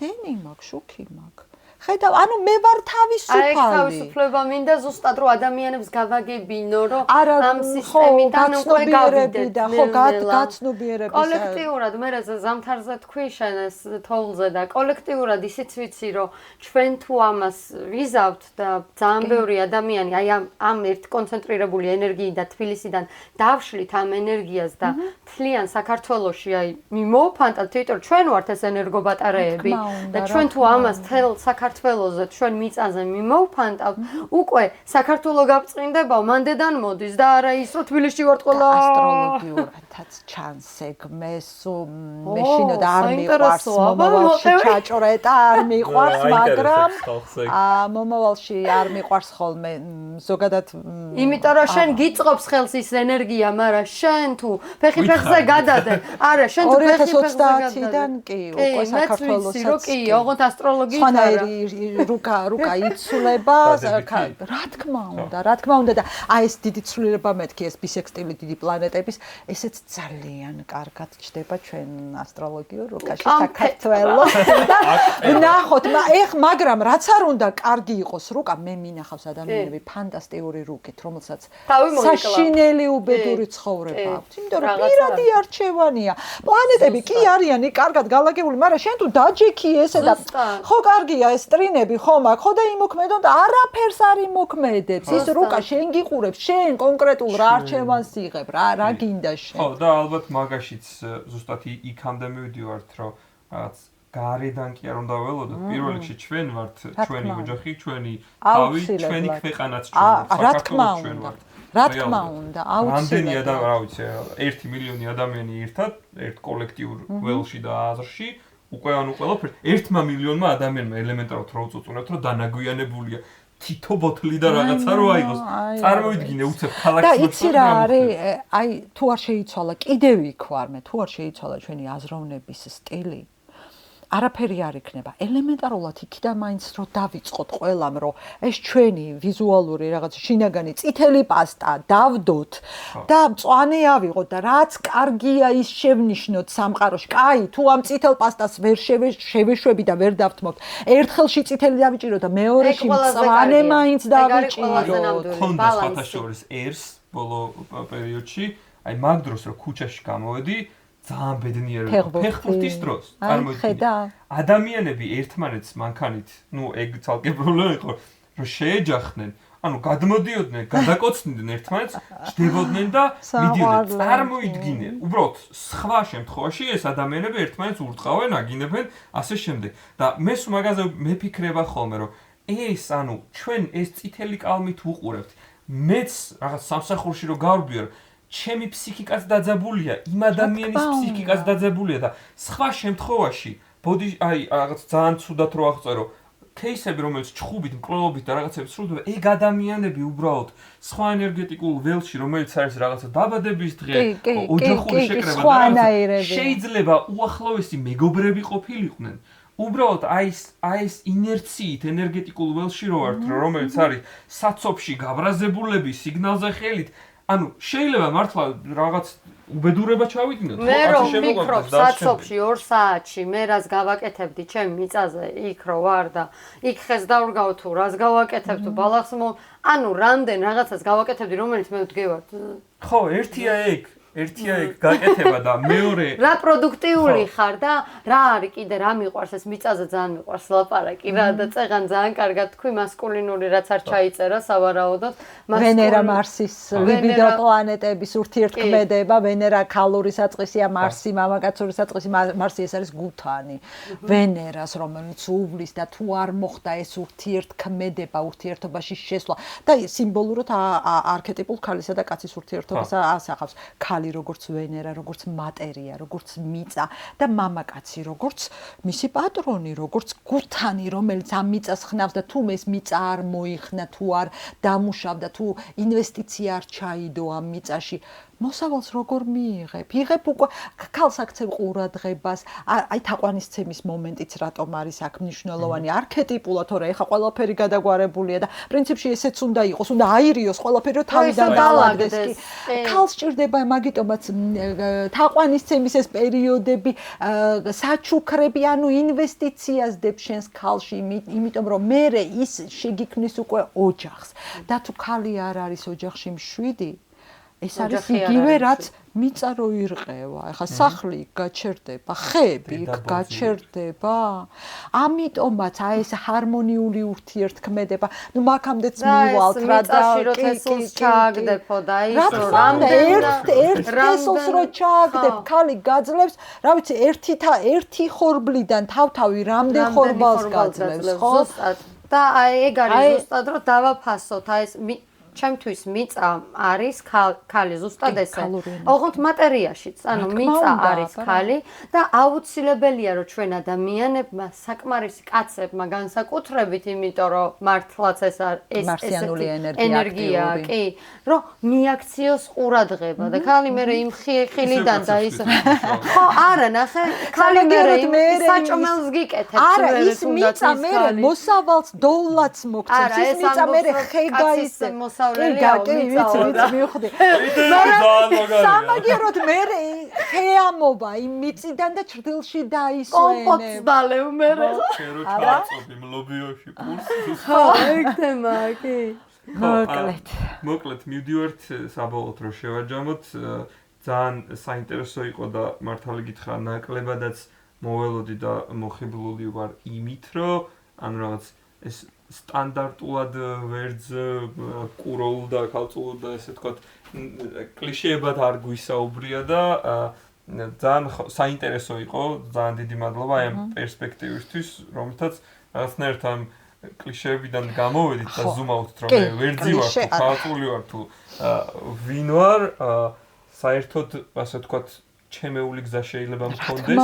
B: დენი მაქვს შუქი მაქვს ხედავ, ანუ მე ვარ თავისუფალი.
C: აი, თავისუფლება მინდა ზუსტად რომ ადამიანებს გავაგებინო, რომ ამ სისტემიდან უკვე გავიდეთ.
B: ხო, გაცნობიერების.
C: კოლექტიურად მე ზამთარზე თქვი შენ ეს თოვლზე და კოლექტიურად ისიც ვიცი, რომ ჩვენ თუ ამას ვიზავთ და ძალიან ბევრი ადამიანი აი ამ ერთ კონცენტრირებული ენერგიიდან თბილისიდან დავშლით ამ ენერგიას და თლიან საქართველოში აი მოვფანტავთ, იმიტომ რომ ჩვენ ვართ ეს ენერგობატარეები და ჩვენ თუ ამას თელ საქართველოზე ჩვენ მიწაზე მიმოვფანტავთ, უკვე საქართველოს გაბწყინდება, მანდედან მოდის და არა ის რომ თბილისში ვართ ყველა
B: ასტროლოგიურადაც ჩანს ეგ მე მეშინო და არ მიყვარს მომავალში ჩაჭრეტა არ მიყვარს, მაგრამ მომავალში არ მიყვარს ხოლმე ზოგადად
C: იმიტომ რომ შენ გიწყობს ხელს ის ენერგია, მაგრამ შენ თუ ფეხი-ფეხზე გადადე, არა შენ თუ ფეხი-ფეხზე გადადე
B: 2020-დან კი უკვე საქართველოსაც
C: კი, ოღონდ ასტროლოგიით არა
B: რუკა იცვლება, რა თქმა უნდა და აი ეს დიდი ცვლილება მეთქი ეს ბისექსტილი დიდი პლანეტების, ესეც ძალიან კარგად ჩდება ჩვენ ასტროლოგიურ რუკაში საქართველოს და ნახოთ, მაგრამ რაც არ უნდა კარგი იყოს რუკა, მე მინახავს ადამიანები ფანტასტიკური რუკით, რომელსაც საშინელი უბედური ცხოვრება აქვს, იმიტომ რომ პირადი არჩევანია. პლანეტები კი არიან კარგად გალაგებული, მაგრამ შენ თუ დაჯექი ესე და ხო კარგია ეს ტრინები ხომ აქ ხო და იმოქმედონ და არაფერს არ იმოქმედებს ის რუკა შენ გიყურებს შენ კონკრეტულ რა არჩევანს იღებ რა გინდა შენ
A: ხო და ალბათ მაგაშიც ზუსტად იქამდე მივდივართ რომ რაღაც გარედან კი არ უნდა ველოდოთ პირველ რიგში ჩვენ ვართ ჩვენი ოჯახი ჩვენი თავი ჩვენი ქვეყანაც ჩვენ ვართ საქართველოს ჩვენ ვართ
B: რა თქმა უნდა,
A: რამდენი
B: აუცილებლად.
A: რა ვიცი, 1 მილიონი ადამიანი ერთად, ერთ კოლექტიურ ველში და აზრში, უკვე ანუ ყველაფერს 1 მილიონმა ადამიანმა ელემენტარულად რო უწუწუნებთ, რომ დანაგვიანებულია თითო ბოთლი და რაღაცა რო აიღოს. წარმოიდგინე უცებ ქალაქს
B: და იცი რა არის, აი თუ არ შეიცვალა, კიდევ იქ ვარ მე, თუ არ შეიცვალა ჩვენი აზროვნების სტილი, არაფერი არ იქნება. ელემენტარულად იქიდან მაინც რო დავიწყოთ ყველამ, რომ ეს ჩვენი ვიზუალური რაღაც შინაგანი წითელი პასტა დავდოთ და მწვანე ავიღოთ და რაც კარგია ის შევნიშნოთ სამყაროში. კაი, თუ ამ წითელ პასტას ვერ შევეშვები და ვერ დავთმობთ, ერთხელში წითელი დავიჭირო და მეორეში მწვანე მაინც დავიჭირო.
A: ხონდა სხვათაშორის ერს ბოლო პერიოდში, აი მაგ დროს რო ქუჩაში გამოვედი ძალიან ბედნიერი ფეხბურთის დროს
B: წარმოიდგინე
A: ადამიანები ერთმანეთს მანქანით ნუ ეგ ცალკე პრობლემა იყო რომ შეეჯახდნენ ანუ გადმოდიოდნენ გადაკოცნიდნენ ერთმანეთს ჯდებოდნენ და მიდიოდნენ წარმოიდგინე უბრალოდ სხვა შემთხვევაში ეს ადამიანები ერთმანეთს ურტყავენ აგინებენ ასე შემდეგ და მე სულ მაგაზე მეფიქრება ხოლმე რომ ეს ანუ ჩვენ ეს წითელი კალმით ვუყურებთ მეც რაღაც სამსახურში რო გავრბიარ ჩემი ფსიქიკაც დაძაბულია, იმ ადამიანის ფსიქიკაც დაძაბულია და სხვა შემთხვევაში, აი რაღაც ძალიან ცუდად რო აღწერო, кейსები რომელიც ჩხუბით, მკვლელობით და რაღაცებს სრულდება, ეგ ადამიანები უბრალოდ სხვა ენერგეტიკულ ველში, რომელიც არის რაღაცა დაბადების დღე, ოჯახური შეკრება და რაღაცა, შეიძლება უახლოესი მეგობრები ყოფილიყვნენ. უბრალოდ აი ეს ინერციით ენერგეტიკულ ველში რო ვართ, რომელიც არის საცობში გაბრაზებულები სიგნალზე ხელით ანუ შეიძლება მართლა რაღაც უბედურება ჩავიდინოთ
C: მე რომ ვფიქრობ საცობში 2 საათში მე რას გავაკეთებდი ჩემ მიწაზე იქ რო ვარ და იქ ხეს დავრგავ თუ რას გავაკეთებ თუ ბალახს ანუ რამდენ რაღაცას გავაკეთებდი რომელიც მე ვდგევარ
A: ხო ერთია ეგ გაკეთება და მეორე
C: რა პროდუქტიული ხარ და რა არის კიდე რა მიყვარს ეს მიწაზე ძალიან მიყვარს ლაპარაკი რა და წეღან ძალიან კარგად თქვი მასკულინური რაც არ ჩაიწერა სავარაუდოდ
B: ვენერა მარსის ლიბიდო პლანეტების ურთიერთქმედება ვენერა ქალური საწყისია მარსი მამაკაცური საწყისი მარსი ეს არის გუთანი ვენერას რომელიც უვლის და თუ არ მოხდა ეს ურთიერთქმედება ურთიერთობაში შესვლა და სიმბოლურად არქეტიპულ ქალისა და კაცის ურთიერთობას ასახავს როგორც ვენერა, როგორც მატერია, როგორც მიწა და მამაკაცი, როგორც მისი პატრონი, როგორც გუთანი, რომელიც ამ მიწას ხნავს და თუ ეს მიწა არ მოიხნა, თუ არ დამუშავდა, თუ ინვესტიცია არ ჩაიდო ამ მიწაში, მოსავალს როგორ მიიღებ? იღებ უკვე ქალს აქცევ ყურადღებას, აი თაყვანისცემის მომენტიც რატომ არის აქ მნიშვნელოვანი, არქეტიპულად, თორე ეხა ყველაფერი გადაგვარებულია და პრინციპში ესეც უნდა იყოს, უნდა აირიოს ყველაფერი, რომ თავიდან დაალაგდეს კი. ქალს ჭირდება მაგიტომაც თაყვანისცემის ეს პერიოდები, საჩუქრები, ანუ ინვესტიციას დებ შენს ქალში, იმიტომ რომ მერე ის შეგიქმნის უკვე ოჯახს. და თუ ქალი არ არის ოჯახში მშვიდი ეს არის იგივე რაც მიწა რო ირყევა. ეხლა სახლი გაჩერდება, ხეები გაჩერდება. ამიტომაც აი ეს ჰარმონიული ურთიერთქმედება, ნუ მაგამდეც მივალთ რა და
C: კი ჩააგდებო და ის
B: ერთ თესლს რო ჩააგდებ, ქალი გაძლევს, რა ვიცი, ერთი ხორბლიდან თავთავი რამდენ ხორბალს გაძლევს, ხო?
C: და აი ეგ არის ზუსტად რომ დავაფასოთ აი ეს ჩემთვის მიწა არის ქალი ზუსტად ესე. ოღონდ მატერიაშიც, ანუ მიწა არის ქალი და აუცილებელია რომ ჩვენ ადამიანებმა საკმარისი კაცებმა განსაკუთრებით, იმიტომ რომ მართლაც ეს
B: მარსიანული
C: ენერგია, კი, რომ მიაქციოს ყურადღება და ქალი მერე იმ ხილიდან და ის ხო, არა, ნახე, ქალი მერე საჭმელს გიკეთებს,
B: არა, ის მიწა მერე მოსავალს დოვლაც მოგცემს, ის მიწა მერე ხეგაისე მივხვდი. სამაგიეროდ მე ხეამობა იმ მიწიდან და ჭრდილში დაისვენებ.
C: კომპოტს დალევ მე.
A: შერო ჩაწობი მლობიოში პულსს.
C: ხო, ეგ თემა, კი.
A: მოკლედ მივდივართ საბოლოოდ რომ შევაჯამოთ ძალიან საინტერესო იყო და მართალი გითხრა ნაკლებადაც მოველოდი და მოხიბლული ვარ იმით რომ ანუ რაღაც ეს სტანდარტულად ვერც კუროულ და ქალწულ და ესე თქვა კლიშეებად არ გვისაუბრია და ძალიან საინტერესო იყო ძალიან დიდი მადლობა ამ პერსპექტივისთვის რომელთაც რაღაცნაირად ამ კლიშეებიდან გამოვედით და ზუმავთ რომ
B: კი,
A: მე ვერძი ვარ
B: კლიშე
A: თუ
B: არა.
A: ქალწული ვარ თუ ვინ ვარ საერთოდ ასე ვთქვათ ჩემეული გზა შეიძლება მქონდეს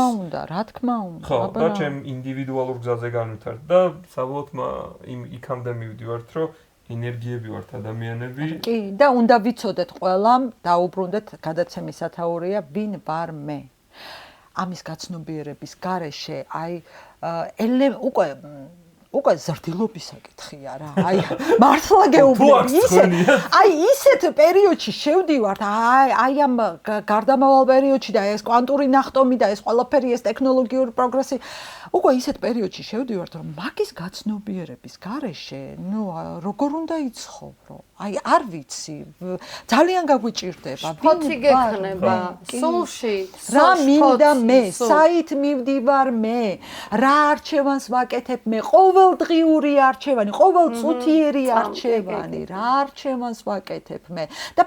B: რა თქმა უნდა
A: ხო და ჩემ ინდივიდუალურ გზაზე განვითარდა და საბოლოოდ იქამდე მივდივართ რომ ენერგიები ვართ ადამიანები
B: კი და უნდა ვიცოდეთ ყველამ დაუბრუნდეთ გადაცემის სათაურია ვინ ვარ მე ამის გაცნობიერების გარეშე აი უკვე ზრდილობის საკითხია რა. აი მართლა გეუბნები ისეთ პერიოდში შევდივართ, აი ამ გარდამავალ პერიოდში და ეს კვანტური ნახტომი და ეს ყველაფერი ეს ტექნოლოგიური პროგრესი, უკვე ისეთ პერიოდში შევდივართ, რომ მაგის გაცნობიერების გარეშე, როგორ უნდა იცხოვრო? აი არ ვიცი, ძალიან გაგვიჭირდება.
C: ფოთი გექნება, სულში,
B: რა მინდა მე, საით მივდივარ მე, რა არჩევანს ვაკეთებ მე, ყოველდღიური არჩევანი, ყოველწუთიერი არჩევანი, რა არჩევანს ვაკეთებ მე და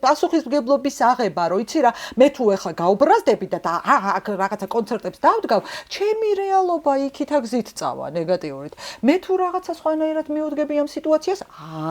B: პასუხისმგებლობის აღება, რო იცი რა, მე თუ ეხლა გაუბრაზდები და რაღაცა კონცერტებს დავდგავ, ჩემი რეალობა იქითა გზით წავა ნეგატიურით. მე თუ რაღაცა სხვანაირად მივდგები ამ სიტუაციას,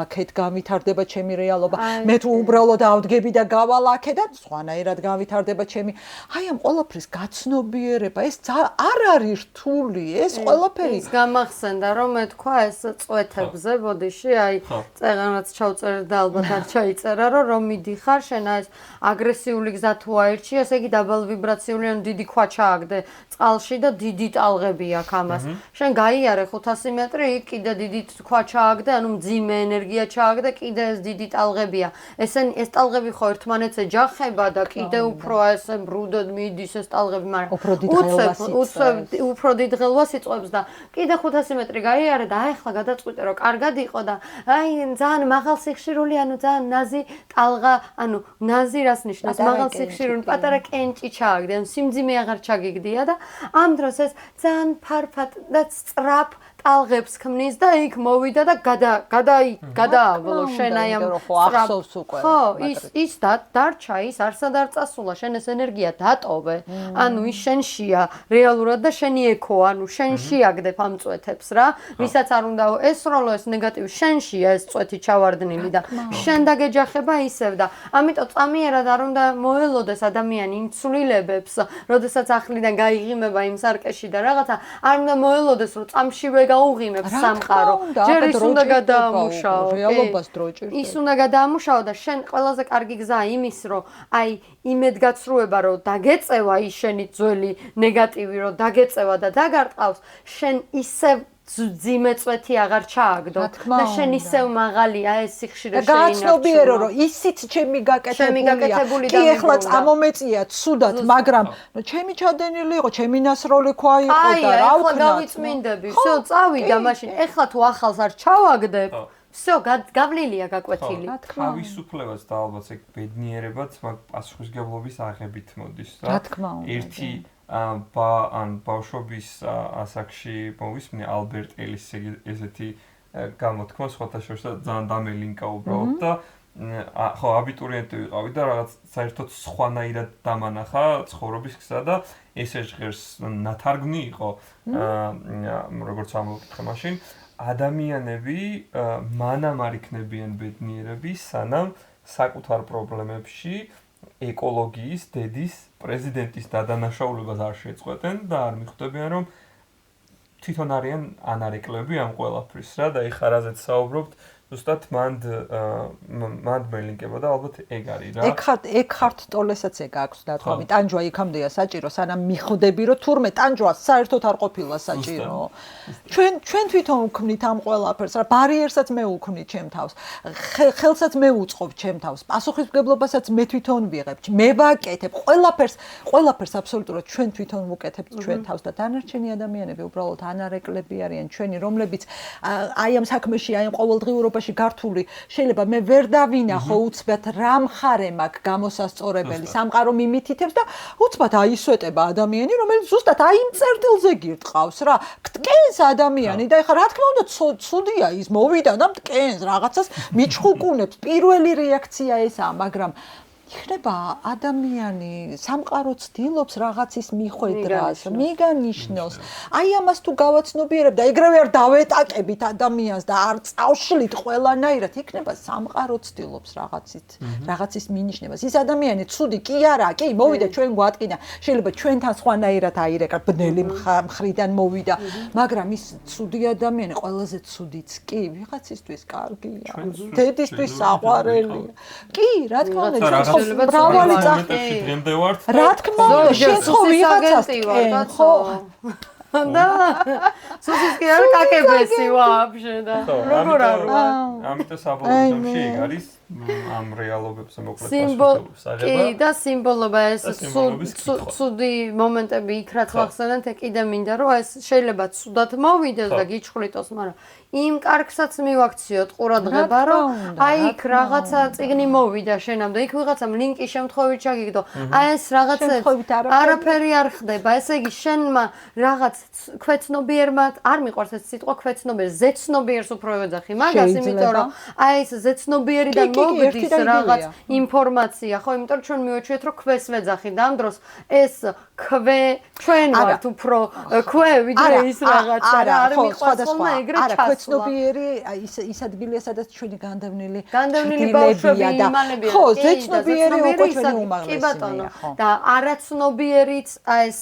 B: აქეთ გავითარდება ჩემი რეალობა. მე თუ უბრალოდ ავდგები და გავალ აქედან, სხვანაირად გავითარდება ჩემი. აი ამ ყველაფრის გაცნობიერება, ეს არ არის რთული, ეს ყველაფერი.
C: ის გამახსენდა, რომ მე თქვა ეს წვეთებზე, ბოდიში, აი წეღანაც ჩავწერე და ალბათ არ ჩაიწერა, რომ მიდიხარ, შენ ეს აგრესიული გზა თუ აირჩი, ესე იგი დაბალ ვიბრაციული ან დიდი ქვა ჩააგდე წყალში და დიდი ტალღები აქვს ამას. შენ გაიარე 500 მეტრი, იქ კიდე დიდი ქვა ჩააგდე, ანუ მძიმე ენერგია ჩააგდე, კიდე ეს დიდი ტალღებია. ეს ტალღები ხო ერთმანეთს ეჯახება და კიდე უფრო ესე ბრუდად მიდის ეს ტალღები, მაგრამ უფრო დიდ ღელვას იწვევს და კიდე 500 მეტრი გაიარე და აი ახლა გადაწყვიტე რომ კარგად იყო და აი ძალიან მაღალ სიხშირული, ანუ ძალიან ნაზი ტალღა, ანუ ნაზი რას ნიშნავს? მაღალ სიხშირული პატარა კენჭი ჩააგდე, ანუ სიმძიმე აღარ ჩაგიგდია და ამ დროს ეს ძალიან ფარფად და სწრაფ ტალღებს ქმნის და იქ მოვიდა და გადაავლო შენ აი ამ
B: ახსოვს უკვე.
C: ხო, ის დარჩა, ის არსად არ წასულა, შენ ეს ენერგია დატოვე. ანუ ის შენშია რეალურად და შენი ექო, ანუ შენ შეაგდებ ამ წვეთებს რა. ვისაც არ უნდა ესროლო ეს ნეგატივი, შენშია ეს წვეთი ჩავარდნილი და შენ დაგეჯახება ისევ და ამიტომ წამიერად არ უნდა მოელოდეს ადამიანი იმ ცვლილებებს, როდესაც ახლიდან გაიღიმება იმ სარკეში და რაღაცა, არ უნდა მოელოდეს რომ წამშივე გაუღიმებს სამყარო. ჯერ ის უნდა გადაამუშაო.
B: რეალობას დრო ჭირდება.
C: ის უნდა გადაამუშაო და შენ ყველაზე კარგი გზაა იმის, რომ აი იმედგაცრუება, რომ დაგეწევა ის შენი ძველი ნეგატივი, რომ დაგეწევა და დაგარტყავს, შენ ისევ ძიმე წვეთი აღარ ჩააგდო და შენ ისევ მაღალია ეს სიხშირე შეინარჩუნო.
B: გაცნობიერო რომ ისიც ჩემი გაკეთებული კი ეხლა წამომეწია ცუდად, მაგრამ ჩემი ჩადენილი იყო, ჩემი ნასროლი ქვა იყო და რა
C: ვქნა. ახლა გავიწმინდები, всё, წავიდა მაშინ. ეხლა თუ ახალს არ ჩავაგდებ, всё, გავლილია გაკვეთილი.
A: თავისუფლებაც და ალბათ ეგ ბედნიერებაც მაგ პასუხისმგებლობის აღებით მოდის რა.
B: რა თქმა უნდა.
A: ერთი ბავშვობის ასაკში მოვისმინე ალბერტ ელის ესეთი გამოთქმა სხვათა შორის და ძალიან დამელინკა უბრალოდ და ხო აბიტურიენტი ვიყავი და რაღაც საერთოდ სხვანაირად დამანახა ცხოვრების გზა და ესე ჟღერს ნათარგმნი იყო როგორც ამოვკითხე მაშინ ადამიანები მანამ არ იქნებიან ბედნიერები სანამ საკუთარ პრობლემებში ეკოლოგიის, დედის, პრეზიდენტის დადანაშაულებას არ შეწყვეტენ და არ მიხვდებიან, რომ თვითონ არიან ანარეკლები ამ ყველაფრის რა და ეხლა რაზეც საუბრობთ, ზუსტად მანდ მელინკება და ალბათ ეგ არის რა.
B: ეკჰარტ ტოლესაც ეგ აქვს დათქვამი, ტანჯვა იქამდეა საჭირო, სანამ მიხვდები, რომ თურმე ტანჯვა საერთოდ არ ყოფილა საჭირო. ჩვენ თვითონ ვქმნით ამ ყველაფერს რა, ბარიერსაც მე ვქმნით ჩემ თავს, ხელსაც მე უწყობ ჩემ თავს, პასუხისმგებლობასაც მე თვითონ ვიღებ, მე ვაკეთებ, ყველაფერს აბსოლუტურად ჩვენ თვითონ ვუკეთებთ ჩვენ თავს და დანარჩენი ადამიანები უბრალოდ ანარეკლები არიან ჩვენი, რომლებიც აი ამ საქმეში, აი ამ ყოველდღიურობაში გართული შეიძლება მე ვერ დავინახო უცბად რა მხარე მაქვს გამოსასწორებელი სამყარო მიმითითებს და უცბად აისვეტება ადამიანი რომელიც ზუსტად აი იმ წერტილზე გირტყავს რა გტკენს ადამიანი და ეხლა რა თქმა უნდა ცუდია ის მოვიდა და მტკენს რაღაცას მიჩხუკუნებს პირველი რეაქცია ესაა მაგრამ იქნება ადამიანი სამყარო ცდილობს რაღაცის მიხვედრას, მიგანიშნოს. აი ამას თუ გავაცნობიერებ და ეგრევე არ დავეტაკებით ადამიანს და არ წავშლით ყველანაირად, იქნება სამყარო ცდილობს რაღაცის მინიშნებას. ის ადამიანი ცუდი კი არა, კი, მოვიდა ჩვენ გვატკინა. შეიძლება ჩვენთან სხვანაირად აირეკა, ბნელი მხრიდან მოვიდა, მაგრამ ის ცუდი ადამიანი ყველაზე ცუდიც კი, ვიღაცისთვის კარგია. დედისთვის საყვარელია. კი, რა თქმა უნდა, მრავალი
A: წახი დღემდე ვართ.
B: რა თქმა უნდა, შენ ხო ვიღაცას კენ, ხო?
C: და სუსის კი არ კაკებესი ვაფშე და როგორ არ ვარ.
A: ამიტომ საბოლოო ჯამში ეგ არის ამ რეალობებზე მოკლედ
C: პასუხისმგებლობის აღება. კი და სიმბოლობა ეს ცუდი მომენტები იქ რაც ვახსენეთ, კიდე მინდა რომ ეს შეიძლება ცუდად მოვიდეს და გიჩხვლიტოს, მაგრამ იმ კარგსაც მივაქციოთ ყურადღება, რომ აი იქ რაღაცა წიგნი მოვიდა შენამდე, იქ ვიღაცამ ლინკი შემთხვევით ჩაგიგდო. აი ეს რაღაცა არაფერი არ ხდება. ესე იგი შენმა რაღაც ქვეცნობიერმა არ მიყვარს ეს სიტყვა ქვეცნობიერ, ზეცნობიერს უფრო ეძახი მაგას, იმიტომ რომ აი ეს ზეცნობიერიდან მოგდის რაღაც ინფორმაცია, ხო, იმიტომ რომ ჩვენ მივაჩვიეთ რომ ქვეს ვეძახი და ამ დროს ეს ჩვენ ვართ უფრო ქვე ვიდრე ის რაღაცა რა არ მიყვარს ხოლმე ეგრე ჩასვლა. არა, ქვეცნობიერი ის ადგილია სადაც ჩვენი განდევნილი ბავშვები იმალებიან.
B: ხო, ზეცნობიერი უკვე ჩვენი უმაღლესია.
C: კი ბატონო. და არაცნობიერიც ეს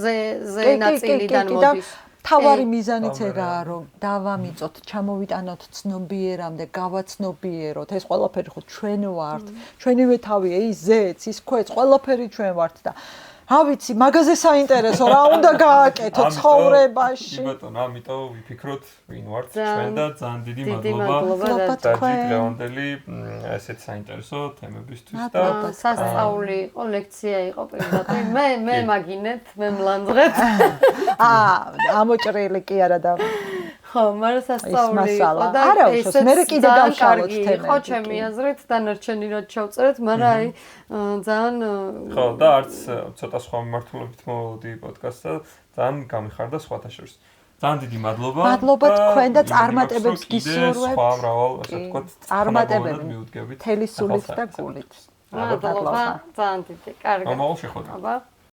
C: ზე ნაწილიდან მოდის.
B: თავარი მიზანიც ეგაა, რომ დავამიწოთ, ჩამოვიტანოთ ცნობიერამდე, გავაცნობიეროთ. ეს ყველაფერი ხო ჩვენ ვართ. ჩვენივე თავია, ის ზეც, ის ქვეც, ყველაფერი ჩვენ ვართ და რა ვიცი, მაგაზე საინტერესო რა უნდა გააკეთო ცხოვრებაში.
A: კი ბატონო, ამიტომ ვიფიქროთ, ვინ ვართ ჩვენ და ძალიან დიდი მადლობა დღევანდელი ესეთ საინტერესო თემებისთვის და
C: სასწაული იყო, ლექცია იყო პირდაპირ. მე მაგინეთ, მე მლანძღეთ.
B: ამოჭრილი კი არა და
C: ხო, მაგრამ სასწაული იყო და
B: ესეც მე კიდე დავშალოთ თემები.
C: ხო, ჩემი აზრით დანარჩენი რაც ჩავწერეთ, მაგრამ აი ძალიან
A: ხო და არც ცოტა სხვა მიმართულებით მოვედი პოდკასტსა, ძალიან გამიხარდა სხვათა შორის. ძალიან დიდი მადლობა.
B: მადლობა თქვენ და წარმატებებს გისურვებთ.
A: სხვა მრავალ, ასე ვთქვათ,
B: წარმატებები
A: მიუდგებით.
B: თელი სულით და გულით.
C: მადლობა, ძალიან დიდი, კარგად.
A: მომავალ შეხვედრამდე.